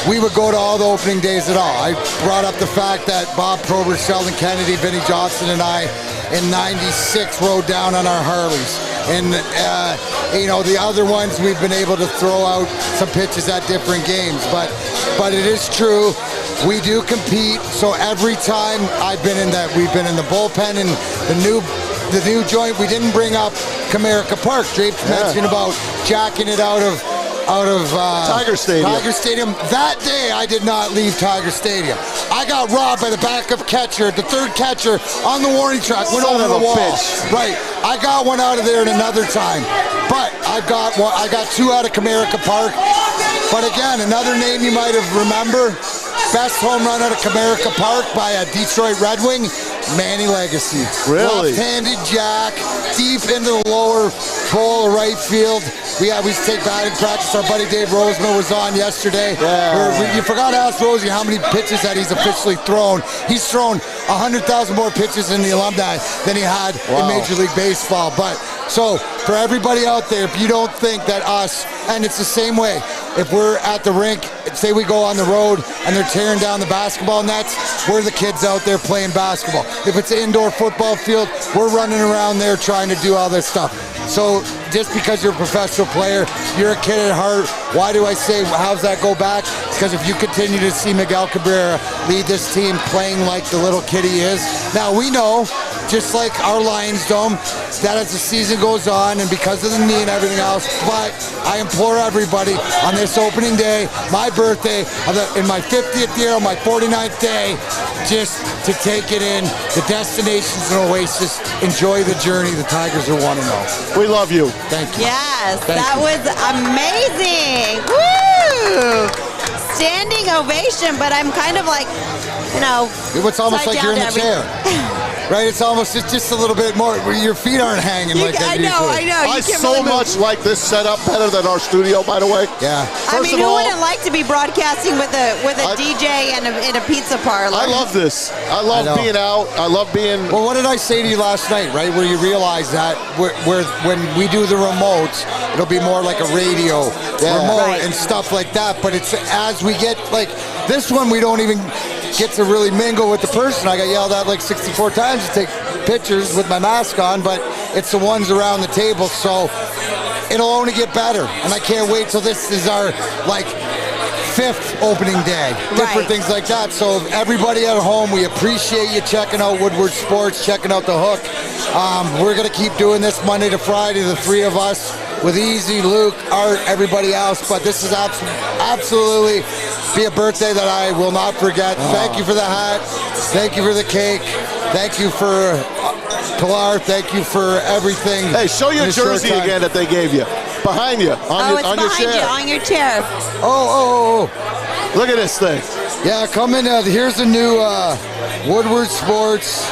we would go to all the opening days at all. I brought up the fact that Bob Probert, Sheldon Kennedy, Vinnie Johnson, and I in '96 rode down on our Harleys. And, the other ones we've been able to throw out some pitches at different games. But it is true, we do compete. So every time we've been in the bullpen and the new joint, we didn't bring up Comerica Park. Drapes mentioned about jacking it out of Tiger Stadium. That day, I did not leave Tiger Stadium. I got robbed by the backup catcher, the third catcher on the warning track. Went over the wall. Right. I got one out of there in another time. But I got two out of Comerica Park. But again, another name you might have remember. Best home run out of Comerica Park by a Detroit Red Wing, Manny Legacy. Really? Left-handed jack, deep into the lower bowl of right field. We take batting practice. Our buddy Dave Roseman was on yesterday. Yeah. You forgot to ask Rosie how many pitches that he's officially thrown. He's thrown 100,000 more pitches in the alumni than he had in Major League Baseball. But so for everybody out there, if you don't think that us, and it's the same way, if we're at the rink, say we go on the road and they're tearing down the basketball nets, we're the kids out there playing basketball. If it's an indoor football field, we're running around there trying to do all this stuff. So just because you're a professional player, you're a kid at heart. Why do I say, how's that go back? Because if you continue to see Miguel Cabrera lead this team playing like the little kid he is. Now we know, just like our Lions Dome, that as the season goes on and because of the knee and everything else, but I implore everybody on this opening day, my birthday, in my 50th year, on my 49th day, just to take it in. The destination's an oasis. Enjoy the journey. The Tigers are 1-0. We love you. Thank you. Yes, Thank that you. was amazing. Woo! Standing ovation, but I'm kind of like, it's almost like you're in the chair. Right, it's almost just a little bit more. Your feet aren't hanging like that usually. I know. I so much like this setup better than our studio, by the way. Yeah. Who wouldn't like to be broadcasting with a DJ and in a pizza parlor? I love this. I love being out. I love being. Well, what did I say to you last night? Right, where you realize that when we do the remotes, it'll be more like a radio remote and stuff like that. But it's as we get like this one, we don't even get to really mingle with the person. I got yelled at like 64 times to take pictures with my mask on, but it's the ones around the table, so it'll only get better. And I can't wait till this is our, like, 5th opening day. Different things like that. So everybody at home, we appreciate you checking out Woodward Sports, checking out The Hook. We're going to keep doing this Monday to Friday, the 3 of us, with Easy, Luke, Art, everybody else. But this is absolutely be a birthday that I will not forget. Thank you for the hat. Thank you for the cake. Thank you for Pilar. Thank you for everything. Hey, show your jersey again that they gave you. Behind you, on your chair. On your chair. Oh. Look at this thing. Yeah, come in. Here's a new Woodward Sports,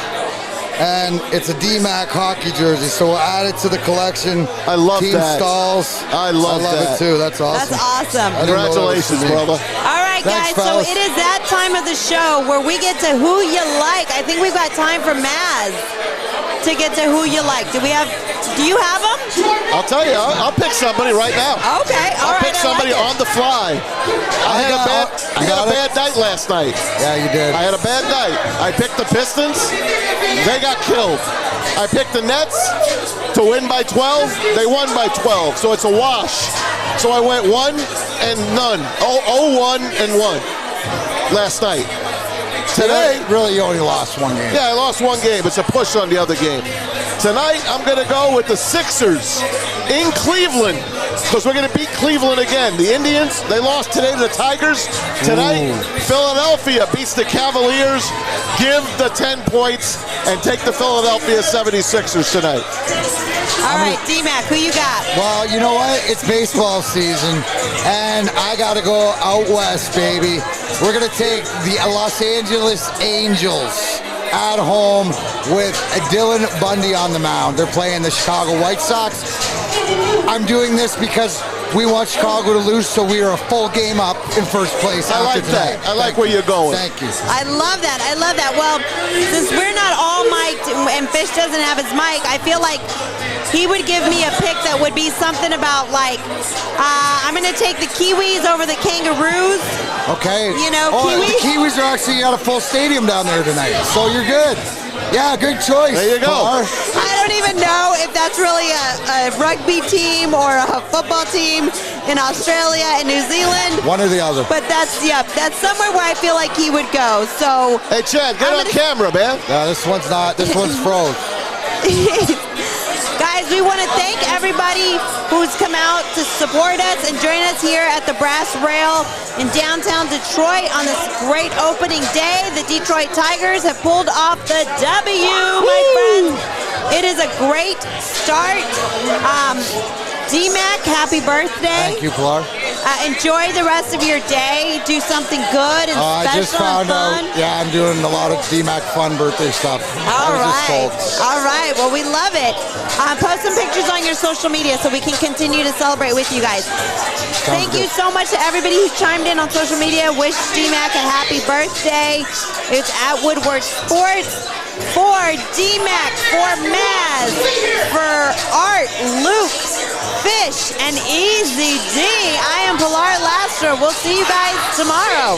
and it's a DMAC hockey jersey, so we'll add it to the collection. I love Team that. Stalls. I love it too. That's awesome. That's awesome. Congratulations, brother. All right, Thanks, guys, so fellas. it is that time of the show where we get to Who You Like. I think we've got time for Maz to get to Who You Like. Do you have them? I'll tell you, I'll pick somebody right now. Okay, all I'll right. pick somebody on the fly. I had a bad night last night. Yeah, you did. I had a bad night. I picked the Pistons. They got killed. I picked the Nets to win by 12. They won by 12, so it's a wash. So I went 1 and none. 0-1 and 1 last night. Today, really, you only lost 1 game. Yeah, I lost 1 game. It's a push on the other game. Tonight, I'm going to go with the Sixers in Cleveland because we're going to beat Cleveland again. The Indians, they lost today to the Tigers. Tonight, Philadelphia beats the Cavaliers. Give the 10 points and take the Philadelphia 76ers tonight. All right, D-Mac, who you got? Well, you know what? It's baseball season, and I got to go out west, baby. We're going to take the Los Angeles Angels at home with Dylan Bundy on the mound. They're playing the Chicago White Sox. I'm doing this because we want Chicago to lose, so we are a full game up in first place. I like that. I like where you're going. Thank you. I love that. I love that. Well, since we're not all mic'd and Fish doesn't have his mic, I feel like he would give me a pick that would be something about like, I'm going to take the Kiwis over the Kangaroos. Okay. You know, Kiwis? The Kiwis are actually at a full stadium down there tonight, so you're good. Yeah, good choice. There you go. Pilar. I don't even know if that's really a rugby team or a football team in Australia and New Zealand. One or the other. But that's somewhere where I feel like he would go. So hey, Chad, get on camera, man. Yeah, this one's not. This one's froze. Guys, we want to thank everybody who's come out to support us and join us here at the Brass Rail in downtown Detroit on this great opening day. The Detroit Tigers have pulled off the W, my friends. It is a great start. D-Mac, happy birthday. Thank you, Pilar. Enjoy the rest of your day. Do something good and special I just found and fun. out. Yeah, I'm doing a lot of D-Mac fun birthday stuff. All right. Well, we love it. Post some pictures on your social media so we can continue to celebrate with you guys. Thank you so much to everybody who chimed in on social media. Wish D-Mac a happy birthday. It's at Woodward Sports. For D-Mac, for Maz, for Art, Luke, Fish, and Easy D. I am Pilar Lastra. We'll see you guys tomorrow.